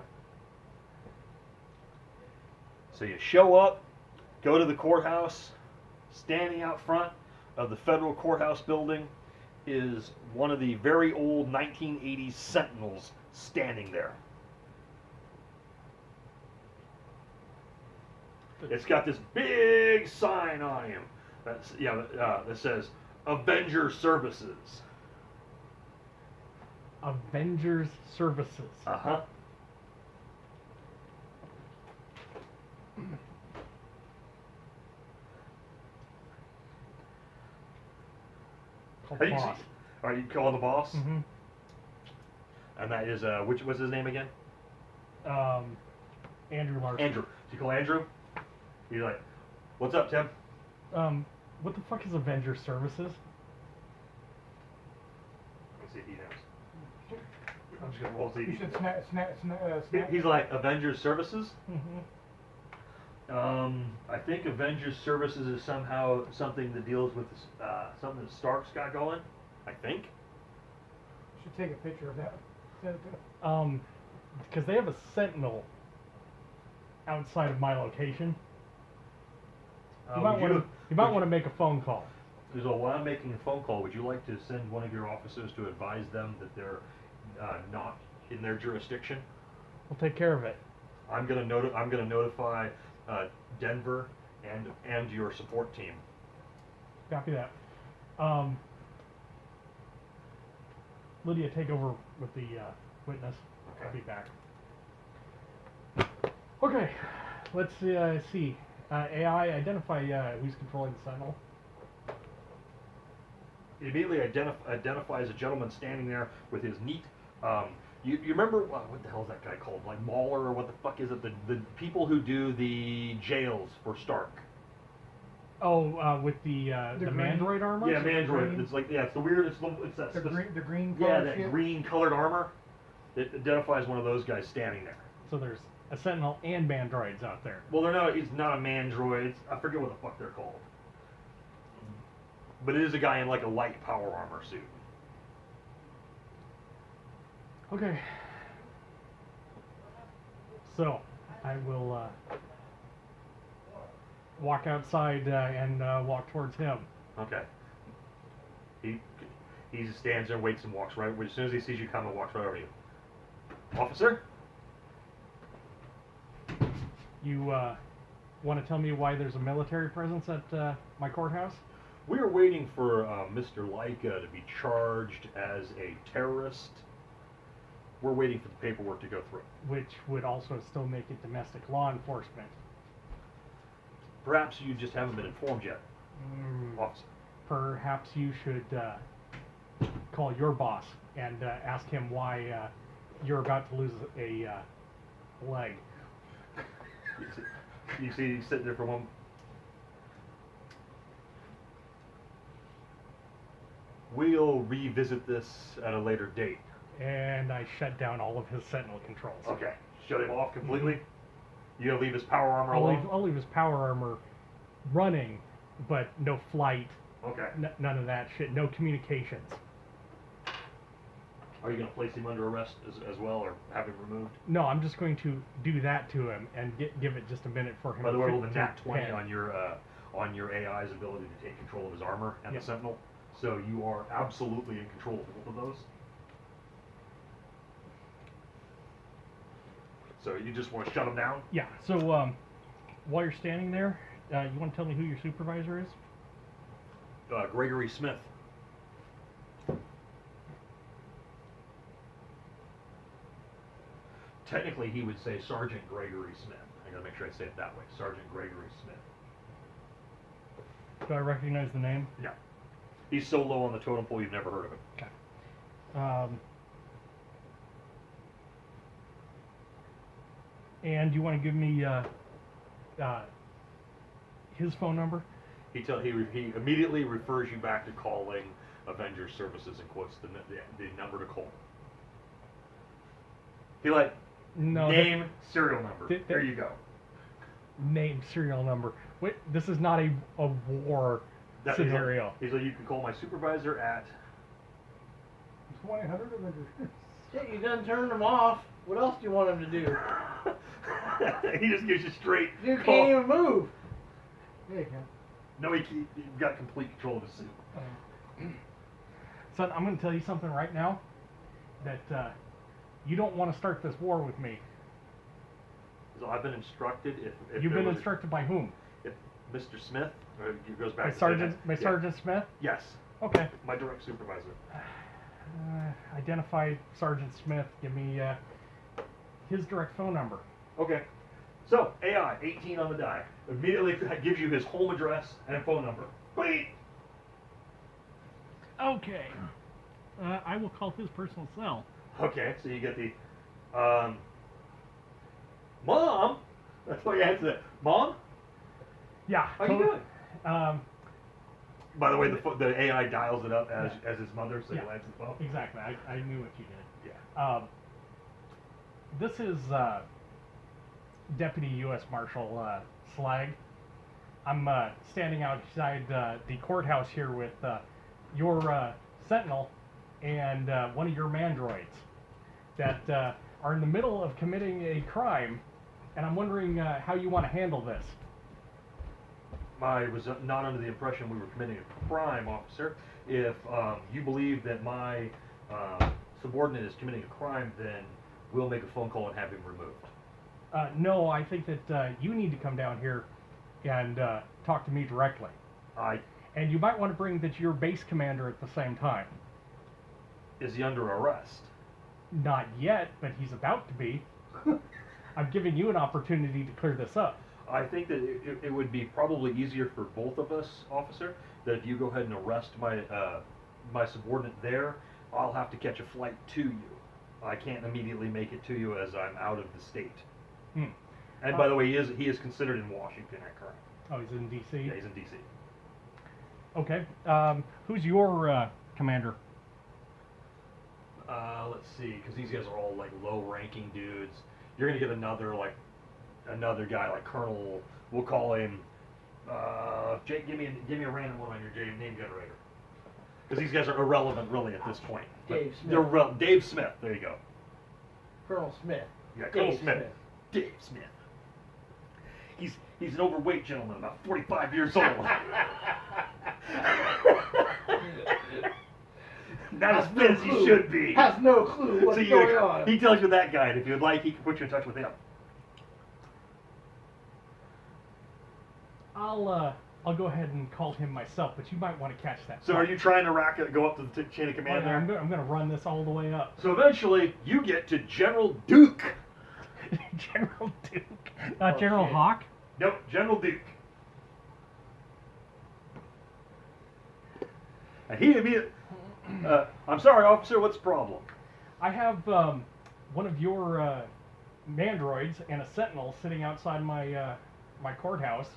So you show up, go to the courthouse. Standing out front of the federal courthouse building is one of the very old 1980s Sentinels standing there. It's got this big sign on him that says Avenger Services. Avengers Services. Uh-huh. Called Boss. Are you calling the boss? Mm-hmm. And that is what's his name again? Andrew Larson. Andrew. So you call Andrew? You're like, what's up, Tim? What the fuck is Avengers Services? Let's see if he knows. I'm just gonna roll see. You should snap. He's like, Avengers Services? Mm-hmm. I think Avengers Services is somehow something that deals with something that Stark's got going. I think. Should take a picture of that. Send it to Because they have a sentinel outside of my location. You might want to make a phone call. So while I'm making a phone call, would you like to send one of your officers to advise them that they're not in their jurisdiction? We'll take care of it. I'm gonna notify Denver and your support team. Copy that. Lydia, take over with the witness. I'll be back. Okay, let's see. AI, identify who's controlling the sentinel. It immediately identifies a gentleman standing there with his neat. You remember what the hell is that guy called? Like Mauler or what the fuck is it? The people who do the jails for Stark. Oh, with the green? mandroid armor. Yeah, mandroid. green? It's like it's the weird. It's that. the green Yeah, color that shit. green colored armor. It identifies one of those guys standing there. So there's a sentinel and mandroids out there. Well, they're not. It's not a mandroid. I forget what the fuck they're called. But it is a guy in like a light power armor suit. Okay. So, I will walk outside and walk towards him. Okay. He just stands there, waits, and walks right. As soon as he sees you coming, walks right over to you. Officer. You want to tell me why there's a military presence at my courthouse? We are waiting for Mr. Laika to be charged as a terrorist. We're waiting for the paperwork to go through. Which would also still make it domestic law enforcement. Perhaps you just haven't been informed yet, officer. Perhaps you should call your boss and ask him why you're about to lose a leg. You see he's sitting there for one. We'll revisit this at a later date. And I shut down all of his sentinel controls. Okay. Shut him off completely? You gonna leave his power armor alone? I'll leave his power armor running, but no flight, Okay. none of that shit, no communications. Are you gonna place him under arrest as well, or have him removed? No, I'm just going to do that to him and give it just a minute for him By the to way, fit roll the to nat 20 pen. on your AI's ability to take control of his armor and Yep. the Sentinel. So you are absolutely in control of both of those. So you just want to shut him down? Yeah, so while you're standing there, you want to tell me who your supervisor is? Gregory Smith. Technically, he would say Sergeant Gregory Smith. I gotta make sure I say it that way. Sergeant Gregory Smith. Do I recognize the name? Yeah. He's so low on the totem pole, you've never heard of him. Okay. And you want to give me his phone number? He immediately refers you back to calling Avengers Services and quotes the number to call. He No. name, serial number. There you go. Name, serial number. Wait, this is not a war scenario. He's like, you can call my supervisor at. 1-800 Avengers. Shit, you done turned them off. What else do you want him to do? He just gives you straight. Dude call. can't even move. Yeah, you can. No, he got complete control of his suit. Son, I'm going to tell you something right now that you don't want to start this war with me. So I've been instructed if You've there been was instructed by whom? if Mr. Smith, or he goes back By to Sergeant, yeah. Sergeant Smith? Yes, Okay. my direct supervisor. Identify Sergeant Smith. Give me his direct phone number. Okay. So, AI, 18 on the die. Immediately gives you his home address and phone number. Wait! Okay. I will call his personal cell. Okay, so you get the, Mom! That's why you answer that. Mom? Yeah. How you doing? By the way, the AI dials it up as his mother, so Yeah. he answers the phone. Exactly. I knew what you did. Yeah. This is Deputy U.S. Marshal Slag. I'm standing outside the courthouse here with your sentinel and one of your mandroids that are in the middle of committing a crime, and I'm wondering how you want to handle this. I was not under the impression we were committing a crime, officer. If you believe that my subordinate is committing a crime, then we'll make a phone call and have him removed. No, I think that you need to come down here and talk to me directly. And you might want to bring your base commander at the same time. Is he under arrest? Not yet, but he's about to be. I'm giving you an opportunity to clear this up. I think that it would be probably easier for both of us, officer, that if you go ahead and arrest my my subordinate there, I'll have to catch a flight to you. I can't immediately make it to you as I'm out of the state. And by the way, he is considered in Washington at current. Oh, he's in D.C.? Yeah, he's in D.C. Okay. Who's your commander? Let's see, because these guys are all like low-ranking dudes. You're gonna get another guy like Colonel. We'll call him. Jake, give me a random one on your name generator. Because these guys are irrelevant, really, at this point. Dave Smith. They're Dave Smith. There you go. Colonel Smith. Yeah, Colonel Dave Smith. Dave Smith. He's an overweight gentleman, about 45 years old. Not as fit as he should be. Has no clue what's going on. He tells you that guy, and if you'd like, he can put you in touch with him. I'll go ahead and call him myself, but you might want to catch that. So are you trying to go up to the chain of command there? I'm going to run this all the way up. So eventually, you get to General Duke. General Duke? General Hawk? Nope, General Duke. And he immediately... I'm sorry, officer, what's the problem? I have one of your mandroids and a sentinel sitting outside my my courthouse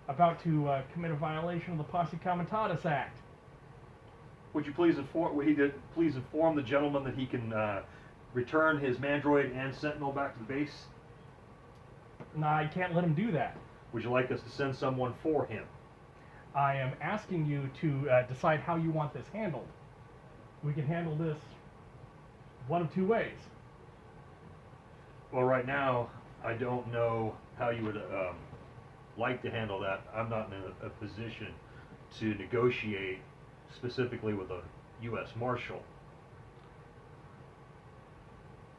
about to commit a violation of the Posse Comitatus Act. Would you please inform the gentleman that he can return his mandroid and sentinel back to the base? No, I can't let him do that. Would you like us to send someone for him? I am asking you to decide how you want this handled. We can handle this one of two ways. Well, right now, I don't know how you would like to handle that. I'm not in a position to negotiate specifically with a U.S. Marshal.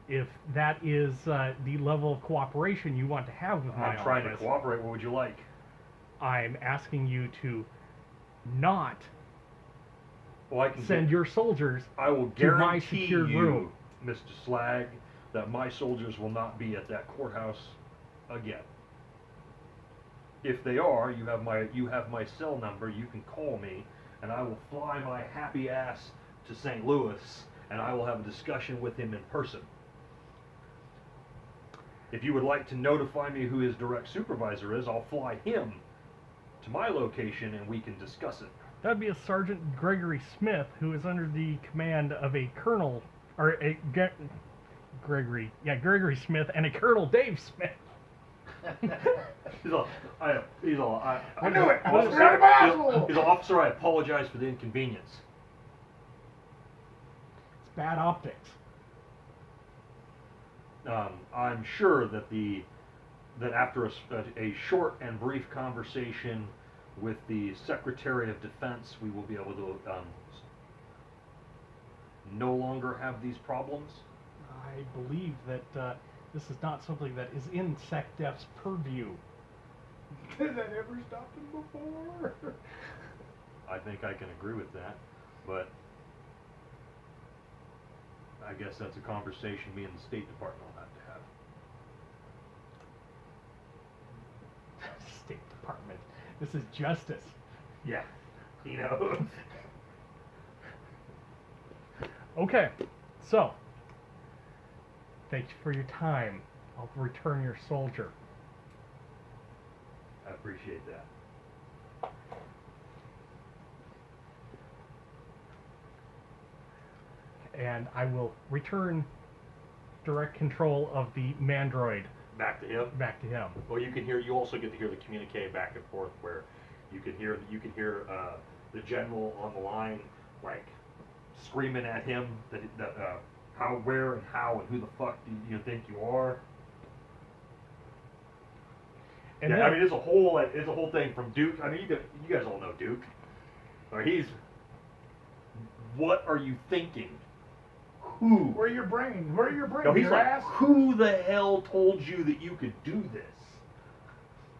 If that is the level of cooperation you want to have with my I'm trying to office, cooperate. What would you like? I'm asking you to not Well, I can send your soldiers I will to my guarantee secured you, room. Mr. Slag, that my soldiers will not be at that courthouse again. If they are, you have my cell number. You can call me, and I will fly my happy ass to St. Louis, and I will have a discussion with him in person. If you would like to notify me who his direct supervisor is, I'll fly him to my location, and we can discuss it. That'd be a Sergeant Gregory Smith, who is under the command of a Colonel, or Gregory Smith and a Colonel Dave Smith. He's all, I knew it! Officer, he's all, officer, I apologize for the inconvenience. It's bad optics. I'm sure that after a short and brief conversation with the Secretary of Defense, we will be able to no longer have these problems. I believe that this is not something that is in SecDef's purview. Has that ever stopped him before? I think I can agree with that, but I guess that's a conversation me and the State Department will have to have. State Department. This is justice. Yeah, he knows. Okay, so thank you for your time. I'll return your soldier. I appreciate that. And I will return direct control of the Mandroid back to him. back to him. Well, you also get to hear the communique back and forth where you can hear the general on the line like screaming at him that how, where, and how, and who the fuck do you think you are? And yeah, then, I mean, it's a whole thing from Duke. I mean, you guys all know Duke. Or what are you thinking? Who? Where your brain? Where your brain? No, he's your like, ass? who the hell told you that you could do this?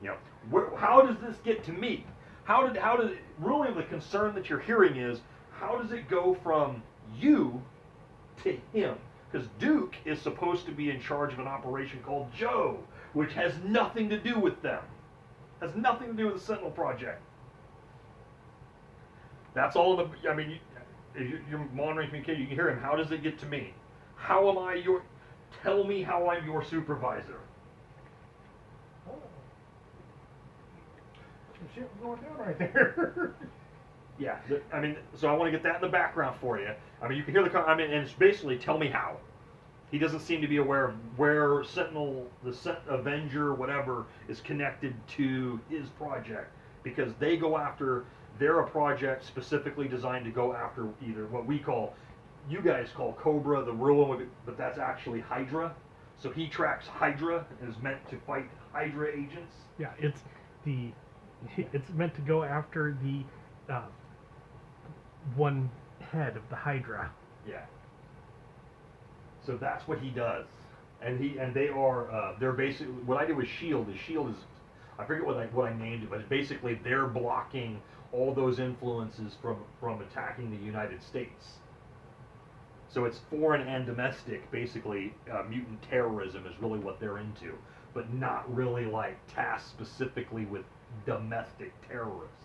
You know, how does this get to me? How did really the concern that you're hearing is how does it go from you to him? Because Duke is supposed to be in charge of an operation called Joe, which has nothing to do with them. Has nothing to do with the Sentinel Project. That's all in the. I mean, you're monitoring communication. You can hear him. How does it get to me? How am I your? Tell me how I'm your supervisor. Some shit was going down right there. Yeah, I mean, so I want to get that in the background for you. I mean, you can hear the. I mean, and it's basically tell me how. He doesn't seem to be aware of where Sentinel, Avenger, whatever, is connected to his project because they go after. They're a project specifically designed to go after either what you guys call Cobra, the real one, but that's actually Hydra. So he tracks Hydra and is meant to fight Hydra agents. yeah, it's meant to go after the one head of the Hydra. Yeah. So that's what he does, and they're basically what I did with Shield. Shield is I forget what I named it, but basically they're blocking all those influences from attacking the United States. So it's foreign and domestic, basically mutant terrorism is really what they're into, but not really like tasked specifically with domestic terrorists.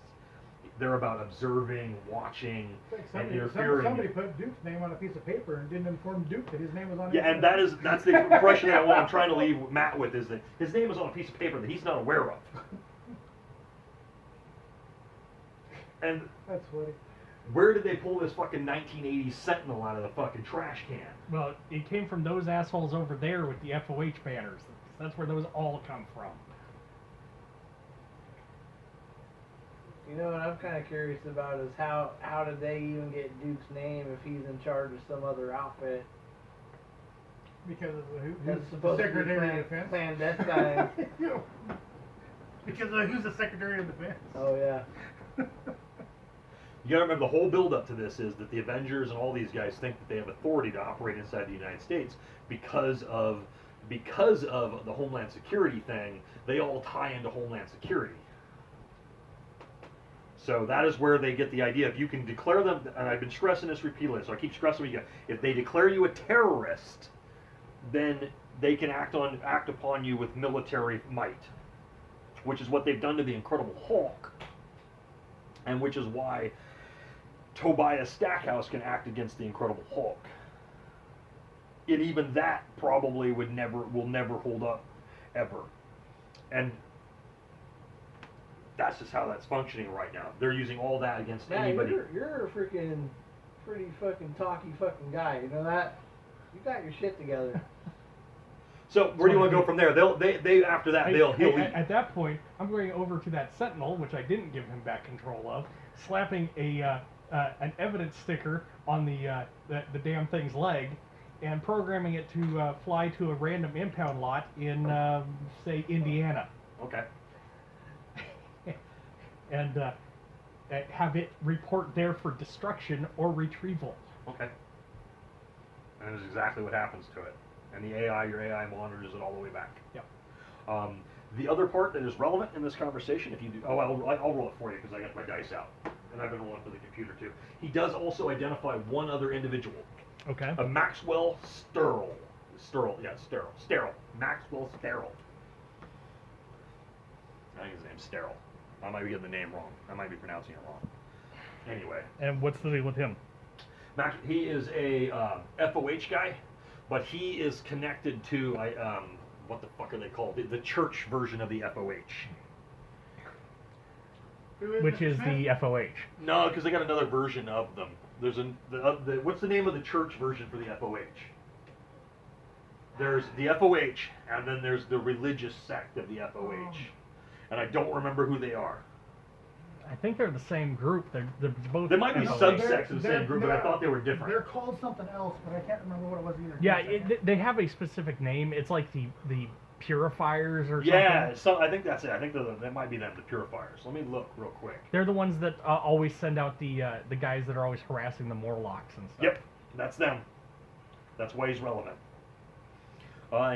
They're about observing, watching, and interfering. Somebody put Duke's name on a piece of paper and didn't inform Duke that his name was on it. Yeah, and that's the impression that I'm trying to leave Matt with is that his name is on a piece of paper that he's not aware of. And That's funny. where did they pull this fucking 1980s Sentinel out of the fucking trash can? Well, it came from those assholes over there with the FOH banners. That's where those all come from. You know what I'm kind of curious about is how did they even get Duke's name if he's in charge of some other outfit? Because of who's That's the supposed to be Secretary of Defense? clandestine. Because of who's the Secretary of Defense? Oh yeah. You gotta remember the whole build-up to this is that the Avengers and all these guys think that they have authority to operate inside the United States because of the Homeland Security thing. They all tie into Homeland Security. So that is where they get the idea. If you can declare them, and I've been stressing this repeatedly, so I keep stressing you. If they declare you a terrorist, then they can act upon you with military might, which is what they've done to the Incredible Hulk, and which is why Tobias Stackhouse can act against the Incredible Hulk. And even that probably will never hold up, ever. And that's just how that's functioning right now. They're using all that against Man, anybody. you're a freaking pretty fucking talky fucking guy. You know that? You got your shit together. So where do you want to go from there? They after that he'll leave. At that point, I'm going over to that Sentinel, which I didn't give him back control of, slapping an evidence sticker on the damn thing's leg, and programming it to fly to a random impound lot in say Indiana. Okay. And have it report there for destruction or retrieval. Okay. And that's exactly what happens to it. And your AI monitors it all the way back. Yep. The other part that is relevant in this conversation, if you do, I'll roll it for you because I got my dice out, and I've been rolling for the computer too. He does also identify one other individual, Okay. a Maxwell Sterl. Sterl. Maxwell Sterl. I think his name's Sterl. I might be getting the name wrong. I might be pronouncing it wrong. Anyway. And what's the deal with him? He is a FOH guy, but he is connected to what the fuck are they called? The church version of the FOH. Which is the FOH. No, because they got another version of them. There's what's the name of the church version for the FOH? there's the FOH, and then there's the religious sect of the FOH, and I don't remember who they are. I think they're the same group. They're both. There might be FOH. subsects of the same group, but I thought they were They're different. called something else, but I can't remember what it was either. Yeah, Give me a second. they have a specific name. It's like the purifiers or Yeah, something. I think that's it. I think that might be them, the purifiers. Let me look real quick. They're the ones that always send out the guys that are always harassing the Morlocks and stuff. Yep, that's them. That's why he's relevant.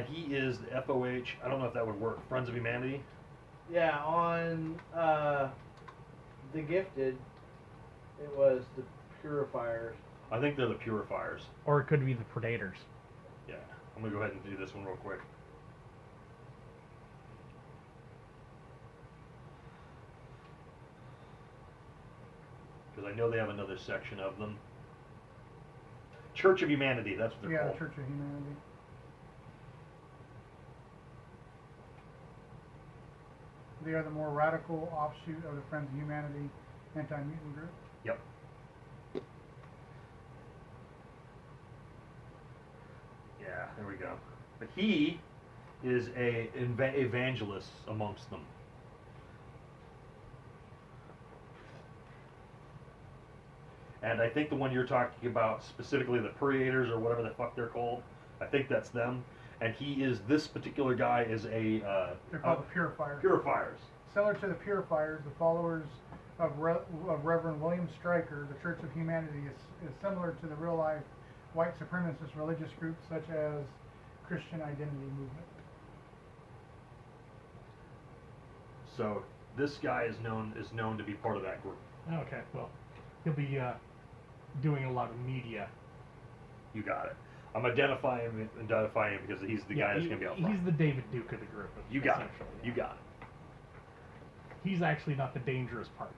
He is the FOH. I don't know if that would work. Friends of Humanity. Yeah, on The Gifted, it was the Purifiers. I think they're the purifiers. Or it could be the Predators. Yeah, I'm gonna go ahead and do this one real quick. Because I know they have another section of them. Church of Humanity, that's what they're Yeah, called. Church of Humanity. They are the more radical offshoot of the Friends of Humanity anti-mutant group. Yep. Yeah, there we go. But he is a evangelist amongst them. And I think the one you're talking about, specifically the Predators or whatever the fuck they're called, I think that's them. And he is, this particular guy is a They're called the Purifiers. purifiers. Similar to the Purifiers, the followers of Reverend William Stryker, the Church of Humanity is similar to the real-life white supremacist religious groups such as Christian Identity Movement. So this guy is known to be part of that group. Okay, well, he'll be doing a lot of media. You got it. I'm identifying him because he's the guy that's going to be out front. He's the David Duke of the group. You got it. essentially. You got it. He's actually not the dangerous part.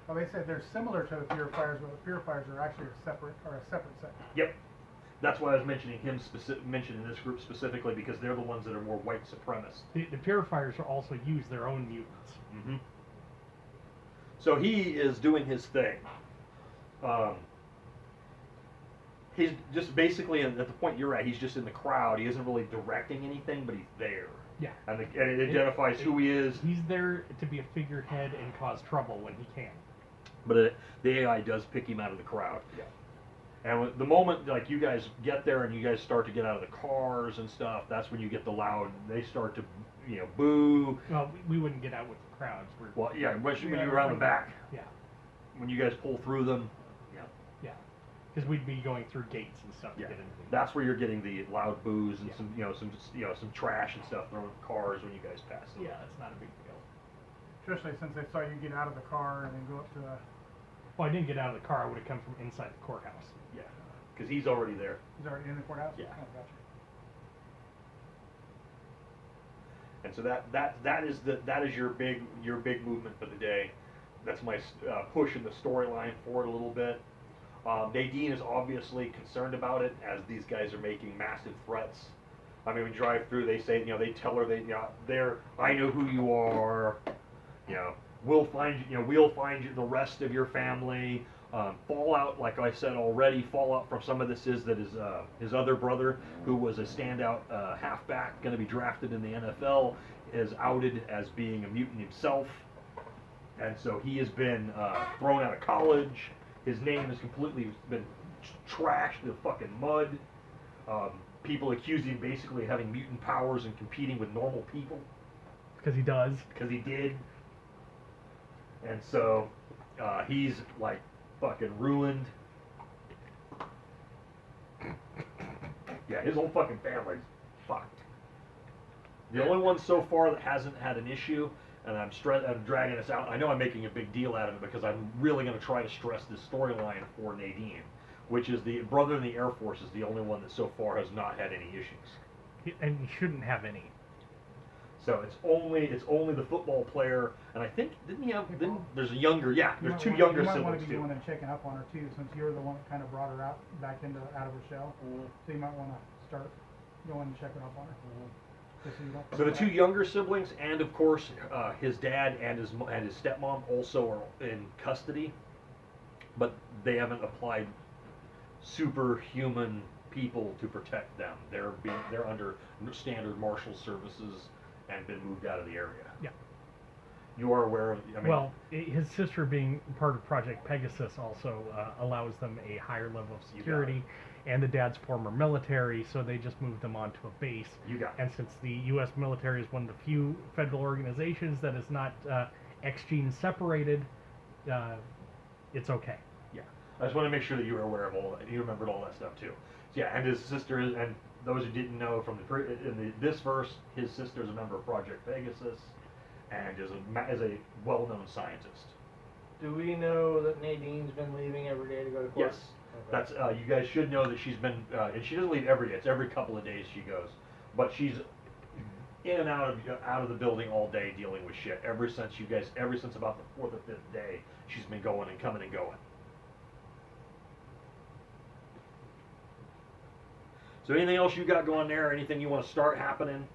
Well, they said they're similar to the Purifiers, but the Purifiers are actually a separate sect. Yep. That's why I was mentioning mentioning this group specifically, because they're the ones that are more white supremacist. The Purifiers also use their own mutants. Mm-hmm. So he is doing his thing. He's just basically at the point you're at. He's just in the crowd. He isn't really directing anything, but he's there. Yeah. And it identifies who he is. He's there to be a figurehead and cause trouble when he can. But the AI does pick him out of the crowd. Yeah. And the moment like you guys get there and you guys start to get out of the cars and stuff, that's when you get the loud. They start to, boo. Well, we wouldn't get out with the crowds. Well, yeah, especially when you're around the back. Yeah. When you guys pull through them. Yeah. Because we'd be going through gates and stuff Yeah, to get into the that's where you're getting the loud boos and Yeah. some trash and stuff thrown at cars when you guys pass them. Yeah, that's not a big deal. Especially since they saw you get out of the car and then go up to the. Well, I didn't get out of the car. I would have come from inside the courthouse. Yeah, because he's already there. He's already in the courthouse. Yeah. Oh, gotcha. And so that is your big movement for the day. That's my pushing the storyline forward a little bit. Nadine is obviously concerned about it, as these guys are making massive threats. I mean, we drive through, they say, they tell her I know who you are. We'll find you the rest of your family. Fallout, like I said already, fallout from some of this is that his other brother, who was a standout halfback, going to be drafted in the NFL, is outed as being a mutant himself, and so he has been thrown out of college. His name has completely been trashed in the fucking mud. People accuse him basically of having mutant powers and competing with normal people. Because he does. Because he did. And so he's like fucking ruined. Yeah, his whole fucking family's fucked. The only one so far that hasn't had an issue, and I'm dragging this out. I know I'm making a big deal out of it because I'm really going to try to stress this storyline for Nadine, which is the brother in the Air Force is the only one that so far has not had any issues. And he shouldn't have any. So it's only the football player, and I think there's a younger there's two You younger might want siblings to be too. going and checking up on her too, since you're the one that kind of brought her out of her shell. So you might want to start going and checking up on her. Just so you don't So the forget. two younger siblings, and of course his dad and his stepmom also are in custody, but they haven't applied superhuman people to protect them. They're under standard marshal services and been moved out of the area. Yeah. You are aware of, I mean, Well, his sister being part of Project Pegasus also allows them a higher level of You got security, and the dad's former military, so they just moved them onto a base. you got it. And since the U.S. military is one of the few federal organizations that is not X-gene separated, it's okay. Yeah, I just want to make sure that you were aware of all that. You remembered all that stuff too. So yeah, and his sister is, and those who didn't know from this verse, his sister is a member of Project Pegasus, and is a well-known scientist. Do we know that Nadine's been leaving every day to go to court? Yes, Okay. that's you guys should know that she's been, and she doesn't leave every day. It's every couple of days she goes, but she's in and out of the building all day dealing with shit. Ever since about the 4th or 5th day, she's been going and coming and going. So anything else you got going there? Anything you want to start happening?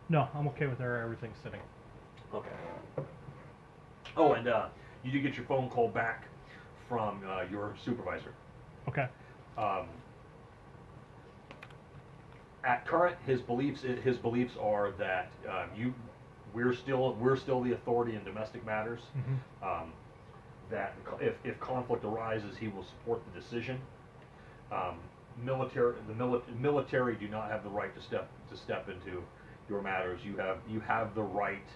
No, I'm okay with everything sitting. Okay. Oh, and you did get your phone call back from your supervisor. Okay. At current, his beliefs are that we're still the authority in domestic matters. Mm-hmm. That if conflict arises, he will support the decision. The military do not have the right to step into your matters. You have the right,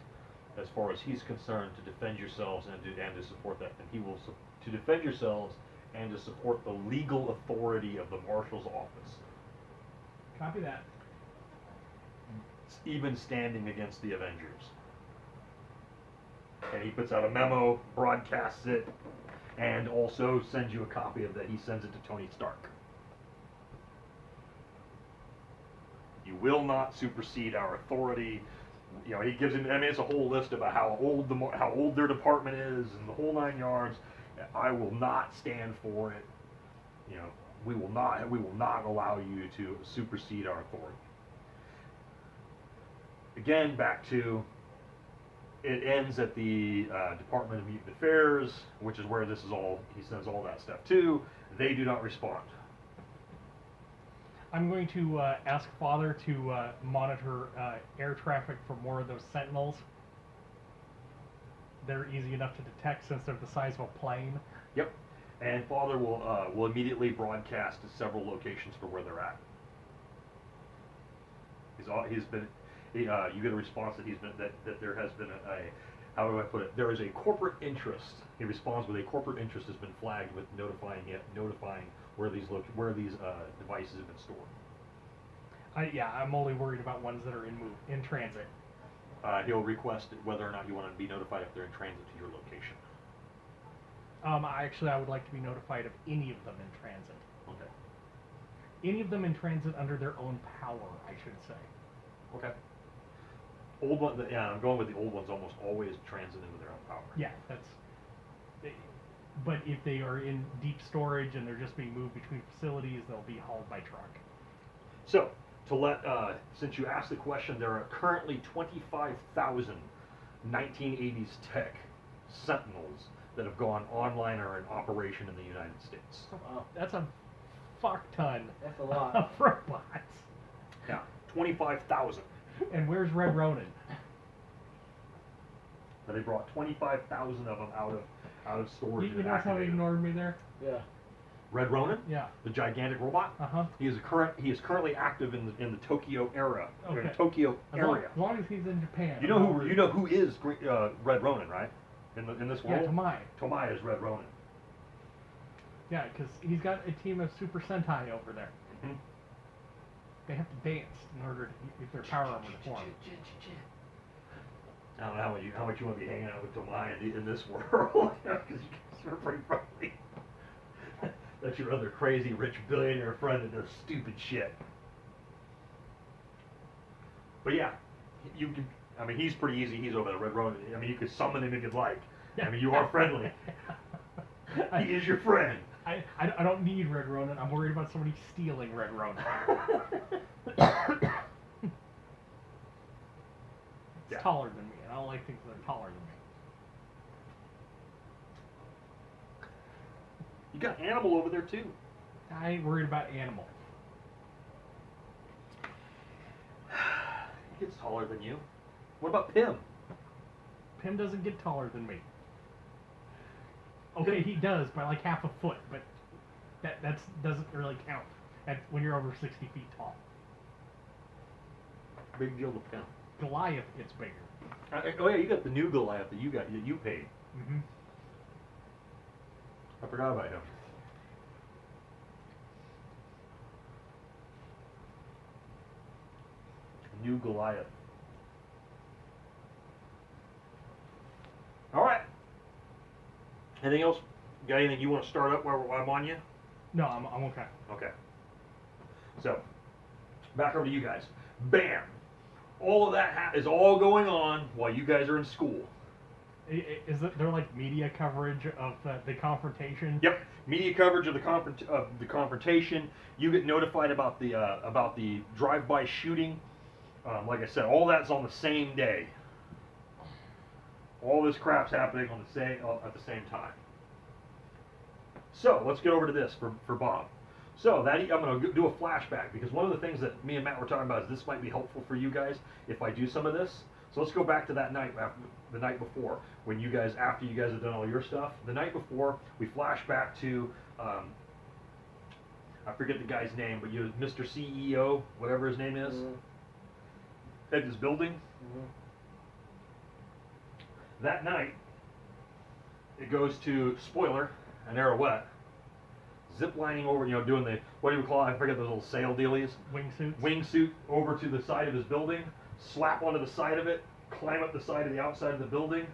as far as he's concerned, to defend yourselves and to support that. And he will to defend yourselves and to support the legal authority of the marshal's office, Copy that. even standing against the Avengers. And he puts out a memo, broadcasts it, and also sends you a copy of that. He sends it to Tony Stark. You will not supersede our authority. You know, he gives him. I mean, it's a whole list about how old their department is and the whole 9 yards. I will not stand for it. You know, we will not allow you to supersede our authority. Again, back to it ends at the Department of Mutant Affairs, which is where this is all. He sends all that stuff to. They do not respond. I'm going to ask Father to monitor air traffic for more of those Sentinels. They're easy enough to detect since they're the size of a plane. Yep. And Father will immediately broadcast to several locations for where they're at. You get a response that there has been a how do I put it? There is a corporate interest. He responds with a corporate interest has been flagged with notifying where these devices have been stored. Yeah, I'm only worried about ones that are in transit. He'll request whether or not you want to be notified if they're in transit to your location. Actually, I would like to be notified of any of them in transit. Okay. Any of them in transit under their own power, I should say. Okay. Old one, yeah, I'm going with the old ones. Almost always transit into their own power. Yeah, but if they are in deep storage and they're just being moved between facilities, they'll be hauled by truck. So, since you asked the question, there are currently 25,000 1980s tech Sentinels that have gone online or in operation in the United States. Wow. That's a fuck ton That's a lot. of robots. Yeah, 25,000. And where's Red Ronin? But they brought 25,000 of them out of storage. You and notice how he activated them. ignored me there? Yeah. Red Ronin, Yeah. the gigantic robot. Uh-huh. He is currently active in the Tokyo area. Okay. Tokyo As area. long as he's in Japan. You know who is Red Ronin, right? In this Yeah, world. Tamai. Tomai is Red Ronin. Yeah, because he's got a team of Super Sentai over there. Mhm. They have to dance in order to get their power armor to form. I don't know how much you want to be hanging out with Tomai in this world, because you guys are pretty friendly. That's your other crazy rich billionaire friend that does stupid shit. But yeah, you can. I mean, he's pretty easy. He's over the Red Ronin. I mean, you could summon him if you'd like. I mean, you are friendly. He is your friend. I don't need Red Ronin. I'm worried about somebody stealing Red Ronin. It's Yeah. taller than me, and I don't like things that are taller than me. You got Animal over there too. I ain't worried about Animal. He gets taller than you. What about Pim? Pim doesn't get taller than me. Okay, he does by like half a foot, but that doesn't really count when you're over 60 feet tall. Big deal to Pim. Goliath gets bigger. Oh yeah, you got the new Goliath that you paid. Mm-hmm. I forgot about him. New Goliath. All right. Anything else? Got anything you want to start up while I'm on you? No, I'm okay. Okay. So, back over to you guys. Bam! All of that is all going on while you guys are in school. Is it there like media coverage of the confrontation? Yep, media coverage of the confrontation. You get notified about the drive-by shooting. Like I said, all that's on the same day. All this crap's happening on the same at the same time. So let's get over to this for Bob. So I'm going to do a flashback because one of the things that me and Matt were talking about is this might be helpful for you guys if I do some of this. So let's go back to that night, the night before, when you guys, after you guys have done all your stuff. The night before, we flash back to, I forget the guy's name, but you, Mr. CEO, whatever his name is, at his building. That night, it goes to, spoiler, an Arrowette, ziplining over, doing the, what do you call it? I forget those little sail dealies. Wingsuits. Wingsuit over to the side of his building, slap onto the side of it, climb up the side of the outside of the building,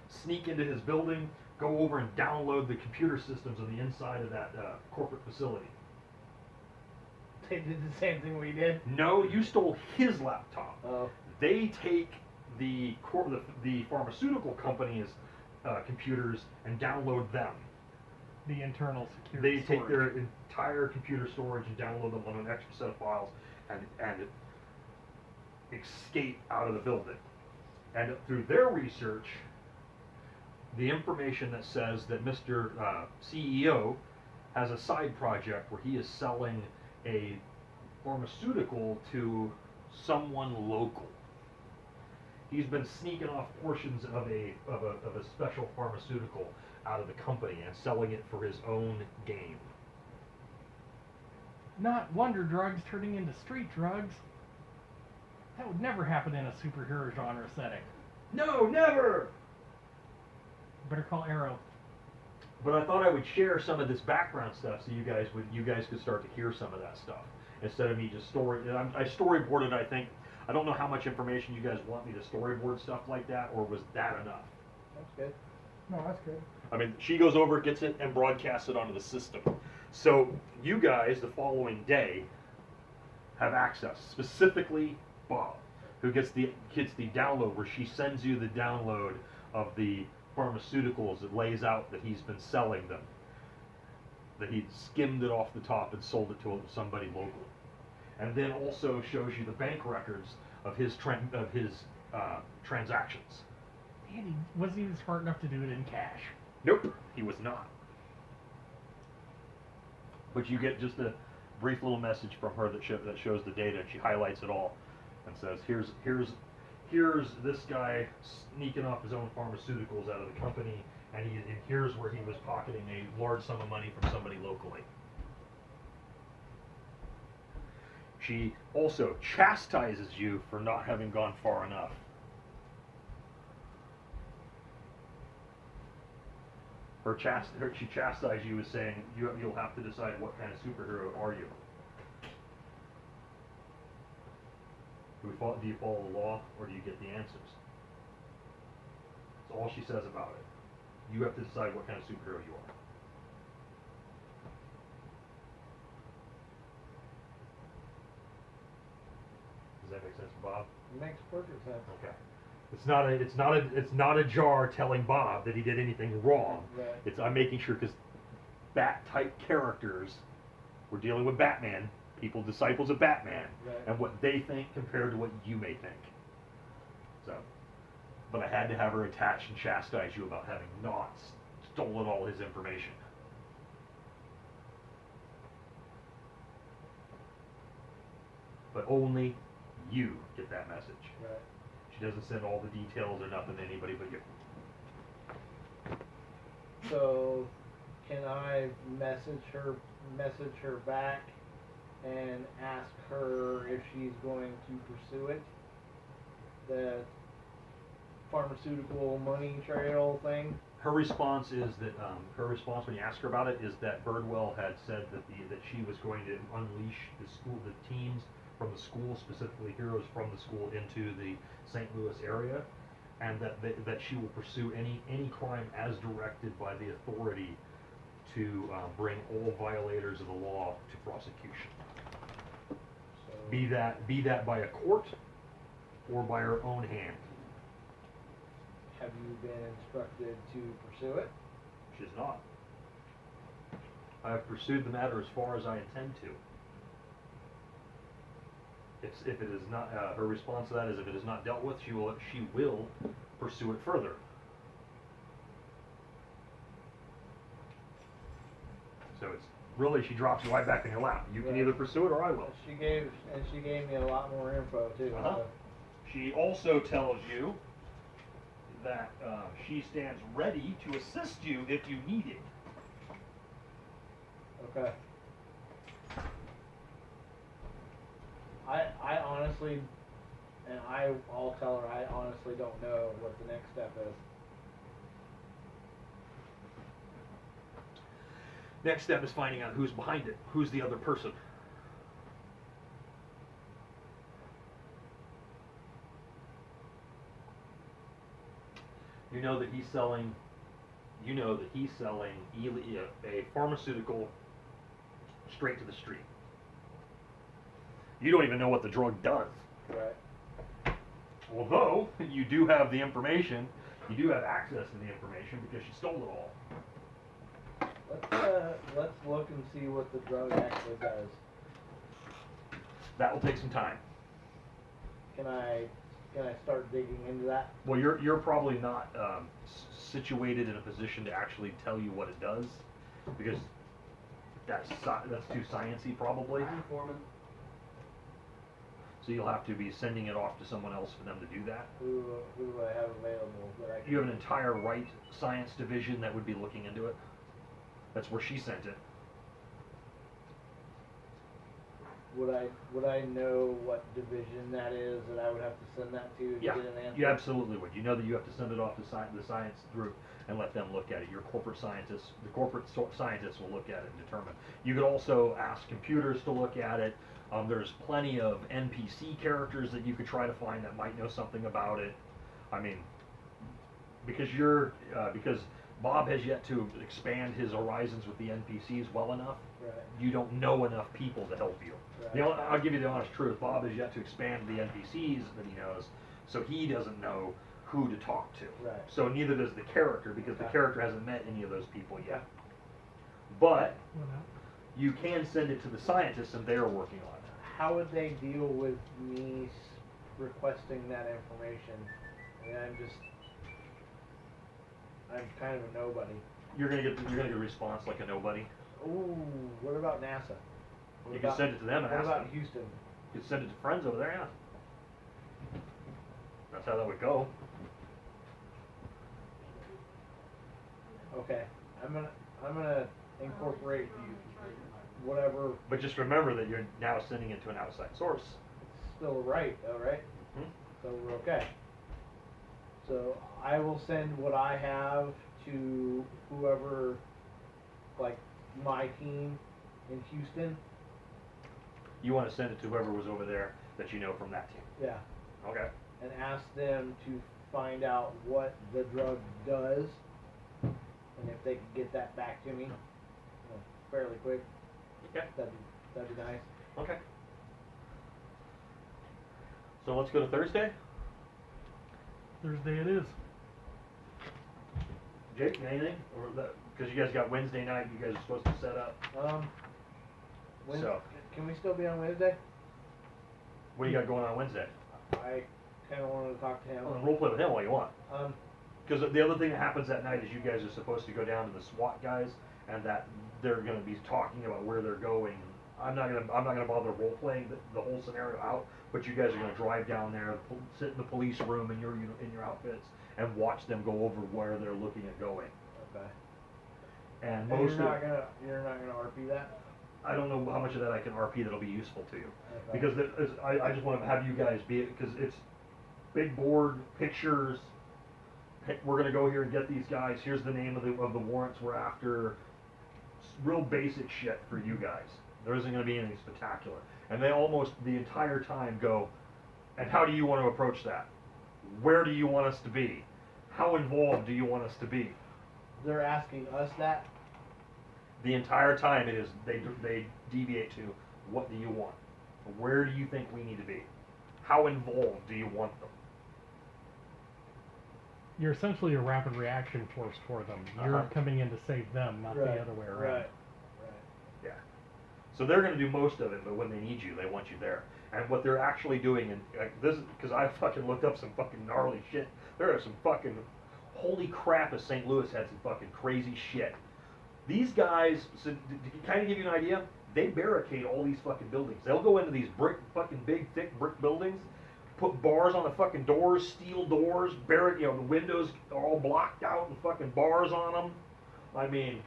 sneak into his building, go over and download the computer systems on the inside of that corporate facility. They did the same thing we did. No, you stole his laptop. Oh. They take the pharmaceutical company's computers and download them. The internal security. They take their entire computer storage and download them on an extra set of files and escape out of the building. And through their research, the information that says that Mr. CEO has a side project where he is selling a pharmaceutical to someone local. He's been sneaking off portions of a special pharmaceutical out of the company and selling it for his own gain. Not wonder drugs turning into street drugs. That would never happen in a superhero genre setting. No, never! Better call Arrow. But I thought I would share some of this background stuff so you guys could start to hear some of that stuff instead of me just I storyboarded. I think I don't know how much information you guys want me to storyboard stuff like that, or was that enough? That's good. No, that's good. I mean, she goes over, gets it, and broadcasts it onto the system. So you guys, the following day, have access. Specifically, Bob, who gets the download where she sends you the download of the pharmaceuticals that lays out that he's been selling them, that he skimmed it off the top and sold it to somebody local, and then also shows you the bank records of his transactions. And he wasn't even smart enough to do it in cash. Nope, he was not. But you get just a brief little message from her that shows the data, and she highlights it all and says, here's this guy sneaking off his own pharmaceuticals out of the company, and here's where he was pocketing a large sum of money from somebody locally. She also chastises you for not having gone far enough. She chastised you as saying, you'll have to decide what kind of superhero are you. Do you follow the law, or do you get the answers? That's all she says about it. You have to decide what kind of superhero you are. Does that make sense, Bob? It makes perfect sense. Okay. It's not a jar telling Bob that he did anything wrong. Right. I'm making sure, because Bat-type characters, we're dealing with Batman, people disciples of Batman, Right. and what they think compared to what you may think. So, but I had to have her attach and chastise you about having not stolen all his information. But only you get that message. Right. She doesn't send all the details or nothing to anybody but you. So, can I message her back and ask her if she's going to pursue it? The pharmaceutical money trail thing? Her response is that, her response when you ask her about it is that Birdwell had said that that she was going to unleash the teams from the school, specifically heroes from the school, into the St. Louis area, and that she will pursue any crime as directed by the authority to bring all violators of the law to prosecution. So, Be that by a court or by her own hand. have you been instructed to pursue it? She's not. I have pursued the matter as far as I intend to. If it is not, her response to that is if it is not dealt with, she will pursue it further. So it's really, she drops you right back in your lap. You can Right. either pursue it or I will. She gave me a lot more info too. Uh-huh. So. She also tells you that she stands ready to assist you if you need it. Okay. I honestly, and I'll tell her I honestly don't know what the next step is. Next step is finding out who's behind it. Who's the other person? You know that he's selling a pharmaceutical straight to the street. You don't even know what the drug does. Right. Although you do have the information, you do have access to the information because she stole it all. Let's look and see what the drug actually does. That will take some time. Can I start digging into that? Well, you're probably not situated in a position to actually tell you what it does, because that's too sciencey probably. I'm foreman. So you'll have to be sending it off to someone else for them to do that. Who do I have available that I can? You have an entire right science division that would be looking into it. That's where she sent it. Would I know what division that is that I would have to send that to Yeah, get an answer? you absolutely would. You know that you have to send it off to the science group and let them look at it. Your corporate scientists, scientists will look at it and determine. You could also ask computers to look at it. There's plenty of NPC characters that you could try to find that might know something about it. I mean, because Bob has yet to expand his horizons with the NPCs well enough. Right. You don't know enough people to help you. Right. I'll give you the honest truth. Bob has yet to expand the NPCs that he knows, so he doesn't know who to talk to. Right. So neither does the character, because the Okay. character hasn't met any of those people yet. Okay. But you can send it to the scientists, and they're working on it. How would they deal with me requesting that information? I mean, I'm kind of a nobody. You're gonna get a response like a nobody. Ooh, what about NASA? What You can about- send it to them and What ask about them. Houston? You can send it to friends over there, yeah. That's how that would go. Okay, I'm gonna incorporate whatever. But just remember that you're now sending it to an outside source. It's still right, though, right? Hmm? So we're okay. So I will send what I have to whoever, like my team in Houston. You want to send it to whoever was over there that you know from that team. Yeah. Okay. And ask them to find out what the drug does, and if they could get that back to me, fairly quick. Okay. That'd be nice. Okay. So let's go to Thursday. Thursday it is. Jake, anything? Or because you guys got Wednesday night, you guys are supposed to set up. So. Can we still be on Wednesday? What do you got going on Wednesday? I kind of wanted to talk to him. Well, then role play with him all you want. Um, Because the other thing that happens that night is you guys are supposed to go down to the SWAT guys, and that they're going to be talking about where they're going. I'm not gonna bother role playing the whole scenario out, but you guys are gonna drive down there, sit in the police room in your outfits, and watch them go over where they're looking at going. Okay. And And most you're of not gonna RP that? I don't know how much of that I can RP that'll be useful to you, Okay. because I just want to have you guys be, because it's big board pictures. Hey, we're gonna go here and get these guys. Here's the name of the warrants we're after. Real basic shit for you guys. There isn't gonna be anything spectacular. And they almost the entire time go, and how do you want to approach that? Where do you want us to be? How involved do you want us to be? They're asking us that? The entire time it is they deviate to, what do you want? Where do you think we need to be? How involved do you want them? You're essentially a rapid reaction force for them. You're Uh-huh. coming in to save them, not the other way around. Right. Yeah. So they're going to do most of it, but when they need you, they want you there. And what they're actually doing, and this is because I fucking looked up some fucking gnarly shit. There are some fucking, holy crap, if St. Louis had some fucking crazy shit. These guys, so to kind of give you an idea, they barricade all these fucking buildings. They'll go into these fucking big, thick brick buildings, put bars on the fucking doors, steel doors, the windows are all blocked out and fucking bars on them. I mean,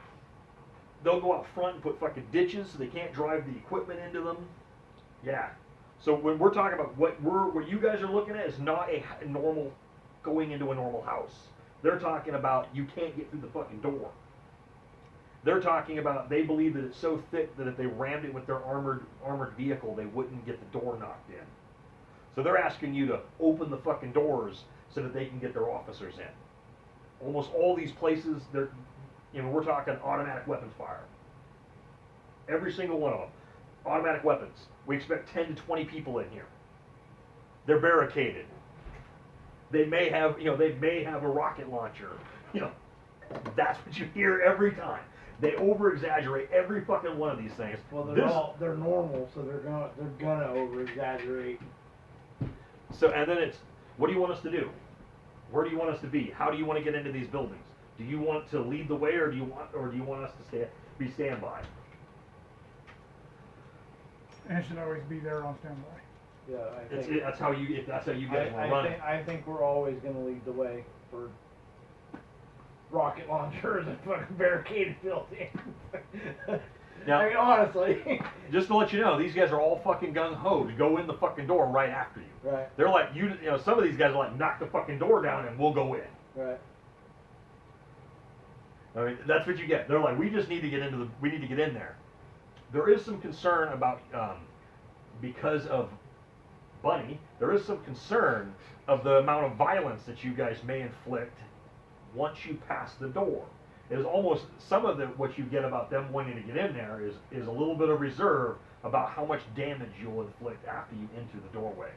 they'll go out front and put fucking ditches so they can't drive the equipment into them. Yeah. So when we're talking about what you guys are looking at is not a normal, going into a normal house. They're talking about you can't get through the fucking door. They're talking about they believe that it's so thick that if they rammed it with their armored vehicle, they wouldn't get the door knocked in. So they're asking you to open the fucking doors so that they can get their officers in. Almost all these places, we're talking automatic weapons fire. Every single one of them, automatic weapons. We expect 10 to 20 people in here. They're barricaded. They may have a rocket launcher. That's what you hear every time. They over-exaggerate every fucking one of these things. Well, they're normal, so they're gonna over-exaggerate. So, and then it's, what do you want us to do? Where do you want us to be? How do you want to get into these buildings? Do you want to lead the way, or do you want us to be standby? And it should always be there on standby. Yeah, That's how you guys want to run it. I think we're always gonna lead the way for rocket launchers and fucking barricaded buildings. Now, I mean, honestly. just to let you know, these guys are all fucking gung-ho to go in the fucking door right after you. Right. They're like, some of these guys are like, knock the fucking door down and we'll go in. Right. I mean, that's what you get. They're like, we need to get in there. There is some concern about, because of Bunny, there is some concern of the amount of violence that you guys may inflict once you pass the door. It is almost, some of what you get about them wanting to get in there is a little bit of reserve about how much damage you'll inflict after you enter the doorway.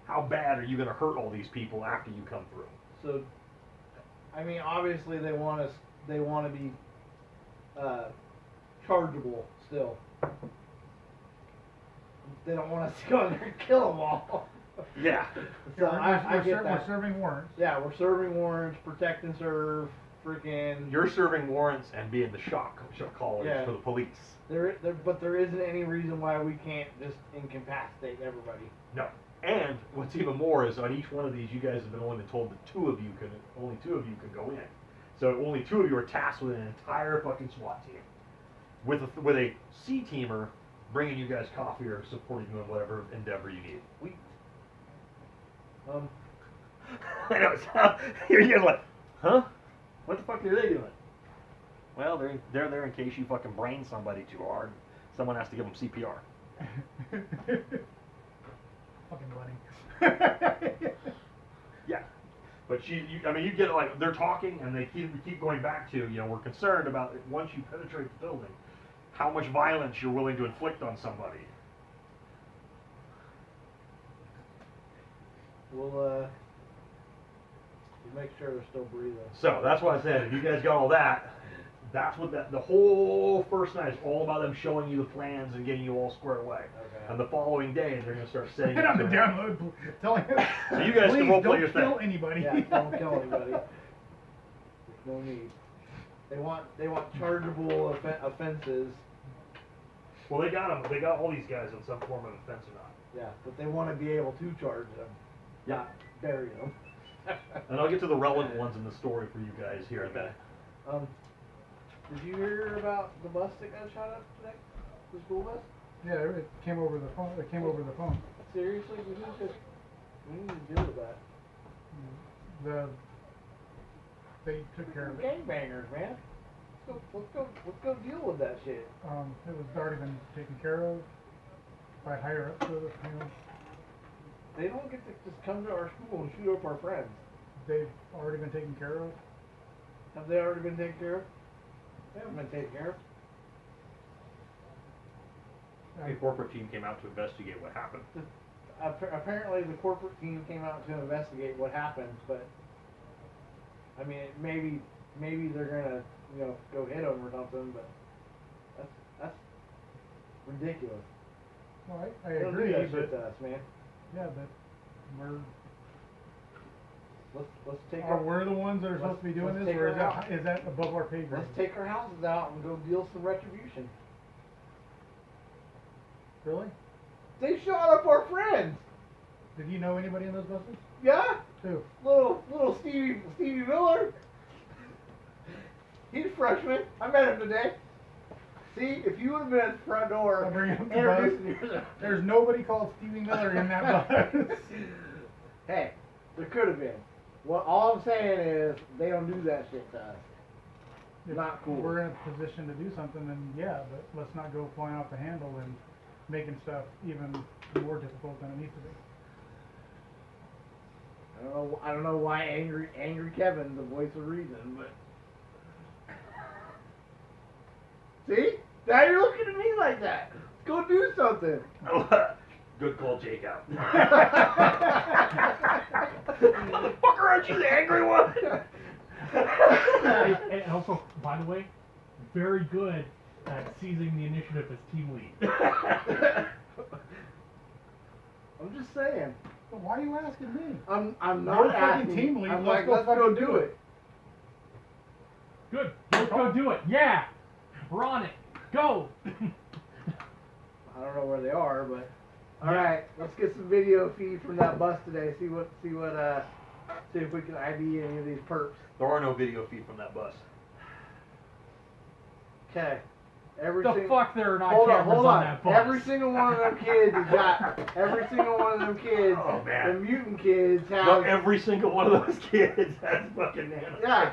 How bad are you going to hurt all these people after you come through? So, I mean, obviously they want to be chargeable still. They don't want us to go in there and kill them all. Yeah. So I get We're that. serving warrants. Yeah, we're serving warrants, protect and serve, freaking. You're serving warrants and being the shock callers Yeah. for the police. But there isn't any reason why we can't just incapacitate everybody. No. And what's even more is on each one of these, you guys have been only told that only two of you can go in. So only two of you are tasked with an entire fucking SWAT team, with a C teamer bringing you guys coffee or supporting you in whatever endeavor you need. I know. You guys are like, huh? What the fuck are they doing? Well, they're there in case you fucking brain somebody too hard. Someone has to give them CPR. Fucking Bunny. Yeah. But you get like, they're talking and they keep going back to, we're concerned about once you penetrate the building, how much violence you're willing to inflict on somebody. We'll make sure they're still breathing. So that's why I said, if you guys got all that, that's what the whole first night is all about, them showing you the plans and getting you all squared away. Okay. And the folling day, they're going to start saying And on the download, telling us, So you guys can please roleplay your don't kill thing. anybody. Yeah, don't kill anybody. There's no need. They want chargeable offenses. Well, they got them. They got all these guys on some form of offense or not. Yeah, but they want to be able to charge them, not bury them. And I'll get to the relevant ones in the story for you guys here in a minute. Did you hear about the bus that got shot up today? The school bus? Yeah, it came over the phone. It came over the phone. Seriously, we need to deal with that. They took care of it. Gangbangers, man. Let's go deal with that shit. It was already been taken care of by higher ups. So, They don't get to just come to our school and shoot up our friends. they've already been taken care of. Have they already been taken care of? They haven't been taken care of. The corporate team came out to investigate what happened. Apparently, the corporate team came out to investigate what happened, but I mean, maybe they're gonna, go hit them or something. But that's ridiculous. Well, I They don't do agree, that shit but to us, man. yeah, but Let's take our we're the ones that are supposed to be doing let's this, take or our is that above our pay grade? let's take our houses out and go deal some retribution. Really? They shot up our friends. Did you know anybody in those buses? Yeah, Who? little Stevie Miller. He's a freshman. I met him today. See, if you would have been at the front door, I'll bring up the introducing bus. yourself. There's nobody called Stevie Miller in that bus. Hey, there could have been. Well, all I'm saying is they don't do that shit to us. If Not cool. We're in a position to do something, then yeah, but let's not go flying off the handle and making stuff even more difficult than it needs to be. I don't know why angry Kevin's the voice of reason, but see, now you're looking at me like that. Let's go do something. Good call, Jake out. Fucker, aren't you the angry one? And also, by the way, very good at seizing the initiative as team lead. I'm just saying. But why are you asking me? I'm not You're fucking asking. team lead. I'm Let's like, go let's go fucking do do it. Good. Let's go do it. Yeah. We're on it. Go. I don't know where they are, but all right. Let's get some video feed from that bus today. See if we can ID any of these perps. There are no video feed from that bus. Okay. The fuck there are not Hold cameras on. on that bus. Every single one of them kids has got. Every single one of them kids. Oh, man. The mutant kids have. No, every single one of those kids has fucking nano. Yeah.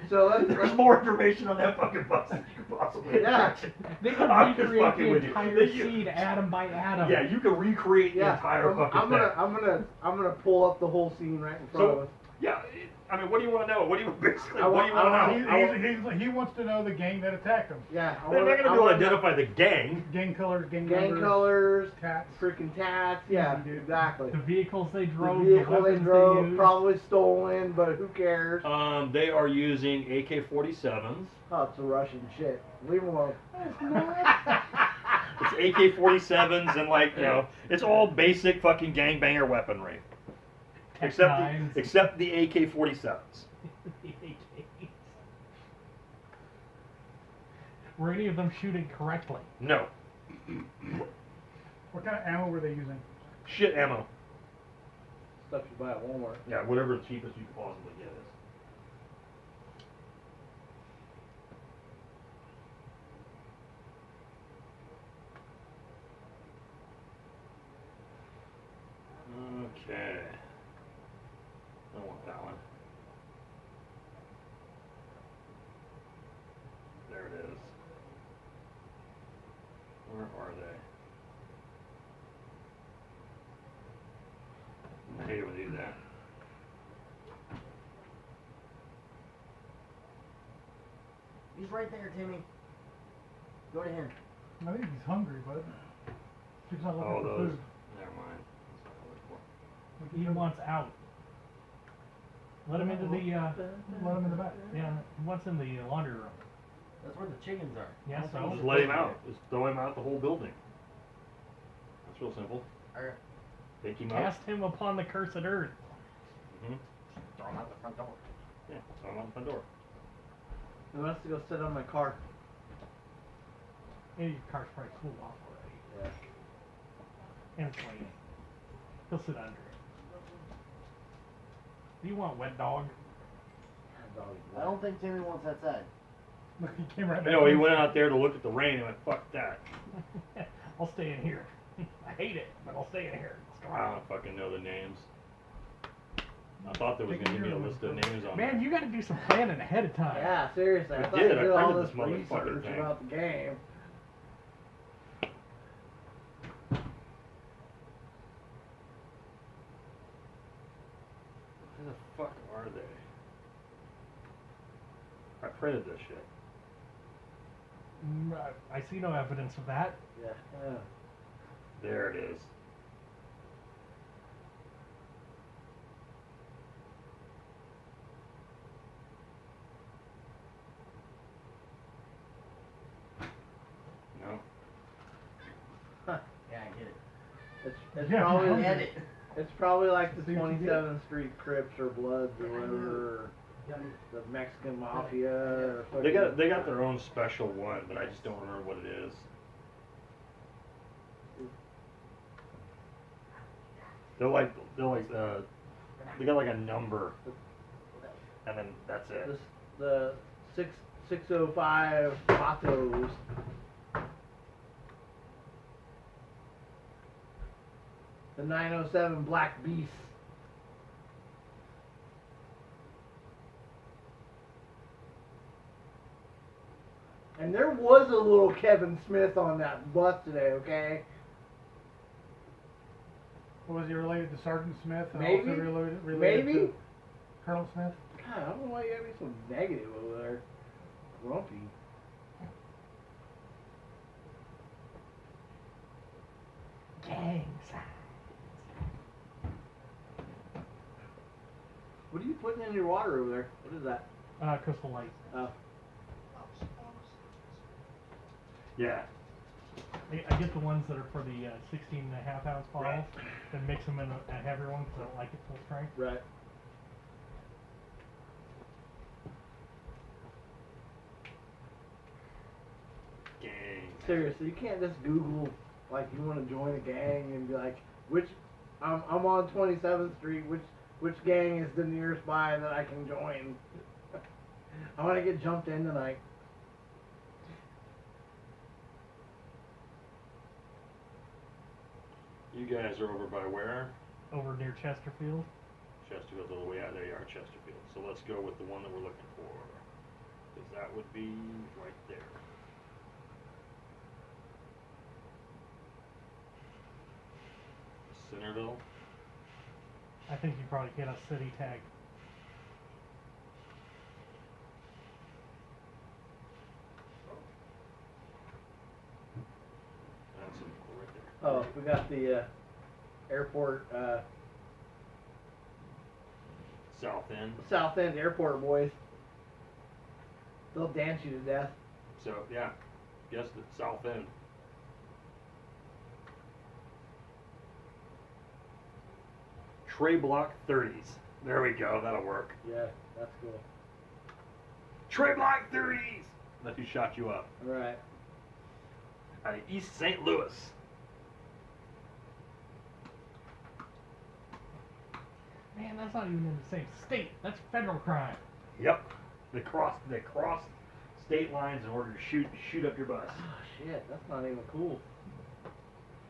So There's more information on that fucking bus than you could possibly Yeah. imagine. They can I'm just recreate fucking the with you. entire They- seed atom by atom. Yeah, you can recreate the entire fucking I'm thing. gonna pull up the whole scene right in front of So, us. yeah, I mean, what do you want to know? What do you basically? I What do you want to know? He wants to know the gang that attacked him. Yeah. They're not going to be able to identify the gang. Gang colors, gang Gang numbers, colors, tats. freaking tats. Yeah, Easy, dude. exactly. The vehicles they The drove, vehicle the they weapons drove, they used. probably stolen, but who cares? They are using AK-47s. Oh, it's a Russian shit. Leave them alone. It's AK-47s and it's all basic fucking gangbanger weaponry. Tech Except nines. the AK-47s. Were any of them shooting correctly? No. What kind of ammo were they using? Shit ammo. Stuff you buy at Walmart. Yeah, whatever the cheapest you could possibly get is. Okay. I want that one. There it is. Where are they? I hate it when they do that. He's right there, Timmy. Go to him. I think he's hungry, bud. He's not looking Oh, for those. food. Never mind. That's not what I looked He wants out. Let him into the, Let him in the back. yeah, he wants in the laundry room. That's where the chickens are. Yeah, That's so? what for. he's Just let him supposed out. Just throw him out the whole building. That's real simple. to do. Or Take him out. Cast him upon the cursed earth. Mm-hmm. throw him out the front door. Yeah, throw him out the front door. Who wants to go sit on my car? Hey, your car's probably cool off already. Yeah. And it's raining. He'll sit under it. Do you want wet dog? I don't think Timmy wants that side. Look, he came right No, back he in. went out there to look at the rain and went, fuck that. I'll stay in here. I hate it, but I'll stay in here. It's I don't fucking know the names. I thought there was Take gonna be a your list of number. names on Man, there. you gotta do some planning ahead of time. Yeah, seriously. I I thought did, you I did all printed this this motherfucking research thing. about the game. Where the fuck are they? I printed this shit. I see no evidence of that. Yeah. There it is. No. Yeah, I get it. It's Yeah, probably I Get it. it's probably like the See what you get? 27th Street Crips or Bloods or whatever, or the Mexican Mafia. Or They got their own special one, but I just don't remember what it is. They're like they got like a number, and then that's it. the 605 Patos. The 907 Black Beast. And there was a little Kevin Smith on that bus today, okay? Was he related to Sergeant Smith? And Maybe. Also related Maybe. to Colonel Smith? God, I don't know why you gotta be so negative over there. Grumpy. Gang What are you putting in your water over there? What is that? Crystal Light. Oh. Yeah. I get the ones that are for the 16.5 ounce bottles, Right. then mix them in a heavier one because I don't like it full strength. Right. Gang. Seriously, you can't just Google like you want to join a gang and be like, which I'm on 27th Street. Which gang is the nearest by that I can join? I want to get jumped in tonight. You guys are over by where? Over near Chesterfield. Chesterfield. Oh, yeah, there you are, Chesterfield. So let's go with the one that we're looking for, because that would be right there. Centerville. I think you probably get a city tag. That's it, right there. Oh, we got the airport, South End. South End Airport boys. They'll dance you to death. So yeah, guess the South End. Tray block 30s. There we go. That'll work. Yeah, that's cool. Tray block 30s. That's who shot you up. All right. Out of East St. Louis. Man, that's not even in the same state. That's federal crime. Yep. They crossed state lines in order to shoot up your bus. Oh shit, that's not even cool.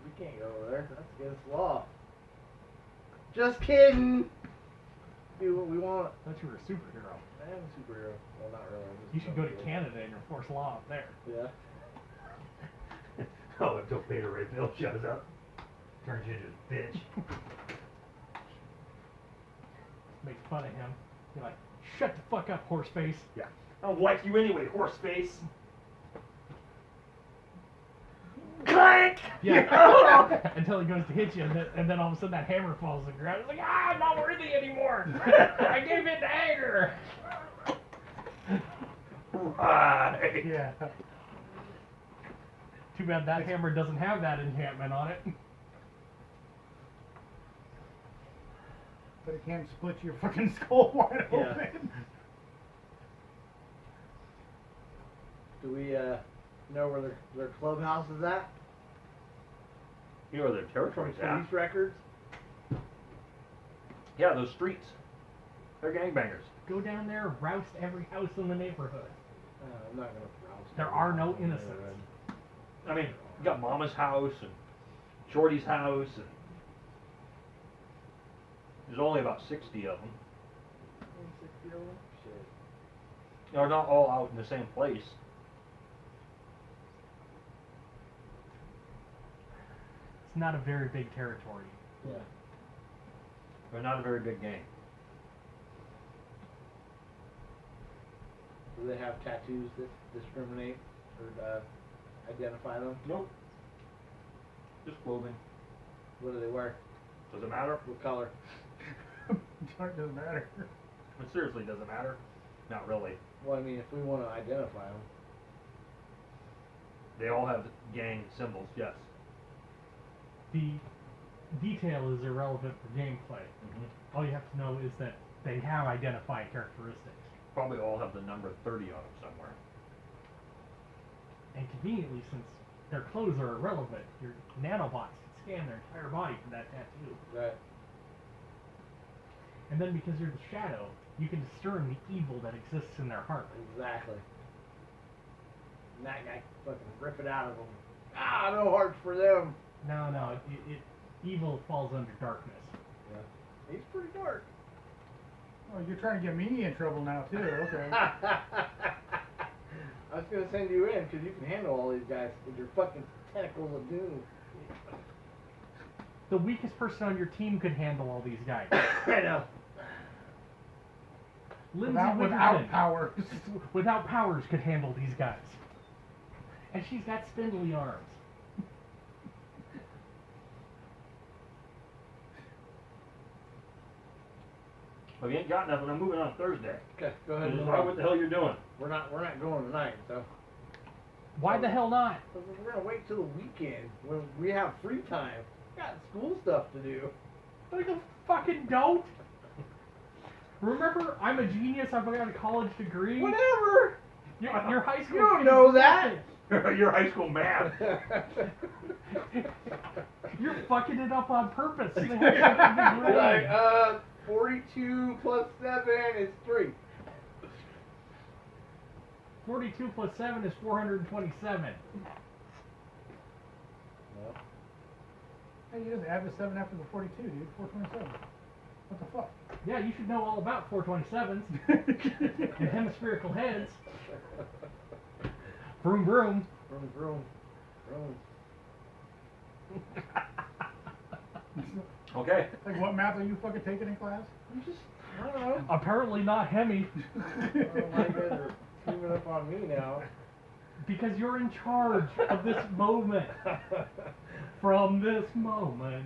We can't go over there. That's against the law. Just kidding. Do what we want. I thought you were a superhero. I am a superhero. Well, not really. I'm just You should go to a- Canada and enforce law up there. Yeah. Oh, if Bill Peter Ray Bill shows up, turns you into a bitch. Make fun of him. You're like, shut the fuck up, horse face. Yeah. I don't like you anyway, horse face. Clank! Yeah. Until he goes to hit you, and then all of a sudden that hammer falls to the ground. It's like, ah, I'm not worthy anymore. I gave in to anger. Right. Yeah. Too bad that hammer doesn't have that enchantment on it. But it can't split your fucking skull wide Yeah. open. Do we know where their clubhouse is at? You know where their From territory's at. police records. Yeah, those streets. They're gangbangers. Go down there, roust every house in the neighborhood. I'm not gonna browse. There are no innocents. I mean, you got Mama's house and Shorty's house, and there's only about 60 of them. Shit. They're not all out in the same place. It's not a very big territory. Yeah. They're not a very big gang. Do they have tattoos that discriminate or identify them? Nope. Just clothing. What do they wear? Does it matter? What color? It doesn't matter. It seriously doesn't matter. Not really. Well, I mean, if we want to identify them. They all have gang symbols, yes. The detail is irrelevant for gameplay. All you have to know is that they have identifying characteristics. Probably all have the number 30 on them somewhere. And conveniently, since their clothes are irrelevant, your nanobots can scan their entire body for that tattoo. Right. And then because you're the shadow, you can discern the evil that exists in their heart. Exactly. And that guy fucking rip it out of them. Ah, no hearts for them. No, evil falls under darkness. Yeah. He's pretty dark. Oh, you're trying to get me in trouble now too. Okay. I was gonna send you in because you can handle all these guys with your fucking tentacles of doom. The weakest person on your team could handle all these guys. I know. Lindsay Without Wickerton, powers. without powers, could handle these guys. And she's got spindly arms. Well, if you ain't got nothing, I'm moving on Thursday. Okay, go ahead. This is right what the hell you're doing. We're not going tonight, so Why the hell not? we're gonna wait till the weekend when we have free time. Got school stuff to do. I go fucking don't. Remember, I'm a genius. I've got a college degree. Whatever. Your high school. You don't kid know is that. Your high school math. You're fucking it up on purpose. They have You're fucking degree. like, 42 plus 7 is 3. 42 plus 7 is 427. Well, Hey, you just add the 7 after the 42, dude. 427. What the fuck? Yeah, you should know all about 427s and hemispherical heads. Vroom vroom. vroom, vroom, vroom. Okay. Like, what math are you fucking taking in class? I'm just, I don't know. Apparently not Hemi, I don't know why you guys are giving up on me now. because you're in charge of this moment. From this moment.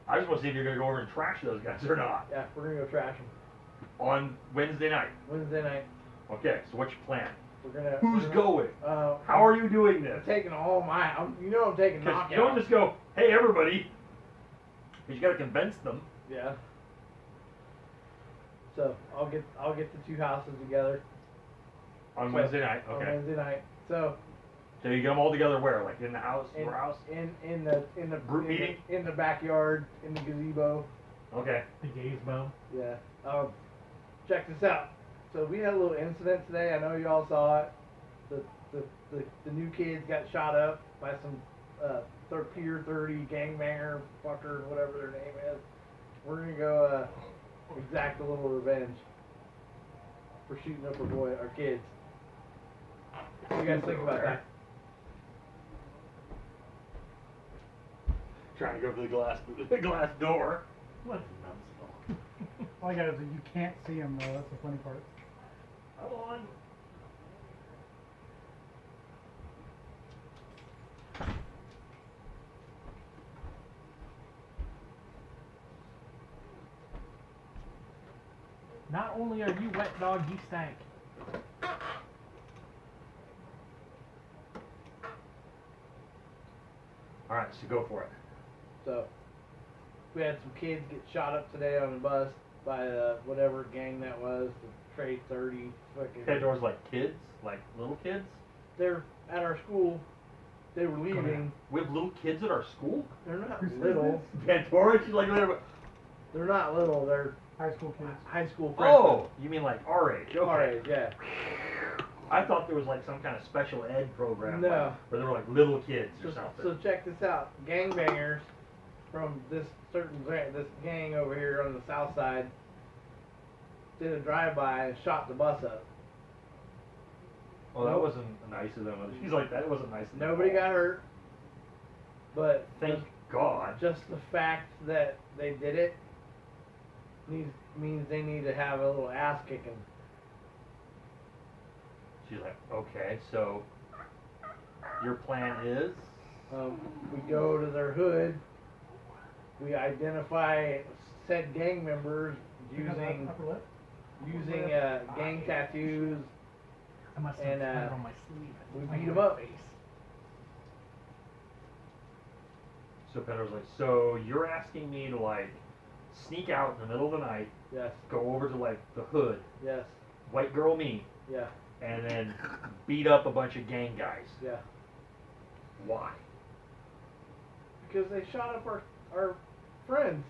I just want to see if you're going to go over and trash those guys or not. Yeah, we're gonna go trash them On Wednesday night. Wednesday night. Okay, so what's your plan? We're gonna. Who's we're gonna, going? How How are you doing this? I'm taking all my. You know I'm taking Because knockouts. you don't just go, hey everybody. Because you got to convince them. Yeah. So I'll get the two houses together On So, Wednesday night. on Okay. Wednesday night. So So you get them all together where? Like in the house? in, Your house? in the Group in meeting? the, in the backyard in the gazebo. Okay. The gazebo. Yeah. Check this out. So we had a little incident today. I know you all saw it. The new kids got shot up by some Pier 30 gangbanger fucker, whatever their name is. We're gonna go exact a little revenge for shooting up our kids. What do you guys think about that? Trying to go for the glass door. What a numbskull. All I got is that you can't see him, though. That's the funny part. Come on. Not only are you wet dog, you stank. All right, so go for it. So we had some kids get shot up today on the bus by whatever gang that was, the Trade 30 fucking. That door's like kids, like little kids. They're at our school they were leaving. We have little kids at our school? They're not Who says little. Pandora, she's like, They're not little. They're High school kids. high school freshmen. oh, you mean like our age? Okay. All right, yeah. I thought there was like some kind of special ed program No. like, where they were like little kids or So, something. so check this out. Gangbangers from this this gang over here on the south side did a drive-by and shot the bus up. Well, that wasn't nice of them. She's like, that wasn't nice of them. Nobody got hurt, but Thank God. just the fact that they did it means they need to have a little ass kicking. She's like, okay, so your plan is? We go to their hood. We identify said gang members using Upper lip? gang tattoos. I must have And, put it on my sleeve. we My beat 'em up. face. So Pedro's like, so you're asking me to like sneak out in the middle of the night, Yes, go over to like the hood, yes, white girl me, yeah, and then beat up a bunch of gang guys. yeah. Why? Because they shot up our friends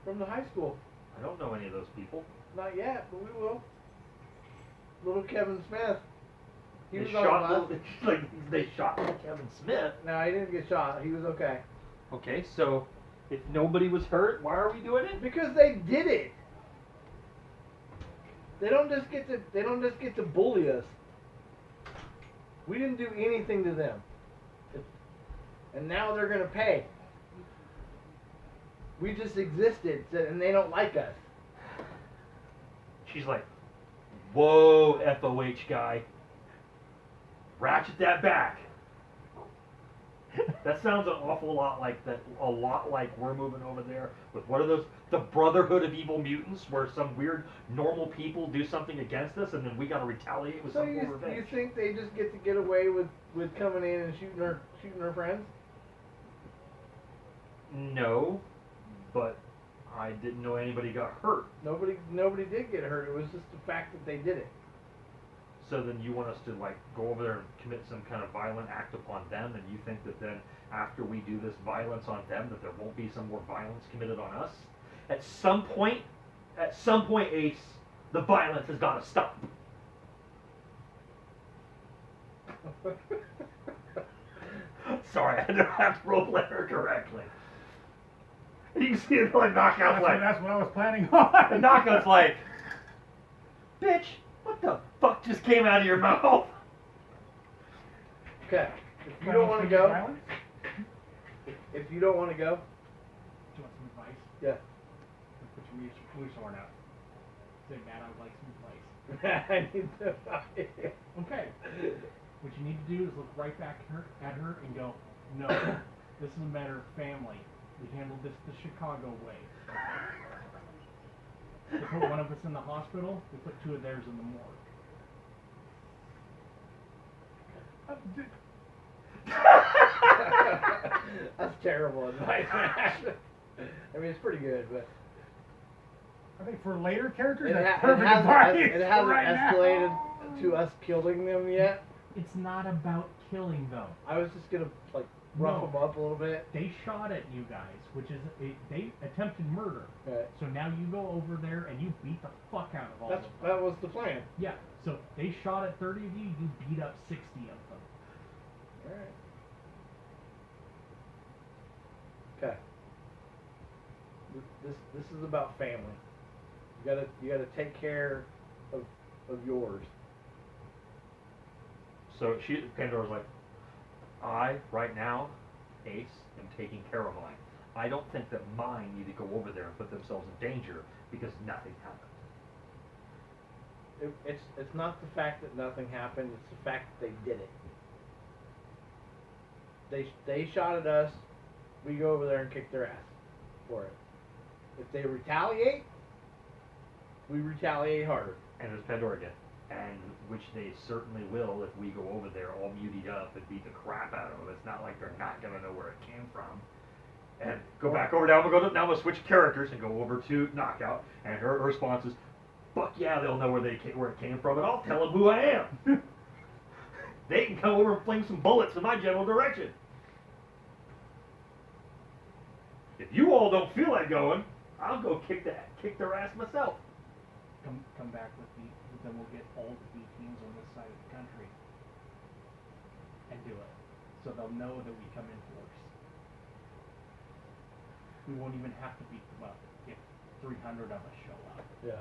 from the high school. I don't know any of those people. Not yet, but we will. Little Kevin Smith. He They was shot on the bus. like they shot little Kevin Smith. No, he didn't get shot. He was okay. Okay, so if nobody was hurt, why are we doing it? Because they did it. They don't just get to bully us. We didn't do anything to them. And now they're gonna pay. We just existed and they don't like us. She's like, whoa, FOH guy. Ratchet that back. That sounds an awful lot like that. A lot like we're moving over there with what are those? The Brotherhood of Evil Mutants, where some weird normal people do something against us, and then we gotta retaliate with So some you revenge. think they just get to get away with coming in and shooting our friends? No, but I didn't know anybody got hurt. Nobody did get hurt. It was just the fact that they did it. So then you want us to like go over there and commit some kind of violent act upon them, and you think that then after we do this violence on them that there won't be some more violence committed on us? At some point, Ace, the violence has got to stop. Sorry, I don't have to roleplay her correctly. You can see it like knockout's like, That's what I was planning and on. knockout's like, bitch, what the fuck just came out of your mouth? Okay. If you don't want to go, if you don't want to go, Do you want some advice? yeah. Put your police horn out. Say, man, I would like some advice. I need to. Okay. What you need to do is look right back at her and go, no, this is a matter of family. We handled this the Chicago way. They put one of us in the hospital, we put two of theirs in the morgue. That's terrible advice, man. I mean, it's pretty good, but I think for later characters, it that's perfect hasn't, advice. it hasn't right now. escalated to us killing them yet. It's not about killing them. I was just gonna like rough No. them up a little bit. They shot at you guys, which is they attempted murder. Okay. So now you go over there and you beat the fuck out of all of them. That was the plan. Yeah. So they shot at 30 of you. You beat up 60 of them. All right. Okay. This is about family. You gotta take care of yours. So Pandora's like, I, right now, Ace, am taking care of mine. I don't think that mine need to go over there and put themselves in danger because nothing happened. It's not the fact that nothing happened. It's the fact that they did it. They shot at us. We go over there and kick their ass for it. If they retaliate, we retaliate harder. And there's Pandora again. And which they certainly will if we go over there all mutied up and beat the crap out of them. It's not like they're not going to know where it came from. And go back over now. Now we'll switch characters and go over to Knockout. And her response is, fuck yeah, they'll know where it came from, and I'll tell them who I am. they can come over and fling some bullets in my general direction. If you all don't feel like going, I'll go kick their ass myself. Come back with me, then we'll get all the B teams on this side of the country and do it. So they'll know that we come in force. We won't even have to beat them up if 300 of us show up. Yeah.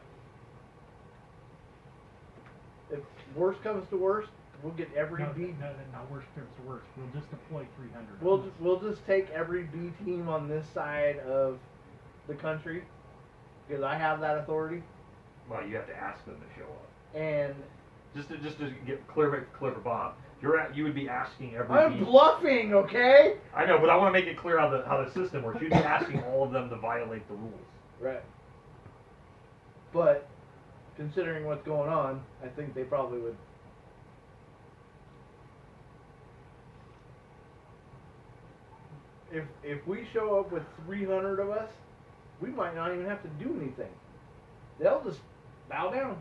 If worst comes to worst, we'll get every No, B. no, not worst comes to worst. We'll just deploy 300. We'll just take every B team on this side of the country because I have that authority. Well, you have to ask them to show up. And Just to get clear for Bob, you would be asking every. I'm bluffing, okay? I know, but I want to make it clear how the system works. You'd be asking all of them to violate the rules. Right. But considering what's going on, I think they probably would. If we show up with 300 of us, we might not even have to do anything. They'll just bow down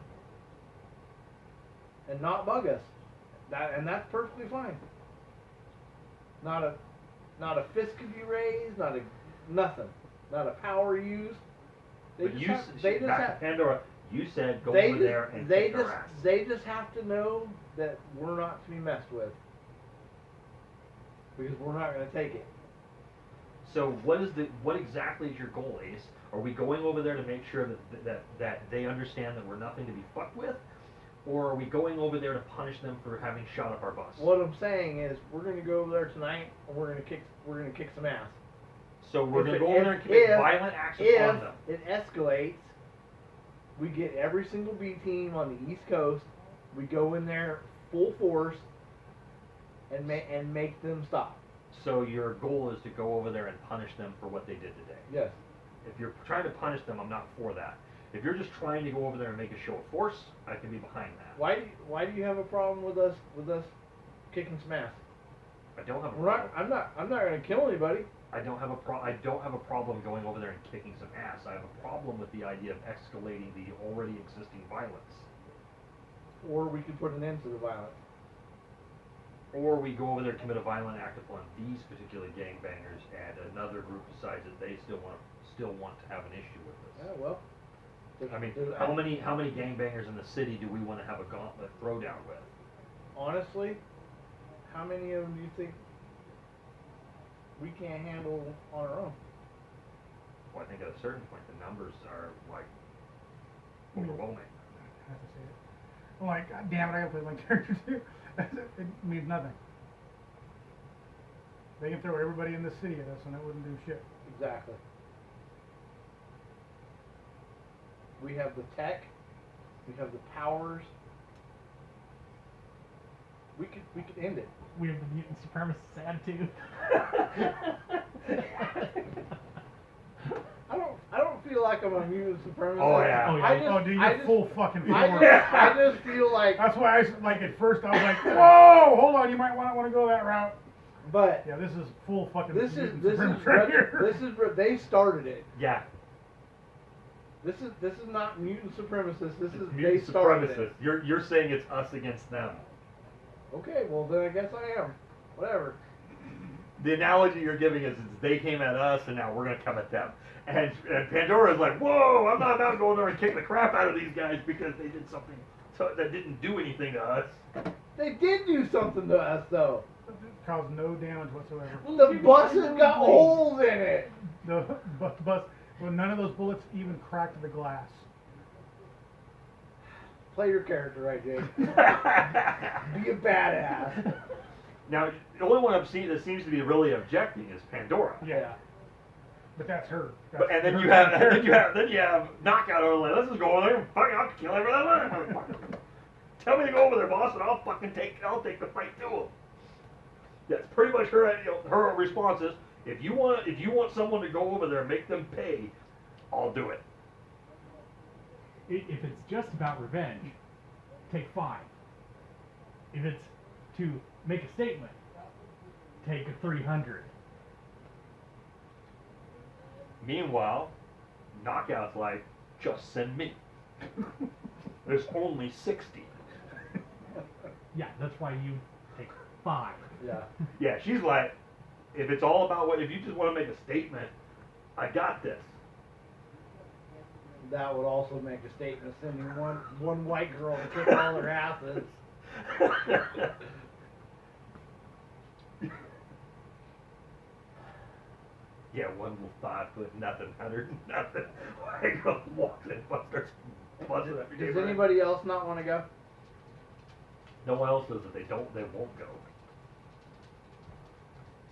and not bug us. That's perfectly fine. Not a fist could be raised, nothing. Not a power used. They But just have Pandora, you said go over there and kick their ass. They just have to know that we're not to be messed with. Because we're not going to take it. So what exactly is your goal, Ace? Are we going over there to make sure that they understand that we're nothing to be fucked with? Or are we going over there to punish them for having shot up our bus? What I'm saying is we're going to go over there tonight and we're going to kick some ass. So we're going to go over there and commit violent acts upon If them. it escalates, we get every single B team on the East Coast. We go in there full force and make them stop. So your goal is to go over there and punish them for what they did today. Yes. If you're trying to punish them, I'm not for that. If you're just trying to go over there and make a show of force, I can be behind that. Why do you have a problem with us kicking some ass? I don't have a We're problem. not, I'm not going to kill anybody. I don't have a problem going over there and kicking some ass. I have a problem with the idea of escalating the already existing violence. Or we could put an end to the violence. Or we go over there and commit a violent act upon these particular gangbangers, and another group decides that they still want to have an issue with Yeah, us. well. I mean, how many gangbangers in the city do we want to have a gauntlet throwdown with? Honestly, how many of them do you think we can't handle on our own? Well, I think at a certain point the numbers are like overwhelming. I have to say it. I'm like, God damn it, I gotta play my character too. It means nothing. They can throw everybody in the city at us and it wouldn't do shit. Exactly. We have the tech. We have the powers. We could end it. We have the mutant supremacist attitude. I don't feel like I'm a mutant supremacist. Oh, yeah. Oh, yeah. I just, Oh, dude, I you're just, full fucking I force. just feel like. That's why like at first I was like, whoa, hold on, you might not want to go that route. But Yeah, this is full fucking this is mutant this is supremacy right here. they started it. Yeah, This is not mutant supremacists. This is they mutant started supremacists. it. You're saying it's us against them. Okay, well then I guess I am. Whatever. The analogy you're giving is they came at us and now we're gonna come at them. And Pandora's like, whoa, I'm not about going there and kick the crap out of these guys because they did something that didn't do anything to us. They did do something to us though. Caused no damage whatsoever. The bus has got holes in it. The bus, well, none of those bullets even cracked the glass. Play your character right, Jake. Be a badass. Now, the only one that seems to be really objecting is Pandora. Yeah. But that's her. But, and then her you have character. then you have Knockout over there. Let's just go over there and fucking I'll kill everyone. Tell me to go over there, boss, and I'll take the fight to him. That's pretty much her response is, if you want someone to go over there and make them pay, I'll do it. If it's just about revenge, take 5. If it's to make a statement, take a 300. Meanwhile, Knockout's like, just send me. There's only 60. Yeah, that's why you take 5. Yeah. Yeah, she's like, if it's all about if you just want to make a statement, I got this. That would also make a statement sending one white girl to kick all their asses. Yeah, 1 5 foot nothing, 100 nothing. White girl walks in, starts busting up your Does neighborhood. anybody else not want to go? No one else says that they won't go.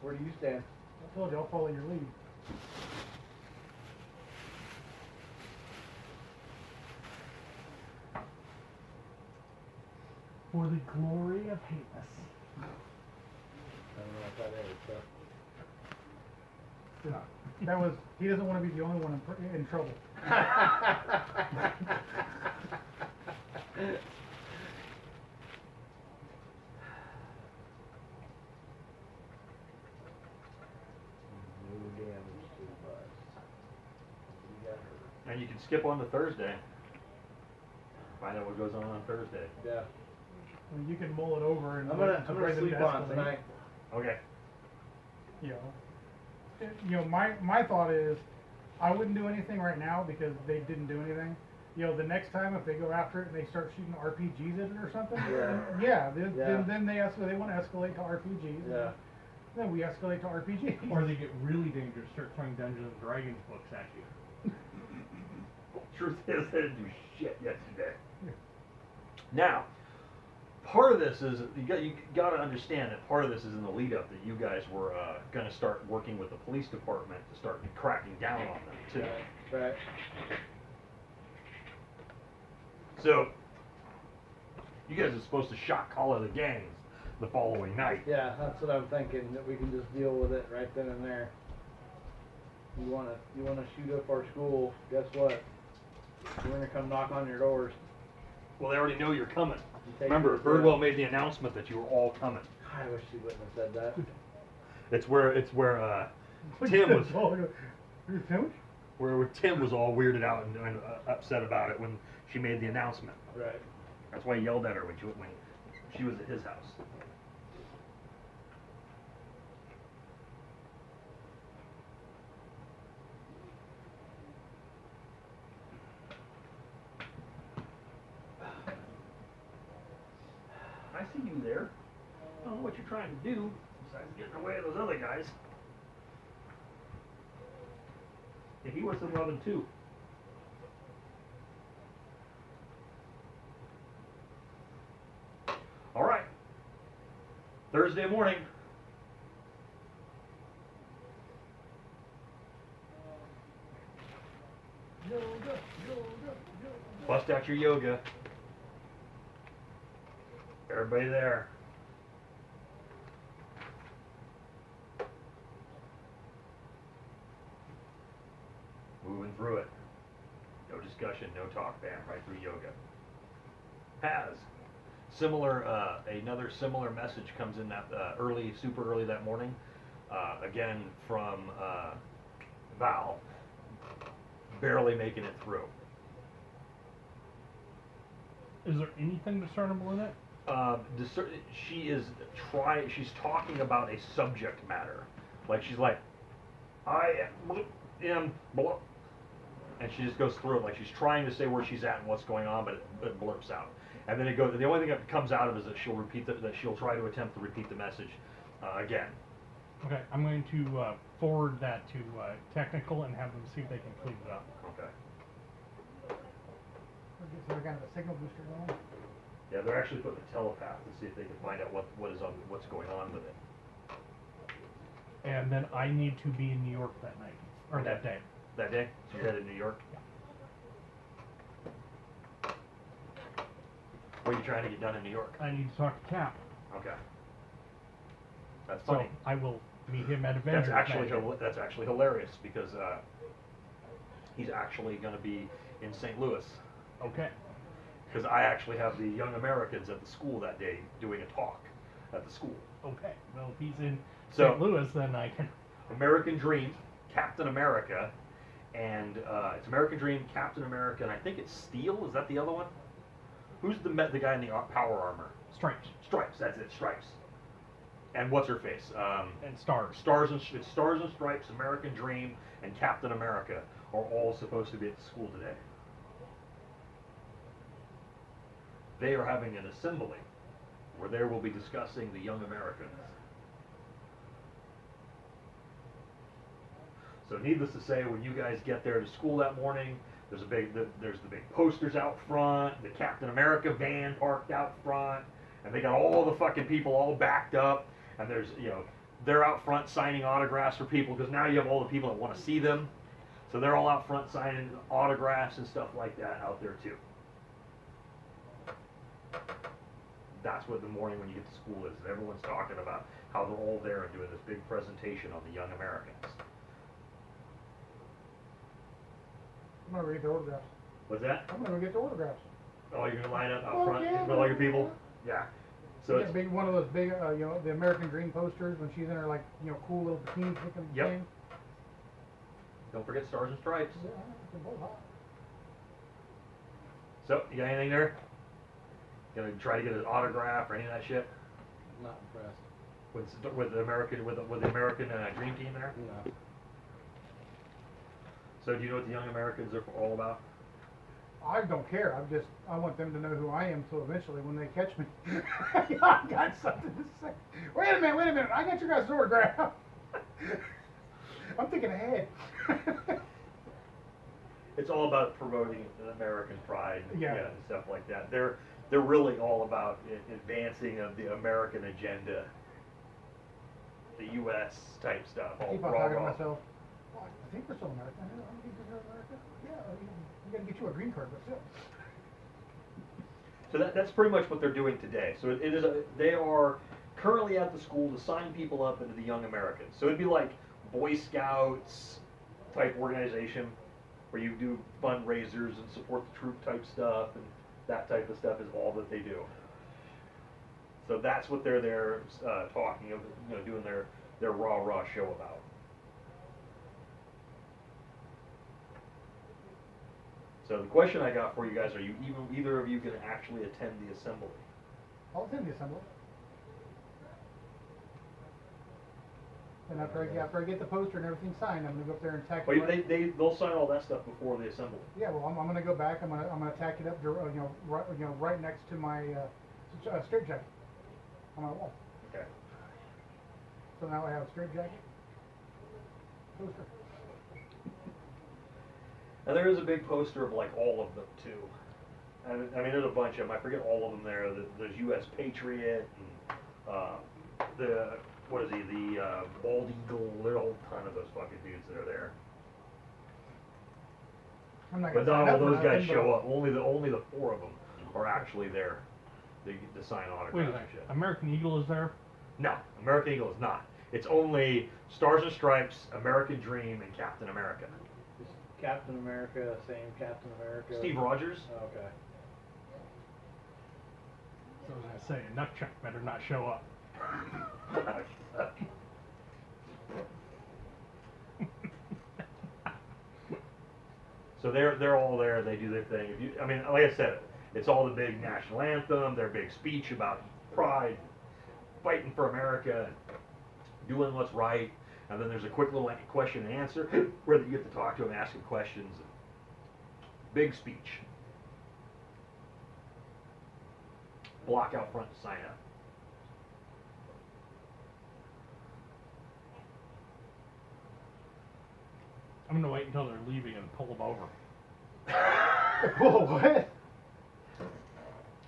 Where do you stand? I told you, I'll follow your lead. For the glory of Hamus. I don't know what that is, so. That was, he doesn't want to be the only one in trouble. No damage to the bus. You got her. And you can skip on to Thursday. Find out what goes on Thursday. Yeah. I mean, you can mull it over and I'm wait gonna to bring them sleep to on escalate. tonight. Okay. You know, my thought is, I wouldn't do anything right now because they didn't do anything. You know, the next time if they go after it and they start shooting RPGs at it or something, then they want to escalate to RPGs. Yeah. Then we escalate to RPGs. Or they get really dangerous, start throwing Dungeons and Dragons books at you. Truth is, they didn't do shit yesterday. Now, part of this is you got to understand that part of this is in the lead up that you guys were going to start working with the police department to start cracking down on them too. Right. So, you guys are supposed to shot collar the gangs the following night. Yeah, that's what I'm thinking, that we can just deal with it right then and there. You wanna shoot up our school, guess what? We're gonna come knock on your doors. Well, they already know you're coming. You take Remember, your- Birdwell made the announcement that you were all coming. I wish she wouldn't have said that. It's where Tim was Tim? where Tim was all weirded out and upset about it when she made the announcement. Right. That's why he yelled at her when she was at his house. I see you there. I don't know what you're trying to do besides getting away with those other guys. Yeah, he wants some loving too. All right. Thursday morning. Bust out your yoga. Everybody there. Moving through it. No discussion, no talk, bam, right through yoga. Paz. Similar, another similar message comes in that super early that morning. Again from Val. Barely making it through. Is there anything discernible in it? She's talking about a subject matter. Like she's like, I am blah, and she just goes through it like she's trying to say where she's at and what's going on, but it blurps out. And then it goes. The only thing that comes out of it is that she'll that she'll try to attempt to repeat the message again. Okay, I'm going to forward that to technical and have them see if they can clean it up. Okay. So we got a signal booster going. Yeah, they're actually putting a telepath to see if they can find out what's going on with it. And then I need to be in New York that night, or that day. That day? So you're headed to New York? Yeah. What are you trying to get done in New York? I need to talk to Cap. Okay. That's So funny. I will meet him at Avengers. That's actually hilarious because he's actually going to be in St. Louis. Okay. Because I actually have the Young Americans at the school that day doing a talk at the school. Okay. Well, if he's in So- St. Louis, then I can. American Dream, Captain America, and it's American Dream, Captain America, and I think it's Steel. Is that the other one? Who's the guy in the power armor? Stripes. Stripes. That's it. Stripes. and what's her face? And stars. It's Stars and Stripes, American Dream, and Captain America are all supposed to be at the school today. They are having an assembly where they will be discussing the Young Americans. So needless to say, when you guys get there to school that morning, there's the big posters out front, the Captain America van parked out front, and they got all the fucking people all backed up, and there's, they're out front signing autographs for people, because now you have all the people that want to see them. So they're all out front signing autographs and stuff like that out there too. That's what the morning when you get to school is. Everyone's talking about how they're all there and doing this big presentation on the Young Americans. I'm gonna read the autographs. What's that? I'm gonna go get the autographs. Oh, you're gonna line up out Oh, front yeah, with all your people? Yeah. So Yeah, it's, big one of those big, the American Dream posters when she's in her like, cool little bikini looking Yep. thing. don't forget Stars and Stripes. Yeah, they're both hot. So, you got anything there? Gonna try to get an autograph or any of that shit? Not impressed. With the American Dream Team there? No. So do you know what the Young Americans are all about? I don't care. I want them to know who I am, so eventually when they catch me, I got something to say. Wait a minute. I got your guys' autograph. I'm thinking ahead. It's all about promoting American pride, Yeah. and stuff like that. They're really all about advancing of the American agenda, the U.S. type stuff. I All keep on rah, talking to rah. myself. Well, I think we're still American. I don't think we're American. Yeah, we gotta get you a green card, but still. So that's pretty much what they're doing today. So they are currently at the school to sign people up into the Young Americans. So it'd be like Boy Scouts type organization where you do fundraisers and support the troop type stuff, and that type of stuff is all that they do. So that's what they're there talking of, doing their rah show about. So the question I got for you guys: are you either of you going to actually attend the assembly? I'll attend the assembly. And after I get the poster and everything signed, I'm gonna go up there and tack Well, it. they'll sign all that stuff before the assembly. Yeah, well, I'm gonna go back. I'm gonna tack it up, right next to my straight jacket on my wall. Okay. So now I have a straight jacket poster. And there is a big poster of like all of them too. And I mean, there's a bunch of them. I forget all of them there. There's U.S. Patriot and the Bald Eagle. There's a whole ton of those fucking dudes that are there. I'm not But gonna not sign all up for those guys nothing, show but- up. Only the 4 of them are actually there to sign autographs Wait a and second. shit. American Eagle is there? No, American Eagle is not. It's only Stars and Stripes, American Dream, and Captain America. Is Captain America, same Captain America? Steve Rogers. Oh, okay. So I was gonna say, a nutchuck better not show up. So they're all there. They do their thing. Like I said, it's all the big national anthem, their big speech about pride, fighting for America, doing what's right, and then there's a quick little question and answer where you get to talk to them, ask them questions. Big speech. Block out front to sign up. I'm gonna wait until they're leaving and pull them over. Whoa, what?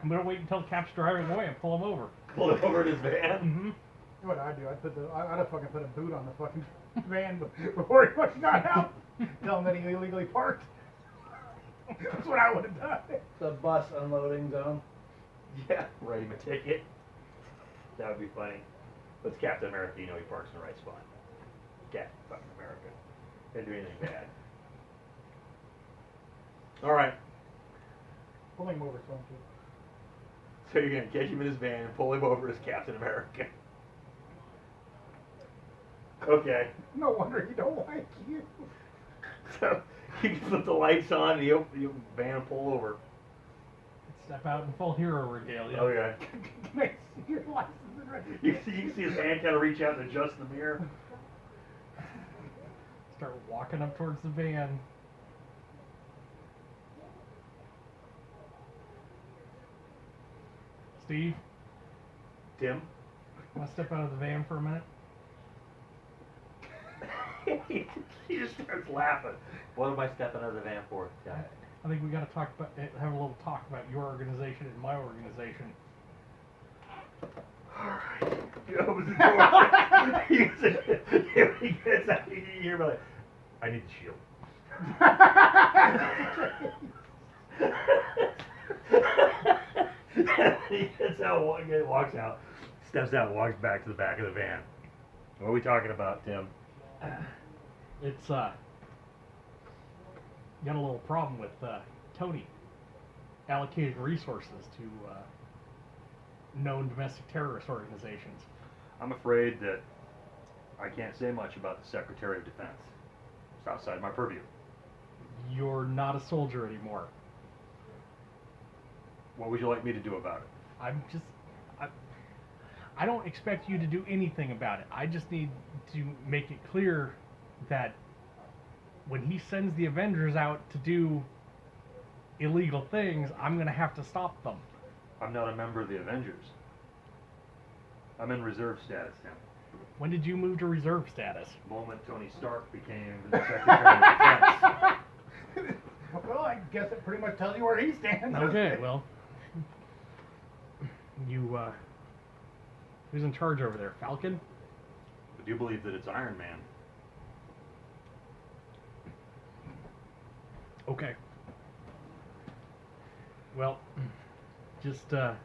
I'm gonna wait until Cap's driving away and pull them over. Pull it over in his van. Mm-hmm. What I'd do, I'd have fucking put a boot on the fucking van before he fucking got out. Tell him that he illegally parked. That's what I would have done. It's a bus unloading zone. Yeah, write him a ticket. That would be funny. But it's Captain America, he parks in the right spot. Captain fucking America. Didn't do anything bad. Alright, Pull him over, so so you're gonna catch him in his van and pull him over as Captain America. Okay, no wonder he don't like you. so you can flip the lights on and you'll van pull over. Step out in full hero regalia. Okay. Can I see your license You can see his hand kind of reach out and adjust the mirror. Start walking up towards the van. Steve, Tim? want to step out of the van for a minute? He just starts laughing. What am I stepping out of the van for? Yeah. I think we got to talk about, have a little talk about your organization and my organization. Alright. He opens the door. He gets out. You hear me like, I need the shield. He gets out, walks out, steps out, walks back to the back of the van. What are we talking about, Tim? It's got a little problem with Tony allocating resources to known domestic terrorist organizations. I'm afraid that I can't say much about the Secretary of Defense. It's outside my purview. You're not a soldier anymore. What would you like me to do about it? I don't expect you to do anything about it. I just need to make it clear that when he sends the Avengers out to do illegal things, I'm going to have to stop them. I'm not a member of the Avengers. I'm in reserve status now. When did you move to reserve status? The moment Tony Stark became the Secretary of Defense. Well, I guess it pretty much tells you where he stands. Okay, well, you, who's in charge over there? Falcon? I do believe that it's Iron Man. Okay. Well, just, I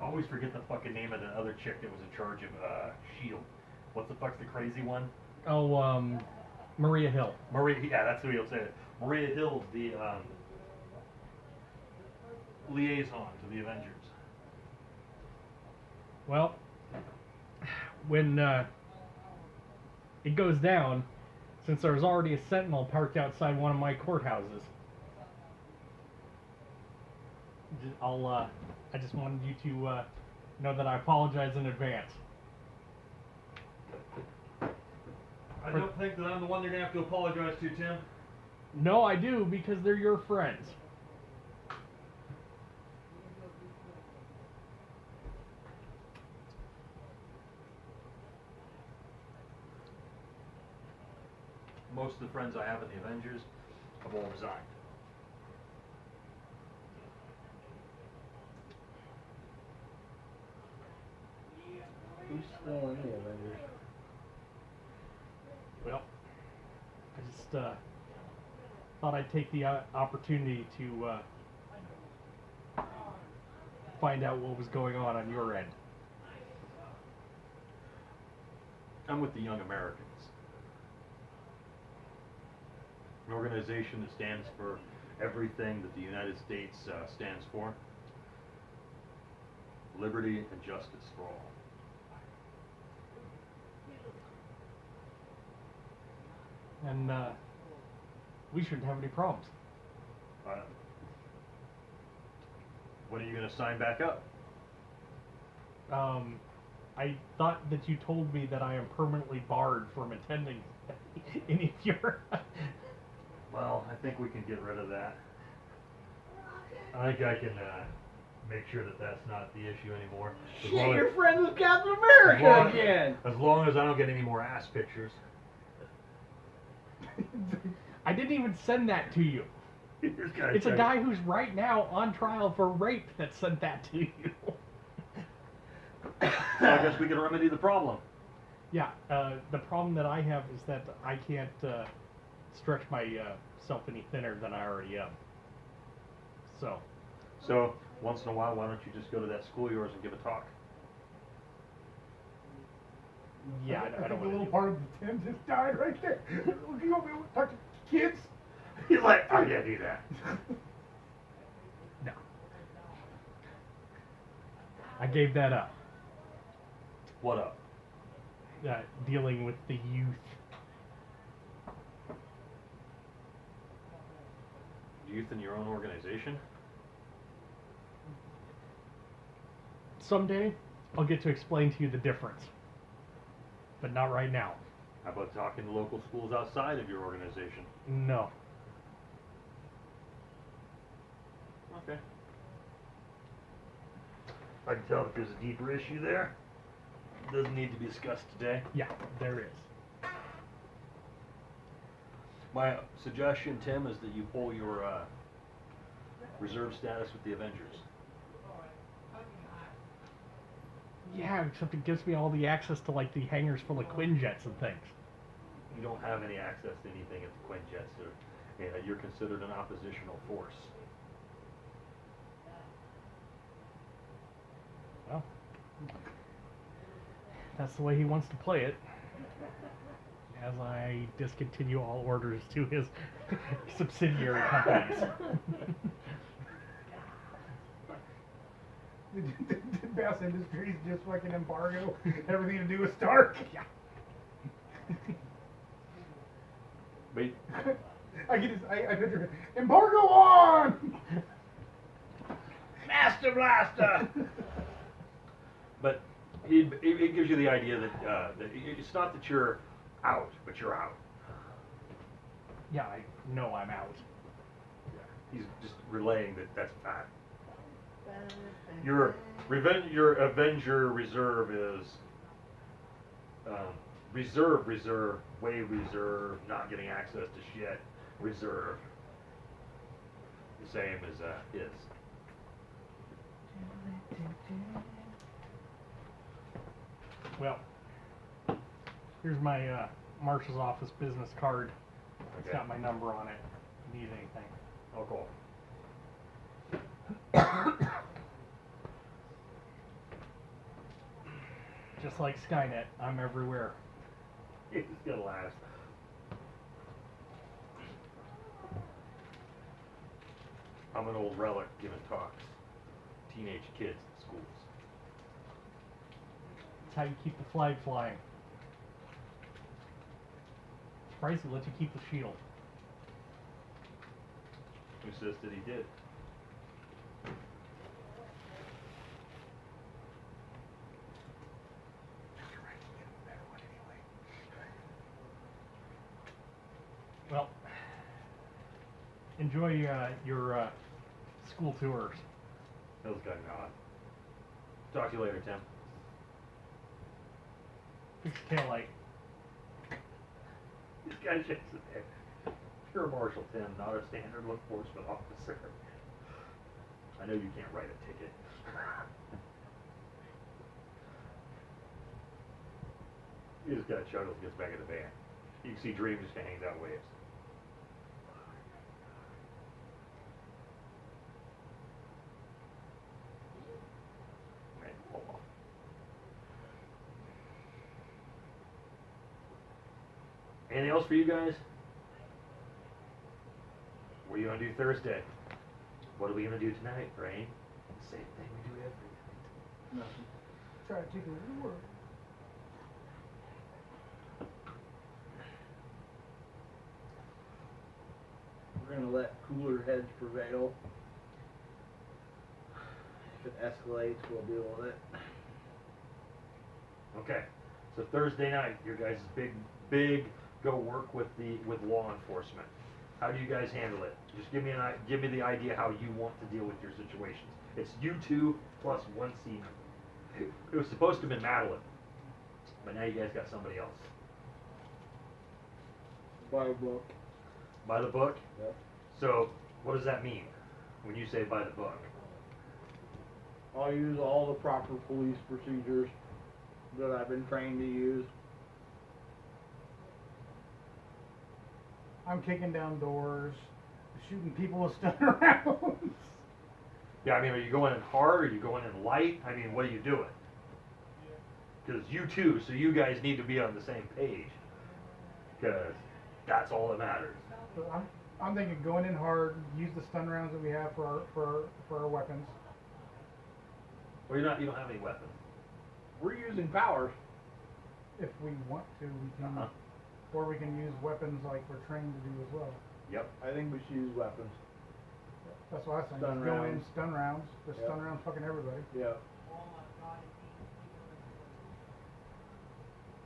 always forget the fucking name of the other chick that was in charge of S.H.I.E.L.D. What's the fuck's the crazy one? Maria Hill. Maria, yeah, that's the way you'll say it. Maria Hill's the liaison to the Avengers. Well, when it goes down, since there's already a sentinel parked outside one of my courthouses, I just wanted you to know that I apologize in advance. I don't think that I'm the one they're gonna have to apologize to, Tim. No, I do, because they're your friends. Most of the friends I have in the Avengers have all resigned. Who's still in the Avengers? Well, I just thought I'd take the opportunity to find out what was going on your end. I'm with the Young Americans. An organization that stands for everything that the United States stands for. Liberty and justice for all. And we shouldn't have any problems. When are you going to sign back up? I thought that you told me that I am permanently barred from attending any of your... Well, I think we can get rid of that. I think I can make sure that that's not the issue anymore. Shit, you're friends with Captain America again! As long as I don't get any more ass pictures. I didn't even send that to you. It's a guy who's right now on trial for rape that sent that to you. So I guess we can remedy the problem. Yeah, the problem that I have is that I can't stretch myself any thinner than I already am. So, once in a while, why don't you just go to that school of yours and give a talk? Yeah, I think don't a want little to. part of Tim just died right there. You want me to talk to kids? He's like, I can't do that. No. I gave that up. What up? Dealing with the youth. Youth in your own organization? Someday, I'll get to explain to you the difference. But not right now. How about talking to local schools outside of your organization? No. Okay. I can tell that there's a deeper issue there. Doesn't need to be discussed today. Yeah, there is. My suggestion, Tim, is that you pull your reserve status with the Avengers. Yeah, except it gives me all the access to like the hangars full of Quinjets and things. You don't have any access to anything at the Quinjets, or you're considered an oppositional force. Well, that's the way he wants to play it. As I discontinue all orders to his subsidiary companies. Did Bass Industries just fucking embargo everything to do with Stark? Yeah. Wait, I picture embargo on. Master Blaster! but it gives you the idea that it's not that you're out, but you're out. Yeah, I know I'm out. He's just relaying that that's a fact. Your Avenger reserve is reserve, way reserve, not getting access to shit, reserve. The same as his. Well, here's my marshal's office business card. It's Okay. got my number on it. If you need anything. Oh, cool. Just like Skynet, I'm everywhere. It's gonna last. I'm an old relic giving talks. Teenage kids in schools. It's how you keep the flag flying. Surprised he lets you keep the shield. Who says that he did? Well, enjoy your school tours. Bill's got an odd. Talk to you later, Tim. Fix your tail light. This guy shakes his head. You're a Marshal, Tim, not a standard law enforcement officer. I know you can't write a ticket. He just kind of chuckles, gets back in the van. You can see Dream just kind of hangs out and waves. Man, hold on. Anything else for you guys? What are you gonna do Thursday? What are we gonna do tonight, Brain? Same thing we do every night. Nothing. Try to take a word. We're gonna let cooler heads prevail. If it escalates, we'll deal with it. Okay, so Thursday night, your guys' big go work with law enforcement. How do you guys handle it? Just give me the idea how you want to deal with your situations. It's you two plus one seaman. It was supposed to have been Madeline, but now you guys got somebody else. By the book. By the book? Yep. So, what does that mean when you say by the book? I'll use all the proper police procedures that I've been trained to use. I'm kicking down doors, shooting people with stun rounds. Yeah, I mean, are you going in hard? Or are you going in light? I mean, what are you doing? Because you two, so you guys need to be on the same page. Because that's all that matters. So I'm thinking going in hard, use the stun rounds that we have for our weapons. Well, you don't have any weapons. We're using powers. If we want to, we can, Uh-huh. or we can use weapons like we're trained to do as well. Yep. I think we should use weapons. That's what I was saying. Stun Just go in, rounds. stun rounds. Just Yep. stun rounds fucking everybody. Yeah.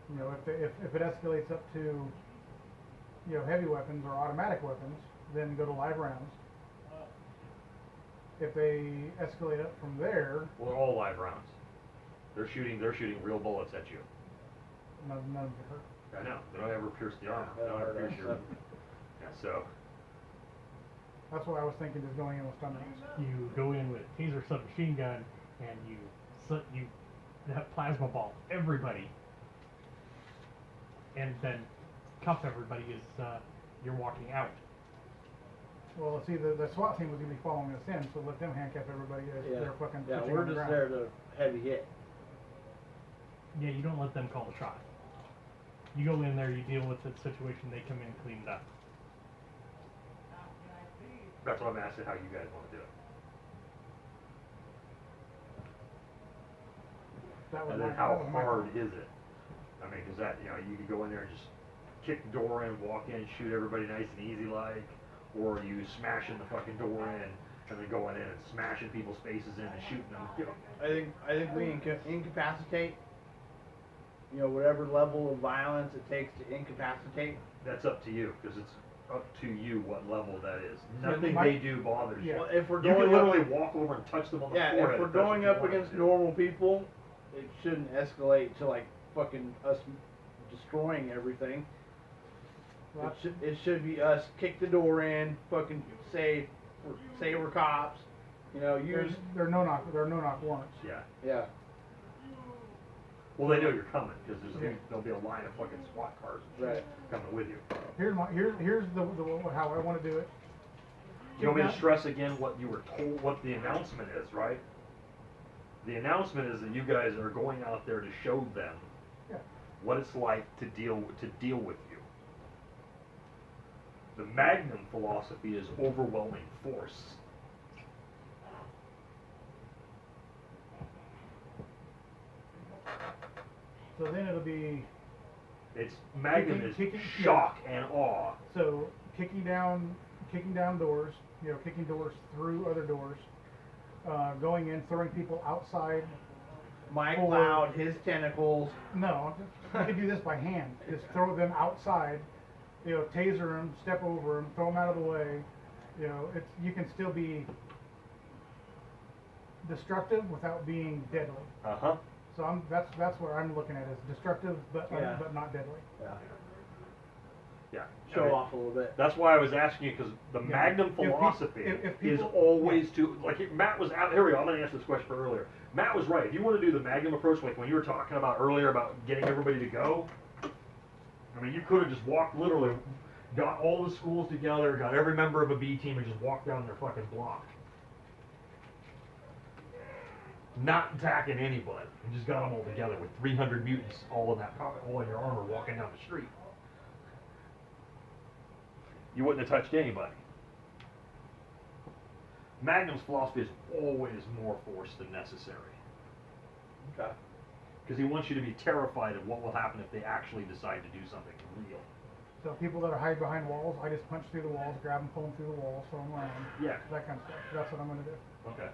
You know, if it escalates up to, you know, heavy weapons or automatic weapons, then go to live rounds. If they escalate up from there, Well, they're all live rounds. They're shooting real bullets at you. none of them get hurt. I know. They don't ever pierce the armor. They don't ever pierce your. Yeah. So. That's why I was thinking just going in with stun rounds. You go in with a taser submachine gun and you that plasma ball everybody, and then cuff everybody as you're walking out. Well, see, the SWAT team was going to be following us in, so let them handcuff everybody as they're fucking Yeah, pushing we're on the just ground. there to heavy hit. Yeah, you don't let them call the shot. You go in there, you deal with the situation, they come in and clean it up. That's what I'm asking. How you guys want to do it? That was And then my- how that was my hard thought. is it? I mean, because that, you know, you could go in there and just kick the door in, walk in, shoot everybody nice and easy like, or you smashing the fucking door in and then going in and smashing people's faces in and shooting them. You know. I think we incapacitate. You know, whatever level of violence it takes to incapacitate. That's up to you, because it's up to you what level that is. So Nothing my- they do bothers you. Yeah. Well, if we're You can going literally up, walk over and touch them on the yeah, forehead. if we're that's what going you up want against to do. normal people, it shouldn't escalate to like fucking us destroying everything. Well, It should be us kick the door in, fucking say we're cops, you know, use there are no knock warrants. Yeah. yeah. Well, they know you're coming, because Yeah. there'll be a line of fucking SWAT cars Right. coming with you. Here's the how I want to do it. You want me to Kick down- stress again what you were told, what the announcement is, right? The announcement is that you guys are going out there to show them Yeah. what it's like to deal with you. The Magnum philosophy is overwhelming force. So then it'll be It's Magnum Kicking- is shock and awe. so kicking down doors, you know, kicking doors through other doors, going in, throwing people outside. Mike Or- Loud, his tentacles. No, I could do this by hand. Just throw them outside, you know, taser them, step over them, throw them out of the way. You know, you can still be destructive without being deadly. Uh-huh. So that's what I'm looking at is destructive, but Yeah. but not deadly. Yeah. Yeah. Show I mean, off a little bit. That's why I was asking you, because the Yeah. Magnum If peop- philosophy if is people- always to, like, Matt was out, here we go, I'm going to answer this question for earlier. Matt was right. If you want to do the Magnum approach, like when you were talking about earlier about getting everybody to go, I mean, you could have just walked, literally, got all the schools together, got every member of a B team, and just walked down their fucking block. Not attacking anybody, and just got them all together with 300 mutants all in that pocket, all in your armor, walking down the street. You wouldn't have touched anybody. Magnum's philosophy is always more force than necessary. Okay. Because he wants you to be terrified of what will happen if they actually decide to do something real. So people that are hide behind walls, I just punch through the walls, grab them, pull them through the walls, throw them around. Yeah. That kind of stuff. That's what I'm going to do. Okay.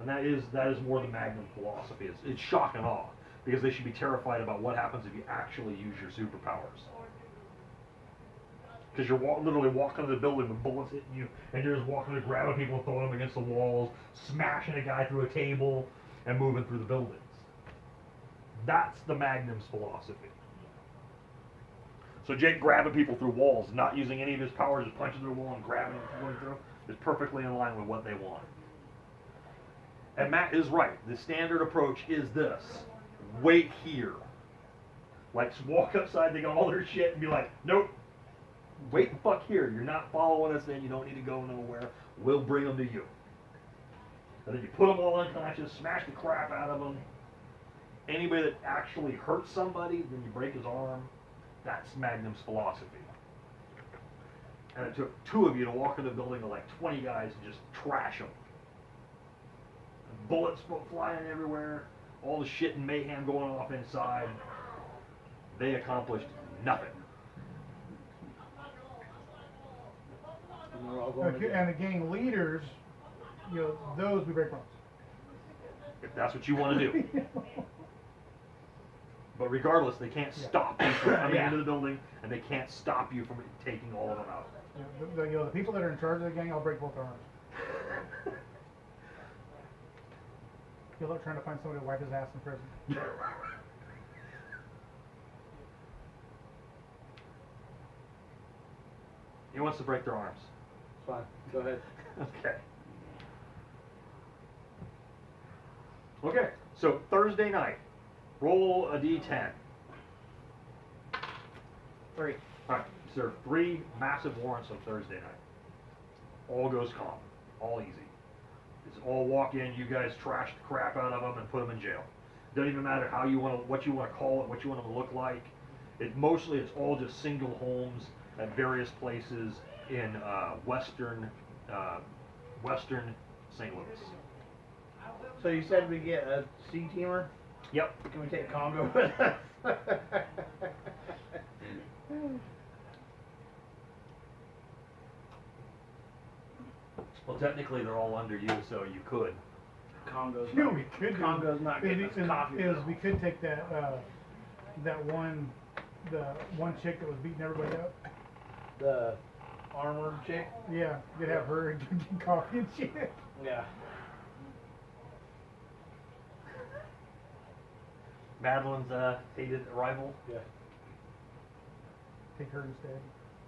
And that is more the Magnum philosophy. It's shock and awe. Because they should be terrified about what happens if you actually use your superpowers. Because you're literally walking to the building with bullets hitting you, and you're just walking to grabbing people and throwing them against the walls, smashing a guy through a table, and moving through the buildings. That's the Magnum's philosophy. So Jake grabbing people through walls, not using any of his powers, just punching through a wall and grabbing them and going through, is perfectly in line with what they want. And Matt is right. The standard approach is this. Wait here. Like, walk upside, they got all their shit, and be like, nope. Wait the fuck here. You're not following us in. You don't need to go nowhere. We'll bring them to you. And then you put them all unconscious, smash the crap out of them. Anybody that actually hurts somebody, then you break his arm. That's Magnum's philosophy. And it took 2 of you to walk in the building with like 20 guys and just trash them. Bullets flying everywhere. All the shit and mayhem going off inside. They accomplished nothing. And we're all going Okay, to and the gang leaders, you know, those we break bones. If that's what you want to do. But regardless, they can't Yeah. stop you from coming Yeah. into the building, and they can't stop you from taking all of them out. The people that are in charge of the gang, I'll break both their arms. Good luck trying to find somebody to wipe his ass in prison. He wants to break their arms. It's fine. Go ahead. Okay. Okay, so Thursday night, roll a d10. 3. Alright, so there are 3 massive warrants on Thursday night. All goes calm, all easy. It's all walk in, you guys trash the crap out of them and put them in jail. Doesn't even matter how you want to, what you want to call it, what you want them to look like. It's all just single homes at various places in western St. Louis. So you said we get a C-teamer? Yep. Can we take Congo with us? Well, technically they're all under you, so you could. Congo's You know, not, we could do- Congo's not getting us coffee. is we could take that one chick that was beating everybody up. The armored chick? Yeah, you could have her drinking coffee and shit. Yeah. Madeline's hated rival. Yeah. Take her instead.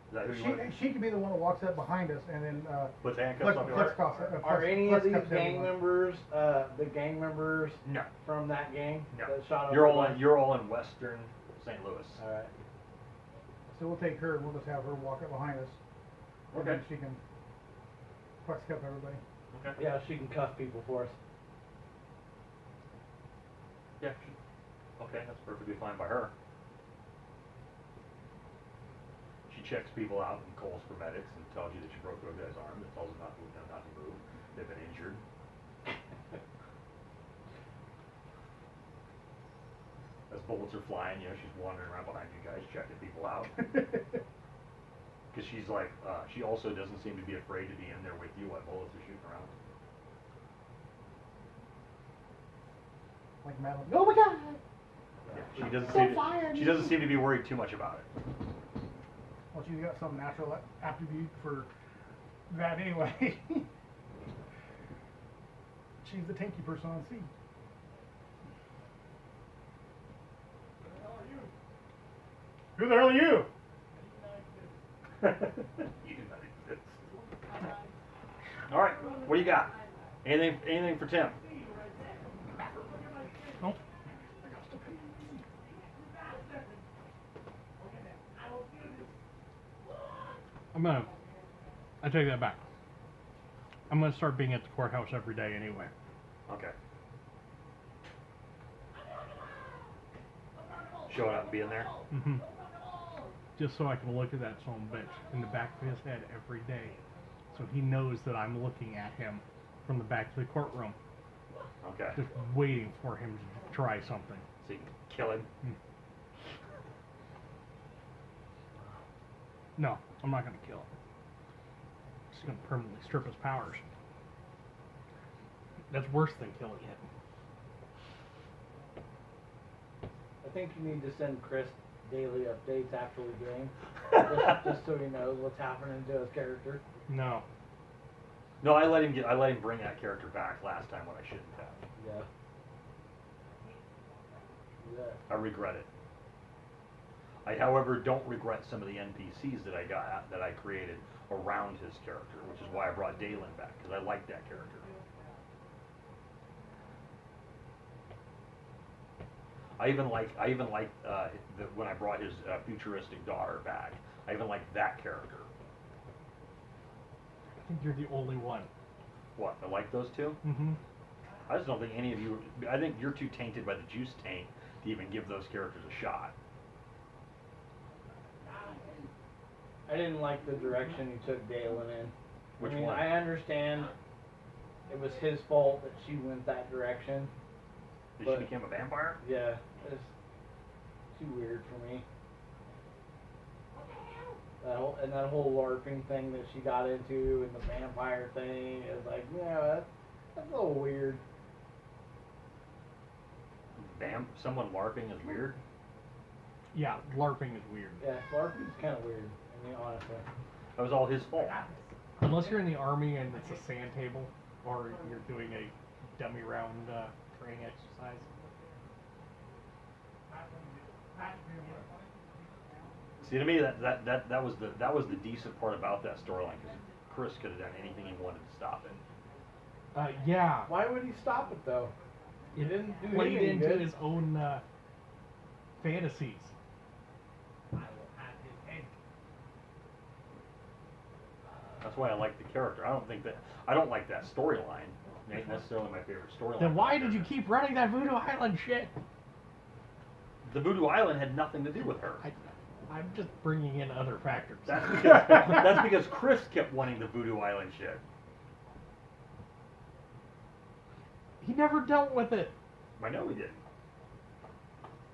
Is that who you want? She could be the one that walks up behind us and then Puts handcuffs on your arm? Are any of these gang members, the gang members No. from that gang? No. That shot up You're the all bus? in. You're all in western St. Louis. Alright. So we'll take her and we'll just have her walk up behind us. And Okay. then she can flex cup everybody. Okay. Yeah, she can cuff people for us. Yeah. Okay, that's perfectly fine by her. She checks people out and calls for medics and tells you that she broke the guy's arm. And tells them not to move. They've been injured. As bullets are flying, she's wandering around behind you guys, checking people out. Because she's like, she also doesn't seem to be afraid to be in there with you while bullets are shooting around. Like Madeline. Oh my god! Yeah, she doesn't So seem fired. to, she doesn't seem to be worried too much about it. Well, she's got some natural aptitude for that anyway. She's the tanky person on sea. Who the hell are you? You do not exist. All right, what do you got? Anything for Tim? Nope. I take that back. I'm gonna start being at the courthouse every day anyway. Okay. Showing up and being there? Mm-hmm. Just so I can look at that son of a bitch in the back of his head every day. So he knows that I'm looking at him from the back of the courtroom. Okay. Just waiting for him to try something. So you can kill him? No, I'm not gonna kill him. Just gonna permanently strip his powers. That's worse than killing him. I think you need to send Chris daily updates after the game. just so he knows what's happening to his character. No. No, I let him bring that character back last time when I shouldn't have. Yeah. Yeah. I regret it. I, however, don't regret some of the NPCs that I created around his character, which is why I brought Dalen back, because I like that character. I even like when I brought his futuristic daughter back. I even like that character. I think you're the only one. What? I like those two. Mm-hmm. I just don't think any of you. I think you're too tainted by the juice taint to even give those characters a shot. I didn't like the direction you took Dalen in. Which I mean, one? I understand it was his fault that she went that direction. That But- she became a vampire? Yeah, it's too weird for me. That whole LARPing thing that she got into and the vampire thing is like, yeah, that's a little weird. Someone LARPing is weird? Yeah, LARPing is weird. Yeah, LARPing's kind of weird. I mean, honestly. That was all his fault. Unless you're in the army and it's a sand table, or you're doing a dummy round training exercise. See, to me, that was the decent part about that storyline, because Chris could have done anything he wanted to stop it. Yeah. Why would he stop it though? It didn't do Played anything into good. his own fantasies. That's why I like the character. I don't like that storyline. It ain't necessarily my favorite storyline. Then why did you keep running that Voodoo Island shit? The Voodoo Island had nothing to do with her. I'm just bringing in other factors. That's because Chris kept wanting the Voodoo Island shit. He never dealt with it. I know he didn't.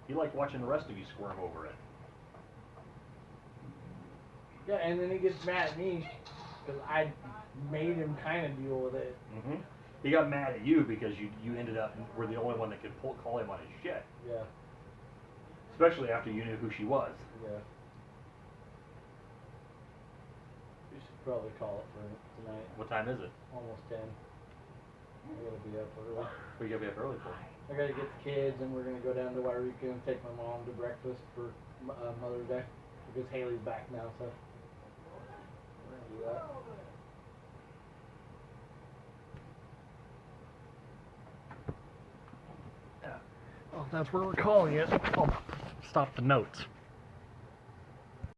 He liked watching the rest of you squirm over it. Yeah, and then he gets mad at me because I made him kind of deal with it. Mm-hmm. He got mad at you because you ended up were the only one that could call him on his shit. Yeah, Especially after you knew who she was. yeah. We should probably call it for tonight. What time is it? Almost 10. I gotta be up early. We gotta be up early for. I gotta get the kids, and we're gonna go down to Wairika and take my mom to breakfast for Mother's Day because Haley's back now, so we're gonna do that. Well, that's where we're calling it. I'll stop the notes.